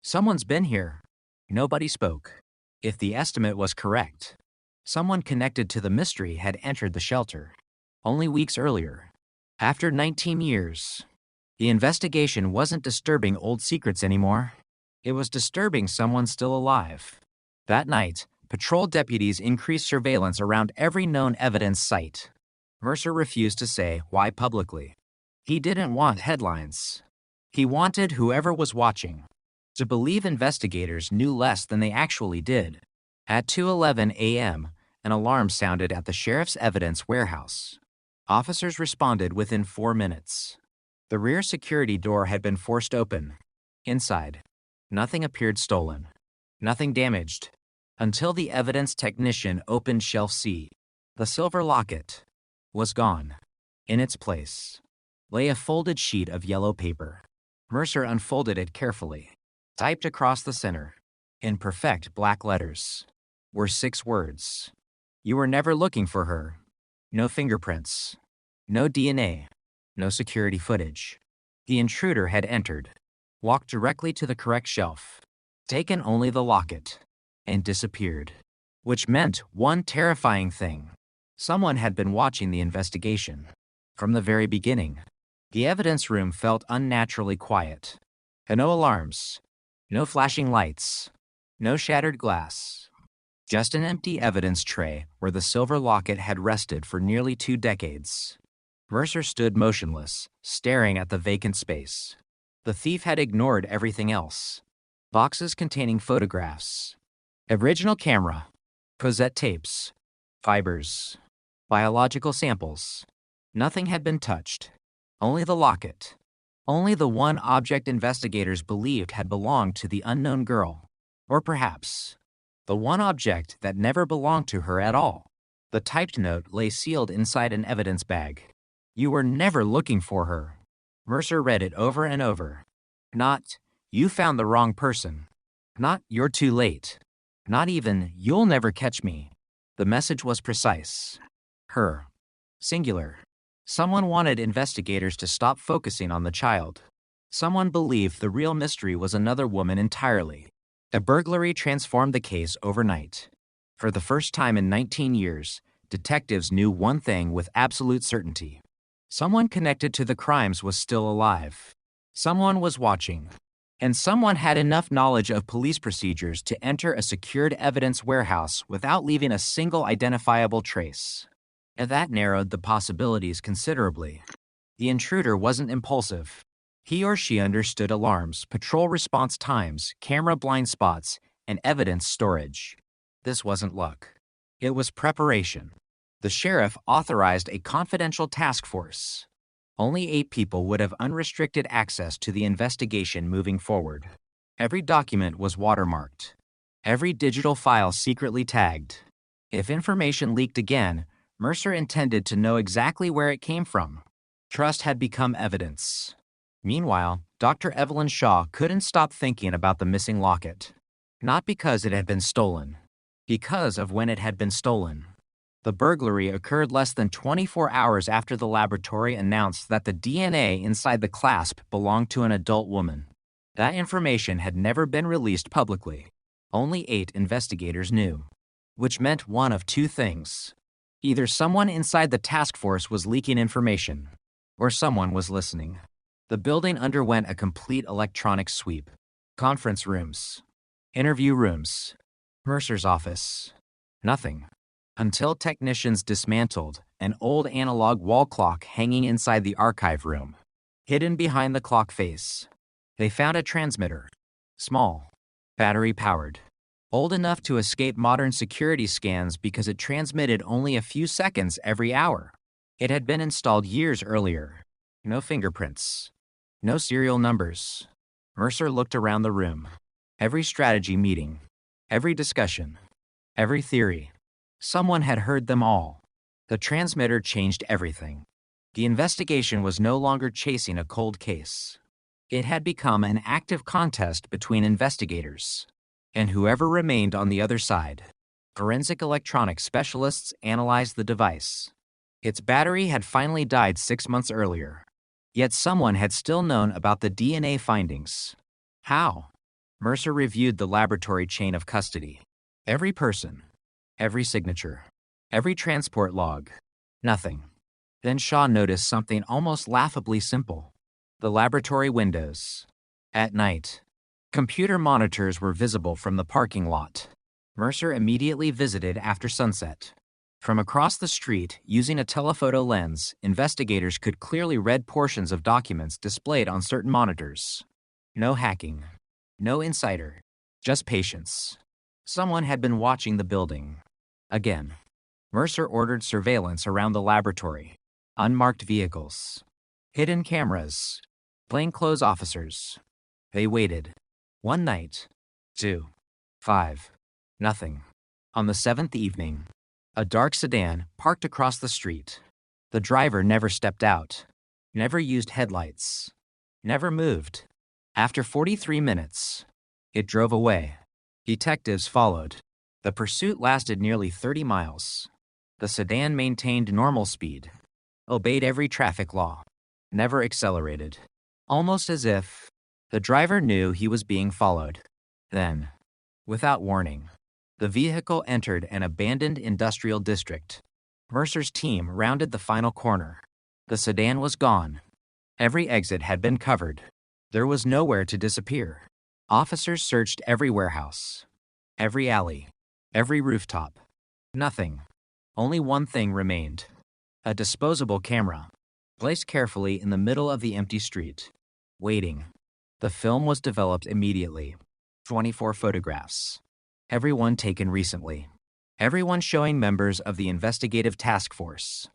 [SPEAKER 20] Someone's been here. Nobody spoke. If the estimate was correct, someone connected to the mystery had entered the shelter. Only weeks earlier. After 19 years, the investigation wasn't disturbing old secrets anymore. It was disturbing someone still alive. That night, patrol deputies increased surveillance around every known evidence site. Mercer refused to say why publicly. He didn't want headlines. He wanted whoever was watching to believe investigators knew less than they actually did. At 2:11 a.m., an alarm sounded at the sheriff's evidence warehouse. Officers responded within 4 minutes. The rear security door had been forced open. Inside, Nothing appeared stolen. Nothing damaged. Until the evidence technician opened shelf C. The silver locket was gone. In its place lay a folded sheet of yellow paper. Mercer unfolded it carefully. Typed across the center, in perfect black letters, were 6 words. You were never looking for her. No fingerprints. No DNA. No security footage. The intruder had entered, walked directly to the correct shelf, taken only the locket, and disappeared. Which meant one terrifying thing. Someone had been watching the investigation. From the very beginning, the evidence room felt unnaturally quiet. And no alarms. No flashing lights. No shattered glass. Just an empty evidence tray where the silver locket had rested for nearly 2 decades. Mercer stood motionless, staring at the vacant space. The thief had ignored everything else. Boxes containing photographs. Original camera. Cassette tapes. Fibers. Biological samples. Nothing had been touched. Only the locket. Only the one object investigators believed had belonged to the unknown girl. Or perhaps, the one object that never belonged to her at all. The typed note lay sealed inside an evidence bag. You were never looking for her. Mercer read it over and over. Not, you found the wrong person. Not, you're too late. Not even, you'll never catch me. The message was precise. Her. Singular. Someone wanted investigators to stop focusing on the child. Someone believed the real mystery was another woman entirely. A burglary transformed the case overnight. For the first time in 19 years, detectives knew one thing with absolute certainty. Someone connected to the crimes was still alive. Someone was watching. And someone had enough knowledge of police procedures to enter a secured evidence warehouse without leaving a single identifiable trace. And that narrowed the possibilities considerably. The intruder wasn't impulsive. He or she understood alarms, patrol response times, camera blind spots, and evidence storage. This wasn't luck. It was preparation. The sheriff authorized a confidential task force. Only 8 people would have unrestricted access to the investigation moving forward. Every document was watermarked. Every digital file secretly tagged. If information leaked again, Mercer intended to know exactly where it came from. Trust had become evidence. Meanwhile, Dr. Evelyn Shaw couldn't stop thinking about the missing locket. Not because it had been stolen. Because of when it had been stolen. The burglary occurred less than 24 hours after the laboratory announced that the DNA inside the clasp belonged to an adult woman. That information had never been released publicly. Only 8 investigators knew. Which meant one of 2 things. Either someone inside the task force was leaking information, or someone was listening. The building underwent a complete electronic sweep. Conference rooms. Interview rooms. Mercer's office. Nothing. Until technicians dismantled an old analog wall clock hanging inside the archive room. Hidden behind the clock face, they found a transmitter. Small. Battery-powered. Old enough to escape modern security scans because it transmitted only a few seconds every hour. It had been installed years earlier. No fingerprints. No serial numbers. Mercer looked around the room. Every strategy meeting. Every discussion. Every theory. Someone had heard them all. The transmitter changed everything. The investigation was no longer chasing a cold case. It had become an active contest between investigators. And whoever remained on the other side. Forensic electronics specialists analyzed the device. Its battery had finally died 6 months earlier. Yet someone had still known about the DNA findings. How? Mercer reviewed the laboratory chain of custody. Every person. Every signature. Every transport log. Nothing. Then Shaw noticed something almost laughably simple. The laboratory windows. At night. Computer monitors were visible from the parking lot. Mercer immediately visited after sunset. From across the street, using a telephoto lens, investigators could clearly read portions of documents displayed on certain monitors. No hacking. No insider. Just patience. Someone had been watching the building. Again. Mercer ordered surveillance around the laboratory. Unmarked vehicles. Hidden cameras. Plainclothes officers. They waited. 1 night. 2. 5. Nothing. On the 7th evening, a dark sedan parked across the street. The driver never stepped out, never used headlights, never moved. After 43 minutes, it drove away. Detectives followed. The pursuit lasted nearly 30 miles. The sedan maintained normal speed, obeyed every traffic law, never accelerated, almost as if the driver knew he was being followed. Then, without warning, the vehicle entered an abandoned industrial district. Mercer's team rounded the final corner. The sedan was gone. Every exit had been covered. There was nowhere to disappear. Officers searched every warehouse, every alley, every rooftop. Nothing. Only one thing remained: a disposable camera, placed carefully in the middle of the empty street, waiting. The film was developed immediately. 24 photographs. Everyone taken recently. Everyone showing members of the investigative task force.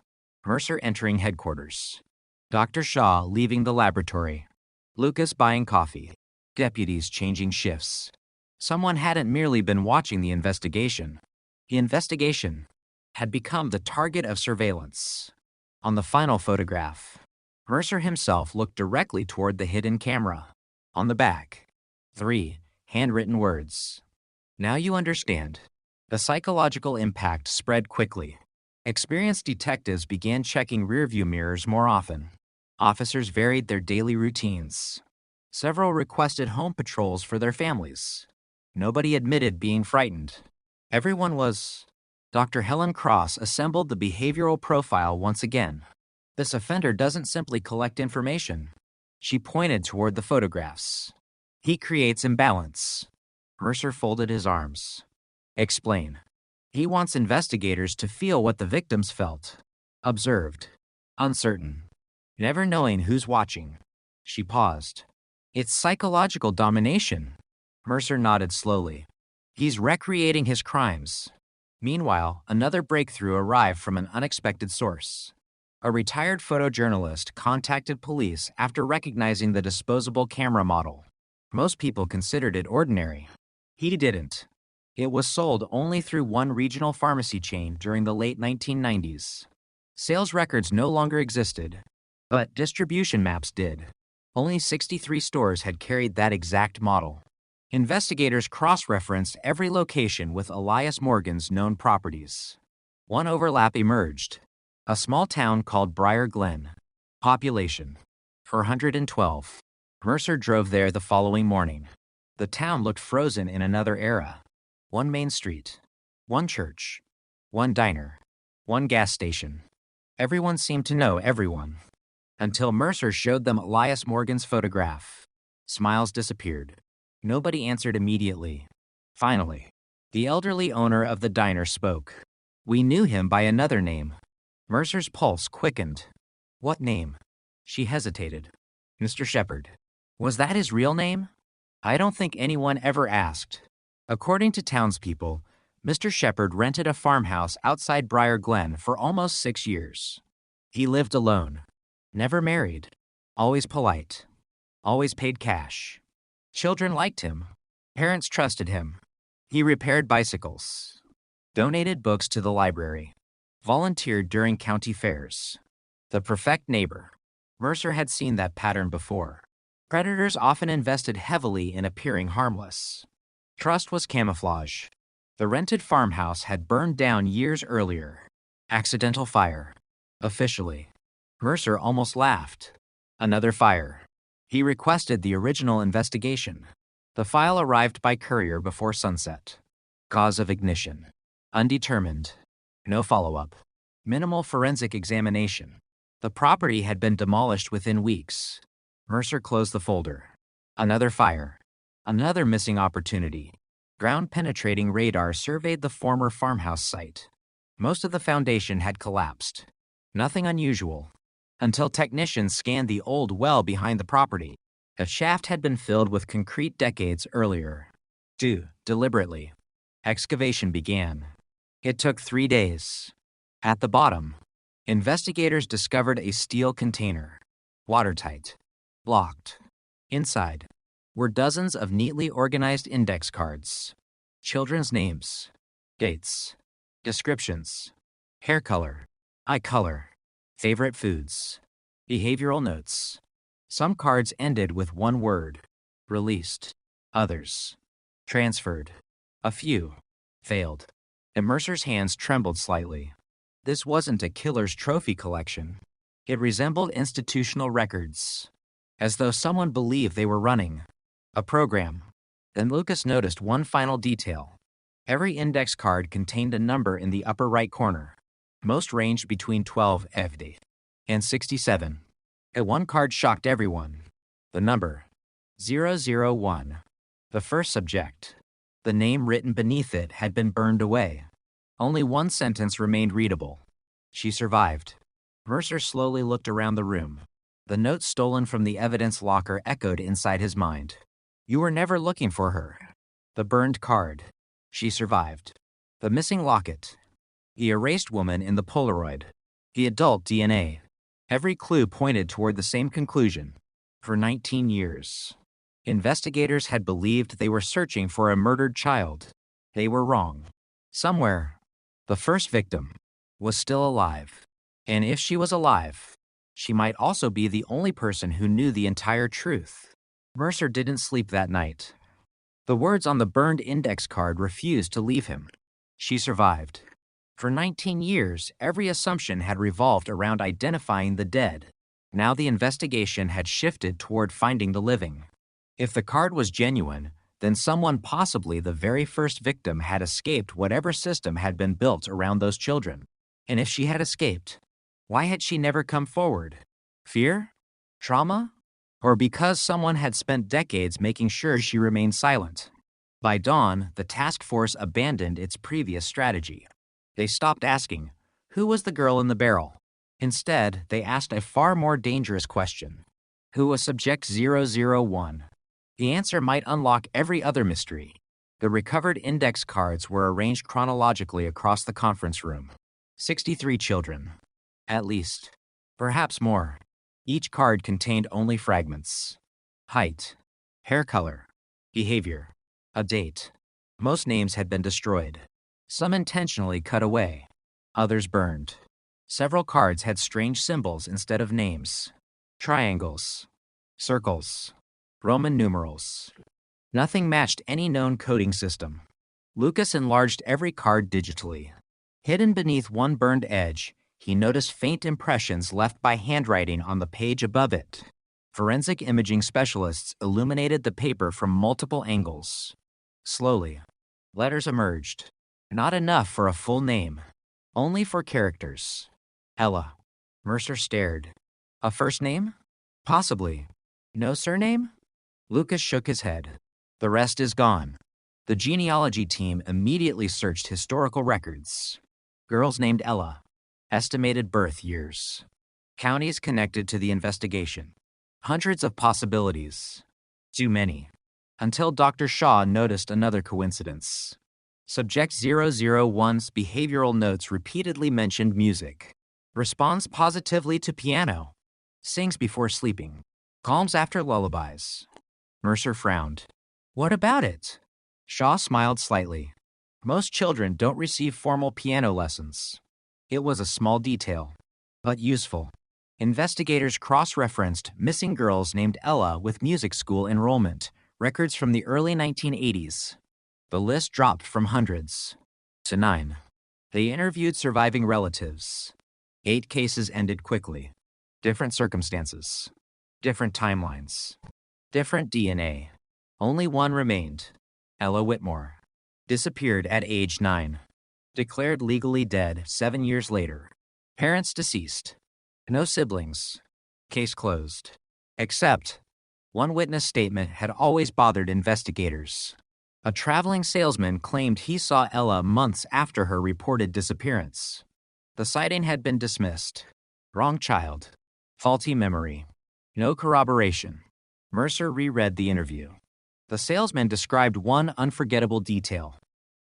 [SPEAKER 20] Mercer entering headquarters. Dr. Shaw leaving the laboratory. Lucas buying coffee. Deputies changing shifts. Someone hadn't merely been watching the investigation. The investigation had become the target of surveillance. On the final photograph, Mercer himself looked directly toward the hidden camera. On the back, 3 handwritten words. Now you understand. The psychological impact spread quickly. Experienced detectives began checking rearview mirrors more often. Officers varied their daily routines. Several requested home patrols for their families. Nobody admitted being frightened. Everyone was. Dr. Helen Cross assembled the behavioral profile once again. This offender doesn't simply collect information. She pointed toward the photographs. He creates imbalance. Mercer folded his arms. Explain. He wants investigators to feel what the victims felt. Observed. Uncertain. Never knowing who's watching. She paused. It's psychological domination. Mercer nodded slowly. He's recreating his crimes. Meanwhile, another breakthrough arrived from an unexpected source. A retired photojournalist contacted police after recognizing the disposable camera model. Most people considered it ordinary. He didn't. It was sold only through one regional pharmacy chain during the late 1990s. Sales records no longer existed, but distribution maps did. Only 63 stores had carried that exact model. Investigators cross-referenced every location with Elias Morgan's known properties. One overlap emerged. A small town called Briar Glen. Population: 412. Mercer drove there the following morning. The town looked frozen in another era. One main street, one church, one diner, one gas station. Everyone seemed to know everyone. Until Mercer showed them Elias Morgan's photograph. Smiles disappeared. Nobody answered immediately. Finally, the elderly owner of the diner spoke. We knew him by another name. Mercer's pulse quickened. What name? She hesitated. Mr. Shepard. Was that his real name? I don't think anyone ever asked. According to townspeople, Mr. Shepard rented a farmhouse outside Briar Glen for almost 6 years. He lived alone, never married, always polite, always paid cash. Children liked him. Parents trusted him. He repaired bicycles, donated books to the library, volunteered during county fairs. The perfect neighbor. Mercer had seen that pattern before. Predators often invested heavily in appearing harmless. Trust was camouflage. The rented farmhouse had burned down years earlier. Accidental fire. Officially. Mercer almost laughed. Another fire. He requested the original investigation. The file arrived by courier before sunset. Cause of ignition: undetermined. No follow-up. Minimal forensic examination. The property had been demolished within weeks. Mercer closed the folder. Another fire. Another missing opportunity. Ground-penetrating radar surveyed the former farmhouse site. Most of the foundation had collapsed. Nothing unusual. Until technicians scanned the old well behind the property. A shaft had been filled with concrete decades earlier. Deliberately. Excavation began. It took 3 days. At the bottom, investigators discovered a steel container. Watertight. Locked. Inside, were dozens of neatly organized index cards. Children's names, dates, descriptions, hair color, eye color, favorite foods, behavioral notes. Some cards ended with one word, released. Others, transferred. A few, failed. And Mercer's hands trembled slightly. This wasn't a killer's trophy collection. It resembled institutional records, as though someone believed they were running a program. Then Lucas noticed one final detail. Every index card contained a number in the upper right corner. Most ranged between 12 FD and 67. And one card shocked everyone. The number 001. The first subject. The name written beneath it had been burned away. Only one sentence remained readable. She survived. Mercer slowly looked around the room. The note stolen from the evidence locker echoed inside his mind. You were never looking for her. The burned card. She survived. The missing locket. The erased woman in the Polaroid. The adult DNA. Every clue pointed toward the same conclusion. For 19 years. Investigators had believed they were searching for a murdered child. They were wrong. Somewhere, the first victim was still alive. And if she was alive, she might also be the only person who knew the entire truth. Mercer didn't sleep that night. The words on the burned index card refused to leave him. She survived. For 19 years, every assumption had revolved around identifying the dead. Now the investigation had shifted toward finding the living. If the card was genuine, then someone, possibly the very first victim, had escaped whatever system had been built around those children. And if she had escaped, why had she never come forward? Fear? Trauma? Or because someone had spent decades making sure she remained silent? By dawn, the task force abandoned its previous strategy. They stopped asking, who was the girl in the barrel? Instead, they asked a far more dangerous question. Who was Subject 001? The answer might unlock every other mystery. The recovered index cards were arranged chronologically across the conference room. 63 children. At least. Perhaps more. Each card contained only fragments. Height. Hair color. Behavior. A date. Most names had been destroyed. Some intentionally cut away. Others burned. Several cards had strange symbols instead of names. Triangles. Circles. Roman numerals. Nothing matched any known coding system. Lucas enlarged every card digitally. Hidden beneath one burned edge, he noticed faint impressions left by handwriting on the page above it. Forensic imaging specialists illuminated the paper from multiple angles. Slowly, letters emerged. Not enough for a full name. Only for characters. Ella. Mercer stared. A first name? Possibly. No surname? Lucas shook his head. The rest is gone. The genealogy team immediately searched historical records. Girls named Ella. Estimated birth years. Counties connected to the investigation. Hundreds of possibilities. Too many. Until Dr. Shaw noticed another coincidence. Subject 001's behavioral notes repeatedly mentioned music. Responds positively to piano. Sings before sleeping. Calms after lullabies. Mercer frowned. What about it? Shaw smiled slightly. Most children don't receive formal piano lessons. It was a small detail, but useful. Investigators cross-referenced missing girls named Ella with music school enrollment, records from the early 1980s. The list dropped from hundreds to 9. They interviewed surviving relatives. 8 cases ended quickly. Different circumstances. Different timelines. Different DNA. Only one remained. Ella Whitmore. Disappeared at age 9. Declared legally dead 7 years later. Parents deceased. No siblings. Case closed. Except, one witness statement had always bothered investigators. A traveling salesman claimed he saw Ella months after her reported disappearance. The sighting had been dismissed. Wrong child. Faulty memory. No corroboration. Mercer reread the interview. The salesman described one unforgettable detail.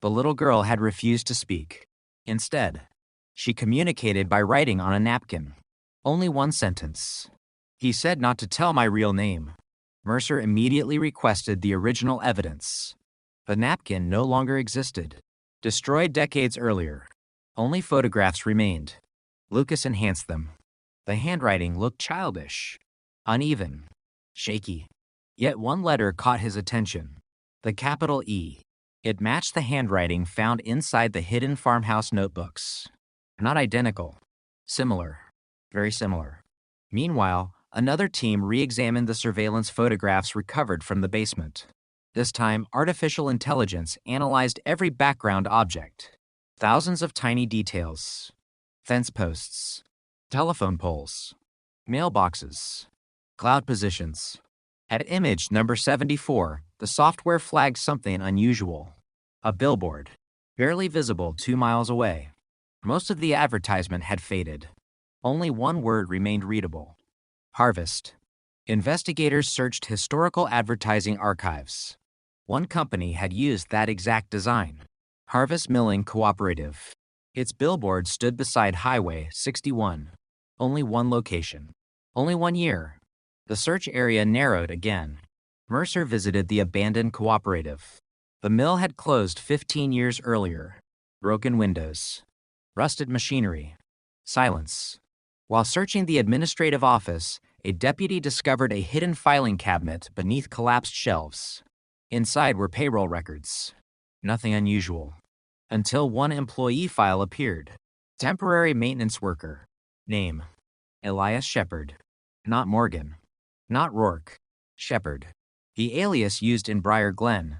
[SPEAKER 20] The little girl had refused to speak. Instead, she communicated by writing on a napkin. Only one sentence. He said not to tell my real name. Mercer immediately requested the original evidence. The napkin no longer existed. Destroyed decades earlier. Only photographs remained. Lucas enhanced them. The handwriting looked childish, uneven, shaky. Yet one letter caught his attention. The capital E. It matched the handwriting found inside the hidden farmhouse notebooks. Not identical. Similar. Very similar. Meanwhile, another team re-examined the surveillance photographs recovered from the basement. This time, artificial intelligence analyzed every background object. Thousands of tiny details. Fence posts. Telephone poles. Mailboxes. Cloud positions. At image number 74, the software flagged something unusual. A billboard, barely visible 2 miles away. Most of the advertisement had faded. Only one word remained readable. Harvest. Investigators searched historical advertising archives. One company had used that exact design. Harvest Milling Cooperative. Its billboard stood beside Highway 61. Only one location. Only 1 year. The search area narrowed again. Mercer visited the abandoned cooperative. The mill had closed 15 years earlier. Broken windows. Rusted machinery. Silence. While searching the administrative office, a deputy discovered a hidden filing cabinet beneath collapsed shelves. Inside were payroll records. Nothing unusual. Until one employee file appeared. Temporary maintenance worker. Name. Elias Shepard. Not Morgan. Not Rourke. Shepard. The alias used in Briar Glen.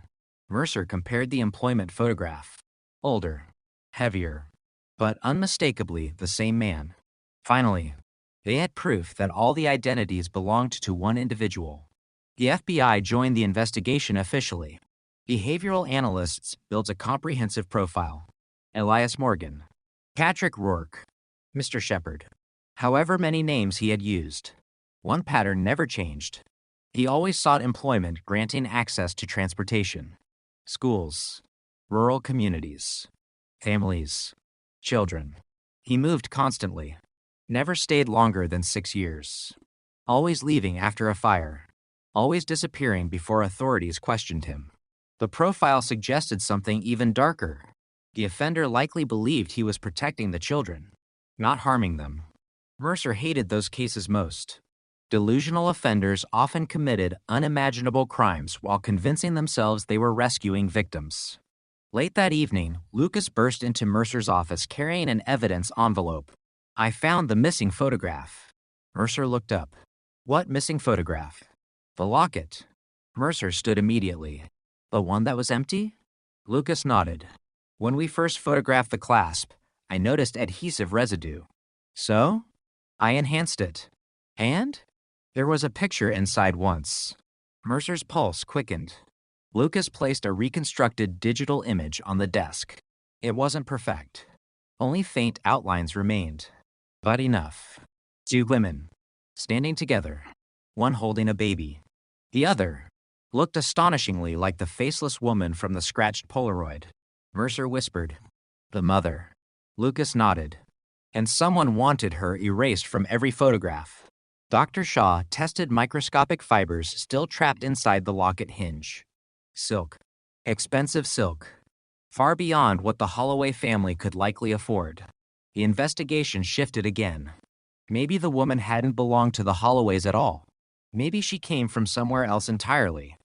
[SPEAKER 20] Mercer compared the employment photograph. Older. Heavier. But unmistakably the same man. Finally, they had proof that all the identities belonged to one individual. The FBI joined the investigation officially. Behavioral analysts built a comprehensive profile. Elias Morgan. Patrick Rourke. Mr. Shepard. However many names he had used. One pattern never changed. He always sought employment granting access to transportation. Schools. Rural communities. Families. Children. He moved constantly. Never stayed longer than 6 years. Always leaving after a fire. Always disappearing before authorities questioned him. The profile suggested something even darker. The offender likely believed he was protecting the children, not harming them. Mercer hated those cases most. Delusional offenders often committed unimaginable crimes while convincing themselves they were rescuing victims. Late that evening, Lucas burst into Mercer's office carrying an evidence envelope. I found the missing photograph. Mercer looked up. What missing photograph? The locket. Mercer stood immediately. The one that was empty? Lucas nodded. When we first photographed the clasp, I noticed adhesive residue. So? I enhanced it. And? There was a picture inside once. Mercer's pulse quickened. Lucas placed a reconstructed digital image on the desk. It wasn't perfect. Only faint outlines remained. But enough. 2 women, standing together, one holding a baby. The other looked astonishingly like the faceless woman from the scratched Polaroid. Mercer whispered, "The mother." Lucas nodded. And someone wanted her erased from every photograph. Dr. Shaw tested microscopic fibers still trapped inside the locket hinge. Silk. Expensive silk. Far beyond what the Holloway family could likely afford. The investigation shifted again. Maybe the woman hadn't belonged to the Holloways at all. Maybe she came from somewhere else entirely.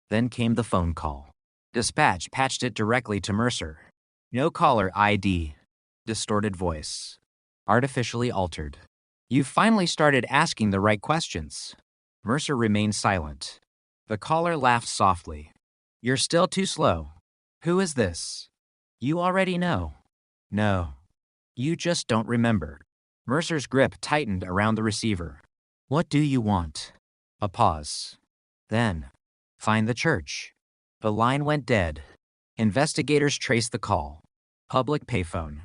[SPEAKER 20] Then came the phone call. Dispatch patched it directly to Mercer. No caller ID. Distorted voice. Artificially altered. You finally started asking the right questions. Mercer remained silent. The caller laughed softly. You're still too slow. Who is this? You already know. No. You just don't remember. Mercer's grip tightened around the receiver. What do you want? A pause. Then, find the church. The line went dead. Investigators traced the call. Public payphone.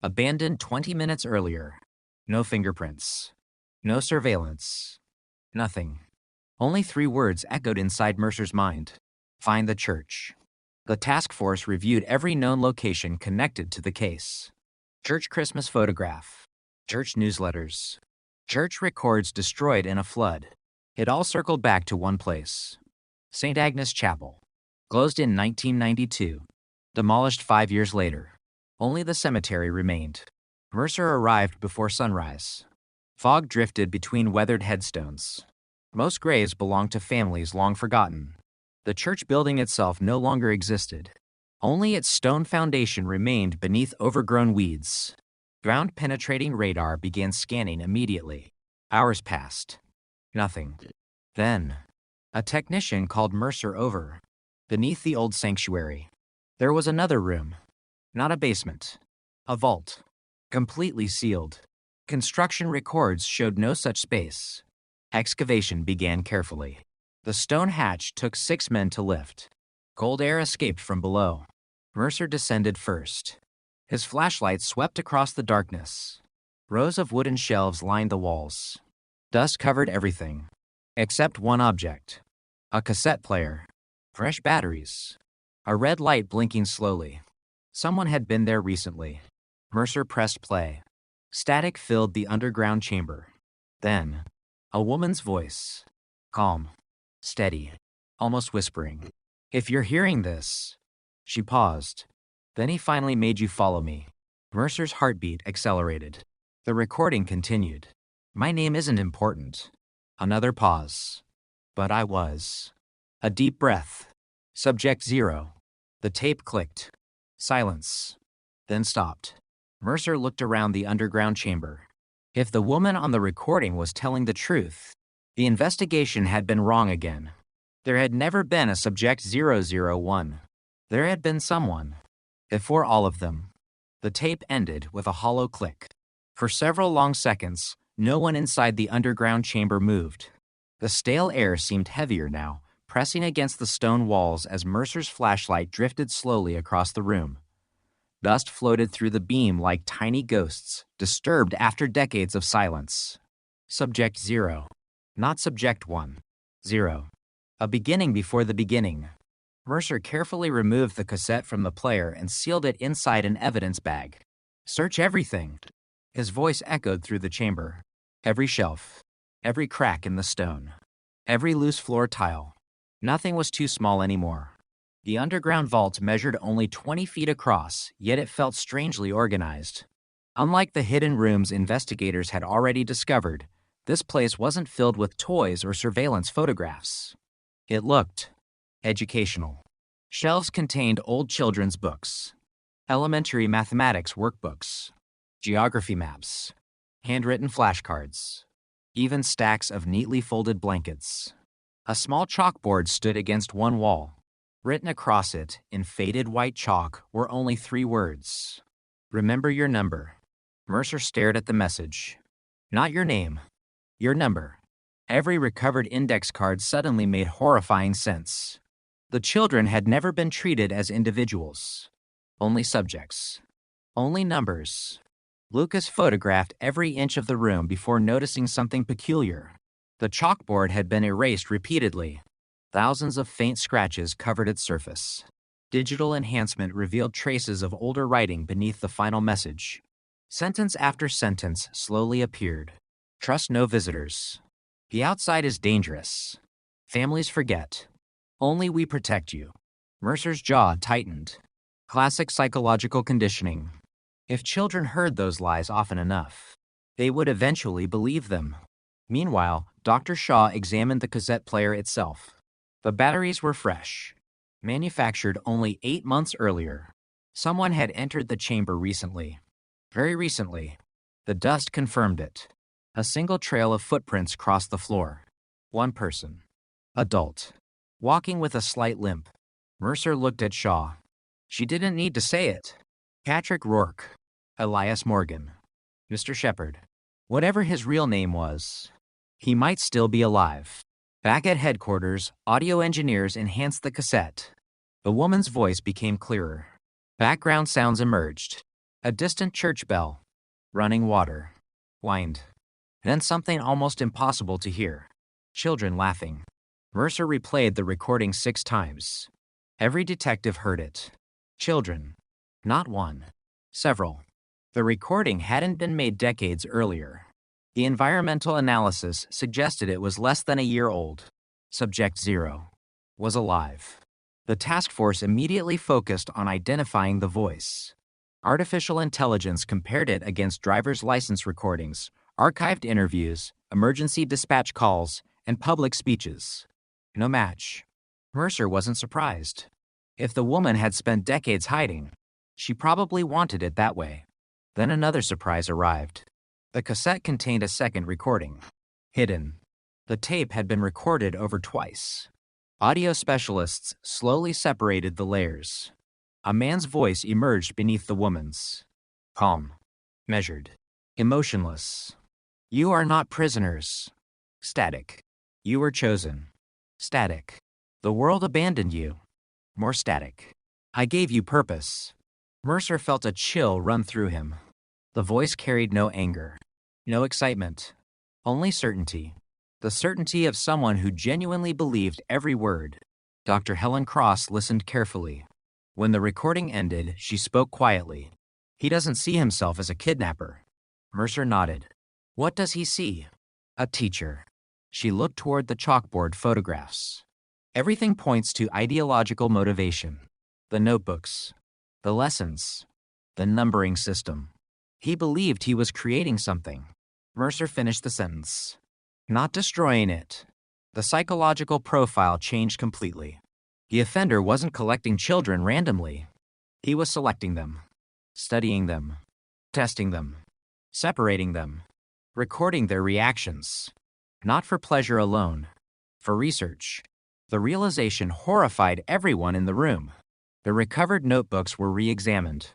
[SPEAKER 20] Abandoned 20 minutes earlier. No fingerprints. No surveillance. Nothing. Only 3 words echoed inside Mercer's mind. Find the church. The task force reviewed every known location connected to the case. Church Christmas photograph. Church newsletters. Church records destroyed in a flood. It all circled back to one place. St. Agnes Chapel. Closed in 1992. Demolished 5 years later. Only the cemetery remained. Mercer arrived before sunrise. Fog drifted between weathered headstones. Most graves belonged to families long forgotten. The church building itself no longer existed. Only its stone foundation remained beneath overgrown weeds. Ground-penetrating radar began scanning immediately. Hours passed. Nothing. Then, a technician called Mercer over. Beneath the old sanctuary, there was another room. Not a basement. A vault. Completely sealed. Construction records showed no such space. Excavation began carefully. The stone hatch took 6 men to lift. Cold air escaped from below. Mercer descended first. His flashlight swept across the darkness. Rows of wooden shelves lined the walls. Dust covered everything, except one object. A cassette player. Fresh batteries. A red light blinking slowly. Someone had been there recently. Mercer pressed play. Static filled the underground chamber. Then, a woman's voice. Calm. Steady. Almost whispering. If you're hearing this. She paused. Then he finally made you follow me. Mercer's heartbeat accelerated. The recording continued. My name isn't important. Another pause. But I was. A deep breath. Subject 0. The tape clicked. Silence. Then stopped. Mercer looked around the underground chamber. If the woman on the recording was telling the truth, the investigation had been wrong again. There had never been a Subject 001. There had been someone. Before all of them. The tape ended with a hollow click. For several long seconds, no one inside the underground chamber moved. The stale air seemed heavier now, pressing against the stone walls as Mercer's flashlight drifted slowly across the room. Dust floated through the beam like tiny ghosts, disturbed after decades of silence. Subject 0. Not Subject 1. 0. A beginning before the beginning. Mercer carefully removed the cassette from the player and sealed it inside an evidence bag. Search everything. His voice echoed through the chamber. Every shelf. Every crack in the stone. Every loose floor tile. Nothing was too small anymore. The underground vault measured only 20 feet across, yet it felt strangely organized. Unlike the hidden rooms investigators had already discovered, this place wasn't filled with toys or surveillance photographs. It looked educational. Shelves contained old children's books, elementary mathematics workbooks, geography maps, handwritten flashcards, even stacks of neatly folded blankets. A small chalkboard stood against one wall. Written across it, in faded white chalk, were only 3 words. Remember your number. Mercer stared at the message. Not your name. Your number. Every recovered index card suddenly made horrifying sense. The children had never been treated as individuals. Only subjects. Only numbers. Lucas photographed every inch of the room before noticing something peculiar. The chalkboard had been erased repeatedly. Thousands of faint scratches covered its surface. Digital enhancement revealed traces of older writing beneath the final message. Sentence after sentence slowly appeared. Trust no visitors. The outside is dangerous. Families forget. Only we protect you. Mercer's jaw tightened. Classic psychological conditioning. If children heard those lies often enough, they would eventually believe them. Meanwhile, Dr. Shaw examined the cassette player itself. The batteries were fresh, manufactured only 8 months earlier. Someone had entered the chamber recently. Very recently. The dust confirmed it. A single trail of footprints crossed the floor. One person. Adult. Walking with a slight limp. Mercer looked at Shaw. She didn't need to say it. Patrick Rourke. Elias Morgan. Mr. Shepard. Whatever his real name was, he might still be alive. Back at headquarters, audio engineers enhanced the cassette. The woman's voice became clearer. Background sounds emerged. A distant church bell. Running water. Wind. Then something almost impossible to hear. Children laughing. Mercer replayed the recording 6 times. Every detective heard it. Children. Not one. Several. The recording hadn't been made decades earlier. The environmental analysis suggested it was less than a year old. Subject 0 was alive. The task force immediately focused on identifying the voice. Artificial intelligence compared it against driver's license recordings, archived interviews, emergency dispatch calls, and public speeches. No match. Mercer wasn't surprised. If the woman had spent decades hiding, she probably wanted it that way. Then another surprise arrived. The cassette contained a second recording. Hidden. The tape had been recorded over twice. Audio specialists slowly separated the layers. A man's voice emerged beneath the woman's. Calm. Measured. Emotionless. You are not prisoners. Static. You were chosen. Static. The world abandoned you. More static. I gave you purpose. Mercer felt a chill run through him. The voice carried no anger, no excitement, only certainty. The certainty of someone who genuinely believed every word. Dr. Helen Cross listened carefully. When the recording ended, she spoke quietly. He doesn't see himself as a kidnapper. Mercer nodded. What does he see? A teacher. She looked toward the chalkboard photographs. Everything points to ideological motivation. The notebooks, the lessons, the numbering system. He believed he was creating something. Mercer finished the sentence. Not destroying it. The psychological profile changed completely. The offender wasn't collecting children randomly. He was selecting them, studying them, testing them, separating them, recording their reactions. Not for pleasure alone, for research. The realization horrified everyone in the room. The recovered notebooks were re-examined.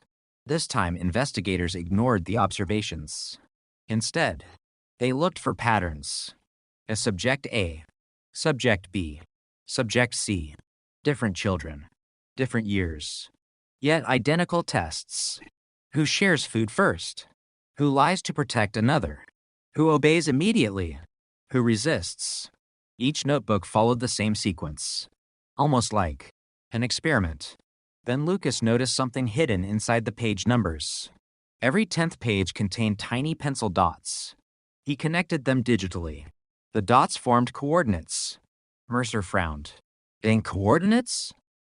[SPEAKER 20] This time, investigators ignored the observations. Instead, they looked for patterns. A subject A, subject B, subject C. Different children, different years, yet identical tests. Who shares food first? Who lies to protect another? Who obeys immediately? Who resists? Each notebook followed the same sequence, almost like an experiment. Then Lucas noticed something hidden inside the page numbers. Every 10th page contained tiny pencil dots. He connected them digitally. The dots formed coordinates. Mercer frowned. In coordinates?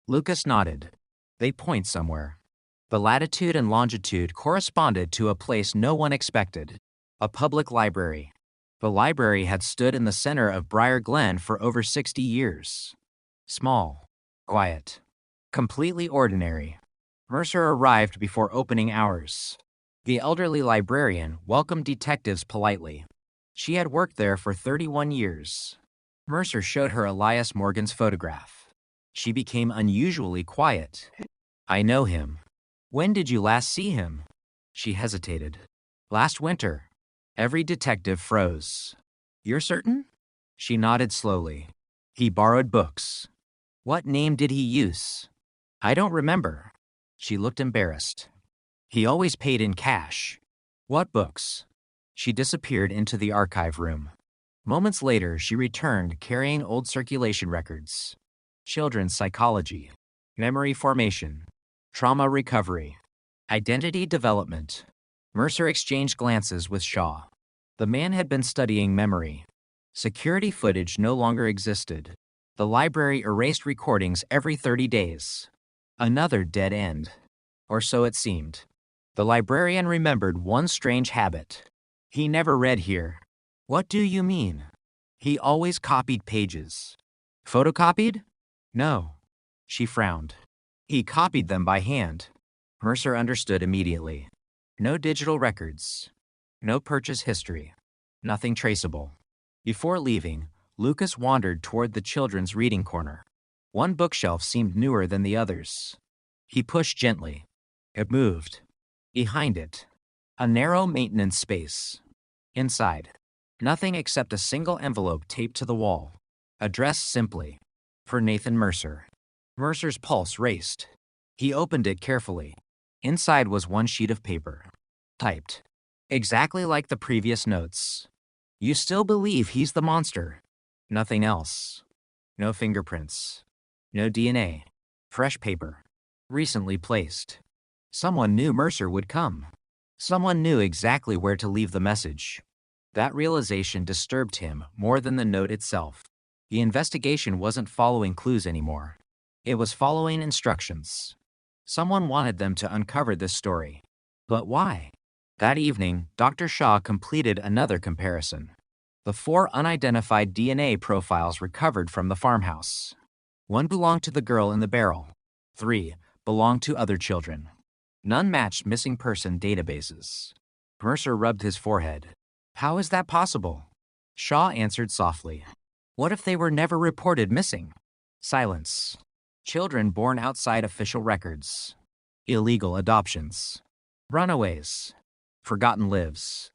[SPEAKER 20] Lucas nodded. They point somewhere. The latitude and longitude corresponded to a place no one expected. A public library. The library had stood in the center of Briar Glen for over 60 years. Small, quiet, completely ordinary. Mercer arrived before opening hours. The elderly librarian welcomed detectives politely. She had worked there for 31 years. Mercer showed her Elias Morgan's photograph. She became unusually quiet. I know him. When did you last see him? She hesitated. Last winter. Every detective froze. You're certain? She nodded slowly. He borrowed books. What name did he use? I don't remember. She looked embarrassed. He always paid in cash. What books? She disappeared into the archive room. Moments later, she returned carrying old circulation records. Children's psychology, memory formation, trauma recovery, identity development. Mercer exchanged glances with Shaw. The man had been studying memory. Security footage no longer existed. The library erased recordings every 30 days. Another dead end. Or so it seemed. The librarian remembered one strange habit. He never read here. What do you mean? He always copied pages. Photocopied? No. She frowned. He copied them by hand. Mercer understood immediately. No digital records. No purchase history. Nothing traceable. Before leaving, Lucas wandered toward the children's reading corner. One bookshelf seemed newer than the others. He pushed gently. It moved. Behind it, a narrow maintenance space. Inside, nothing except a single envelope taped to the wall. Addressed simply, for Nathan Mercer. Mercer's pulse raced. He opened it carefully. Inside was one sheet of paper. Typed. Exactly like the previous notes. You still believe he's the monster. Nothing else. No fingerprints. No DNA. Fresh paper. Recently placed. Someone knew Mercer would come. Someone knew exactly where to leave the message. That realization disturbed him more than the note itself. The investigation wasn't following clues anymore. It was following instructions. Someone wanted them to uncover this story. But why? That evening, Dr. Shaw completed another comparison. The 4 unidentified DNA profiles recovered from the farmhouse. 1 belonged to the girl in the barrel. 3 belonged to other children. None matched missing person databases. Mercer rubbed his forehead. How is that possible? Shaw answered softly. What if they were never reported missing? Silence. Children born outside official records. Illegal adoptions. Runaways. Forgotten lives.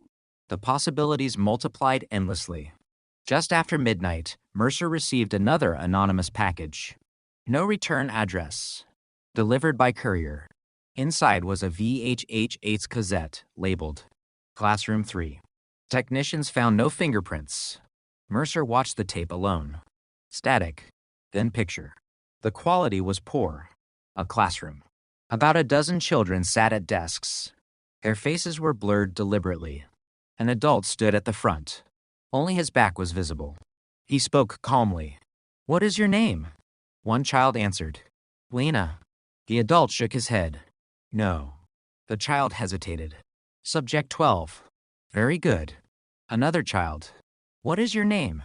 [SPEAKER 20] The possibilities multiplied endlessly. Just after midnight, Mercer received another anonymous package. No return address. Delivered by courier. Inside was a VHH-8 cassette labeled Classroom 3. Technicians found no fingerprints. Mercer watched the tape alone. Static, then picture. The quality was poor. A classroom. About a dozen children sat at desks. Their faces were blurred deliberately. An adult stood at the front. Only his back was visible. He spoke calmly. What is your name? One child answered. Lena. The adult shook his head. No. The child hesitated. Subject 12. Very good. Another child. What is your name?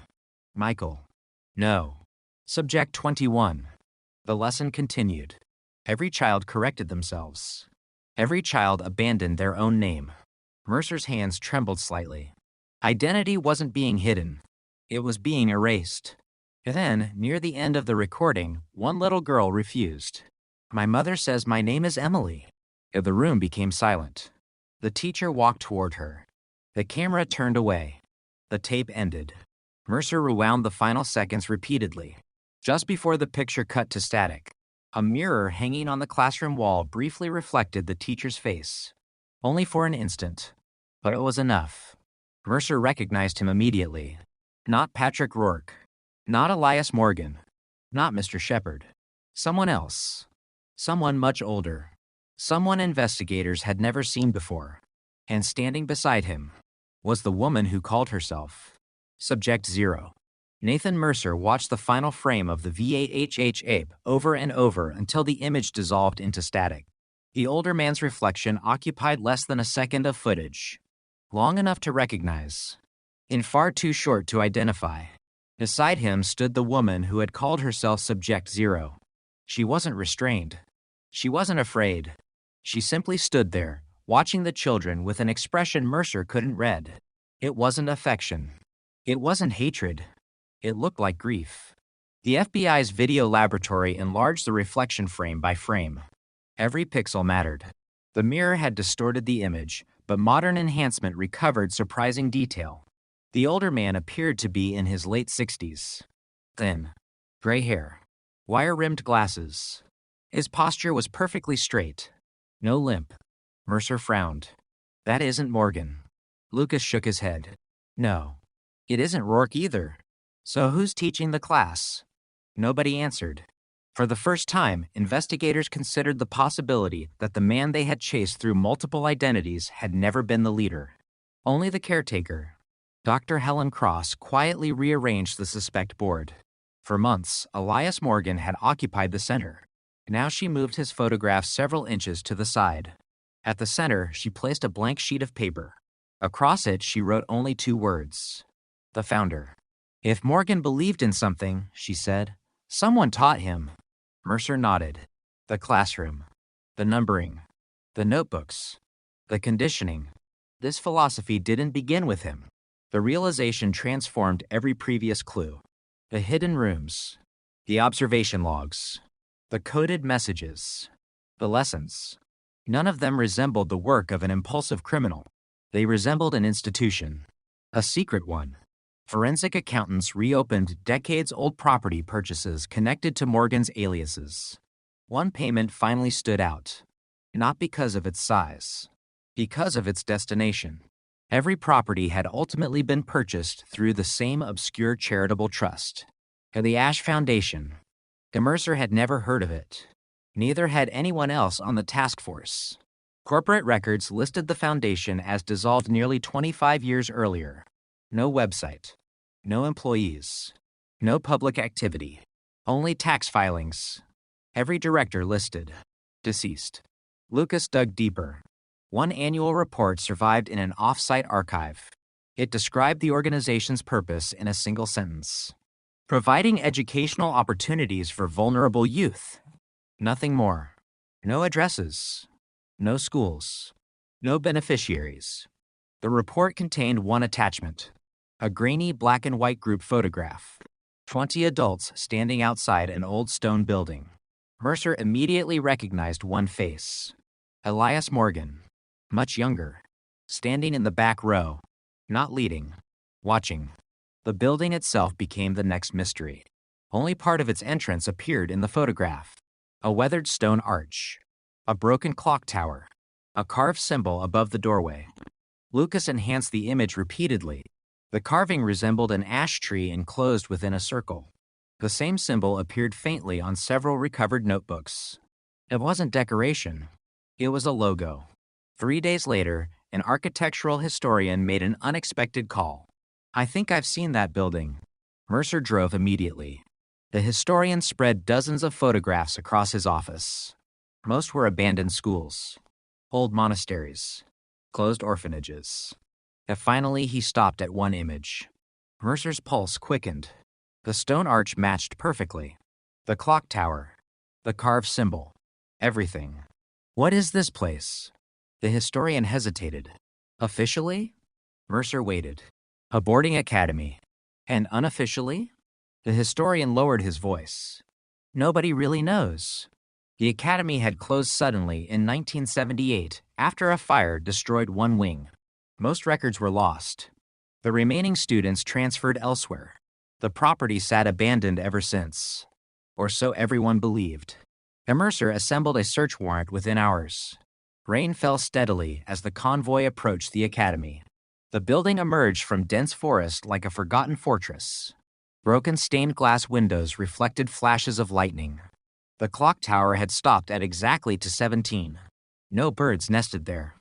[SPEAKER 20] Michael. No. Subject 21. The lesson continued. Every child corrected themselves. Every child abandoned their own name. Mercer's hands trembled slightly. Identity wasn't being hidden. It was being erased. Then, near the end of the recording, one little girl refused. My mother says my name is Emily. The room became silent. The teacher walked toward her. The camera turned away. The tape ended. Mercer rewound the final seconds repeatedly. Just before the picture cut to static, a mirror hanging on the classroom wall briefly reflected the teacher's face. Only for an instant. But it was enough. Mercer recognized him immediately. Not Patrick Rourke. Not Elias Morgan. Not Mr. Shepard. Someone else. Someone much older. Someone investigators had never seen before. And standing beside him was the woman who called herself Subject 0. Nathan Mercer watched the final frame of the VHH ape over and over until the image dissolved into static. The older man's reflection occupied less than a second of footage. Long enough to recognize, and far too short to identify. Beside him stood the woman who had called herself Subject 0. She wasn't restrained. She wasn't afraid. She simply stood there, watching the children with an expression Mercer couldn't read. It wasn't affection. It wasn't hatred. It looked like grief. The FBI's video laboratory enlarged the reflection frame by frame. Every pixel mattered. The mirror had distorted the image, but modern enhancement recovered surprising detail. The older man appeared to be in his late 60s. Thin, gray hair, wire-rimmed glasses. His posture was perfectly straight. No limp. Mercer frowned. That isn't Morgan. Lucas shook his head. No. It isn't Rourke either. So who's teaching the class? Nobody answered. For the first time, investigators considered the possibility that the man they had chased through multiple identities had never been the leader. Only the caretaker. Dr. Helen Cross quietly rearranged the suspect board. For months, Elias Morgan had occupied the center. Now she moved his photograph several inches to the side. At the center, she placed a blank sheet of paper. Across it, she wrote only 2 words. The founder. If Morgan believed in something, she said, someone taught him. Mercer nodded. The classroom. The numbering. The notebooks. The conditioning. This philosophy didn't begin with him. The realization transformed every previous clue. The hidden rooms. The observation logs. The coded messages. The lessons. None of them resembled the work of an impulsive criminal. They resembled an institution. A secret one. Forensic accountants reopened decades-old property purchases connected to Morgan's aliases. One payment finally stood out. Not because of its size. Because of its destination. Every property had ultimately been purchased through the same obscure charitable trust. The Ash Foundation. Mercer had never heard of it. Neither had anyone else on the task force. Corporate records listed the foundation as dissolved nearly 25 years earlier. No website. No employees. No public activity. Only tax filings. Every director listed. Deceased. Lucas dug deeper. One annual report survived in an off-site archive. It described the organization's purpose in a single sentence. Providing educational opportunities for vulnerable youth. Nothing more. No addresses. No schools. No beneficiaries. The report contained one attachment. A grainy black and white group photograph. 20 adults standing outside an old stone building. Mercer immediately recognized one face. Elias Morgan. Much younger. Standing in the back row. Not leading. Watching. The building itself became the next mystery. Only part of its entrance appeared in the photograph. A weathered stone arch. A broken clock tower. A carved symbol above the doorway. Lucas enhanced the image repeatedly. The carving resembled an ash tree enclosed within a circle. The same symbol appeared faintly on several recovered notebooks. It wasn't decoration. It was a logo. 3 days later, an architectural historian made an unexpected call. I think I've seen that building. Mercer drove immediately. The historian spread dozens of photographs across his office. Most were abandoned schools, old monasteries, closed orphanages. And finally, he stopped at one image. Mercer's pulse quickened. The stone arch matched perfectly. The clock tower, the carved symbol, everything. What is this place? The historian hesitated. Officially? Mercer waited. A boarding academy. And unofficially? The historian lowered his voice. Nobody really knows. The academy had closed suddenly in 1978 after a fire destroyed one wing. Most records were lost. The remaining students transferred elsewhere. The property sat abandoned ever since. Or so everyone believed. Mercer assembled a search warrant within hours. Rain fell steadily as the convoy approached the academy. The building emerged from dense forest like a forgotten fortress. Broken stained glass windows reflected flashes of lightning. The clock tower had stopped at exactly to 17. No birds nested there.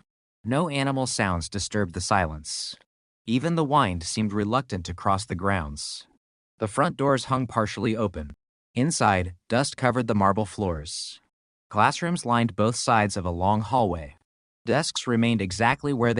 [SPEAKER 20] No animal sounds disturbed the silence. Even the wind seemed reluctant to cross the grounds. The front doors hung partially open. Inside, dust covered the marble floors. Classrooms lined both sides of a long hallway. Desks remained exactly where they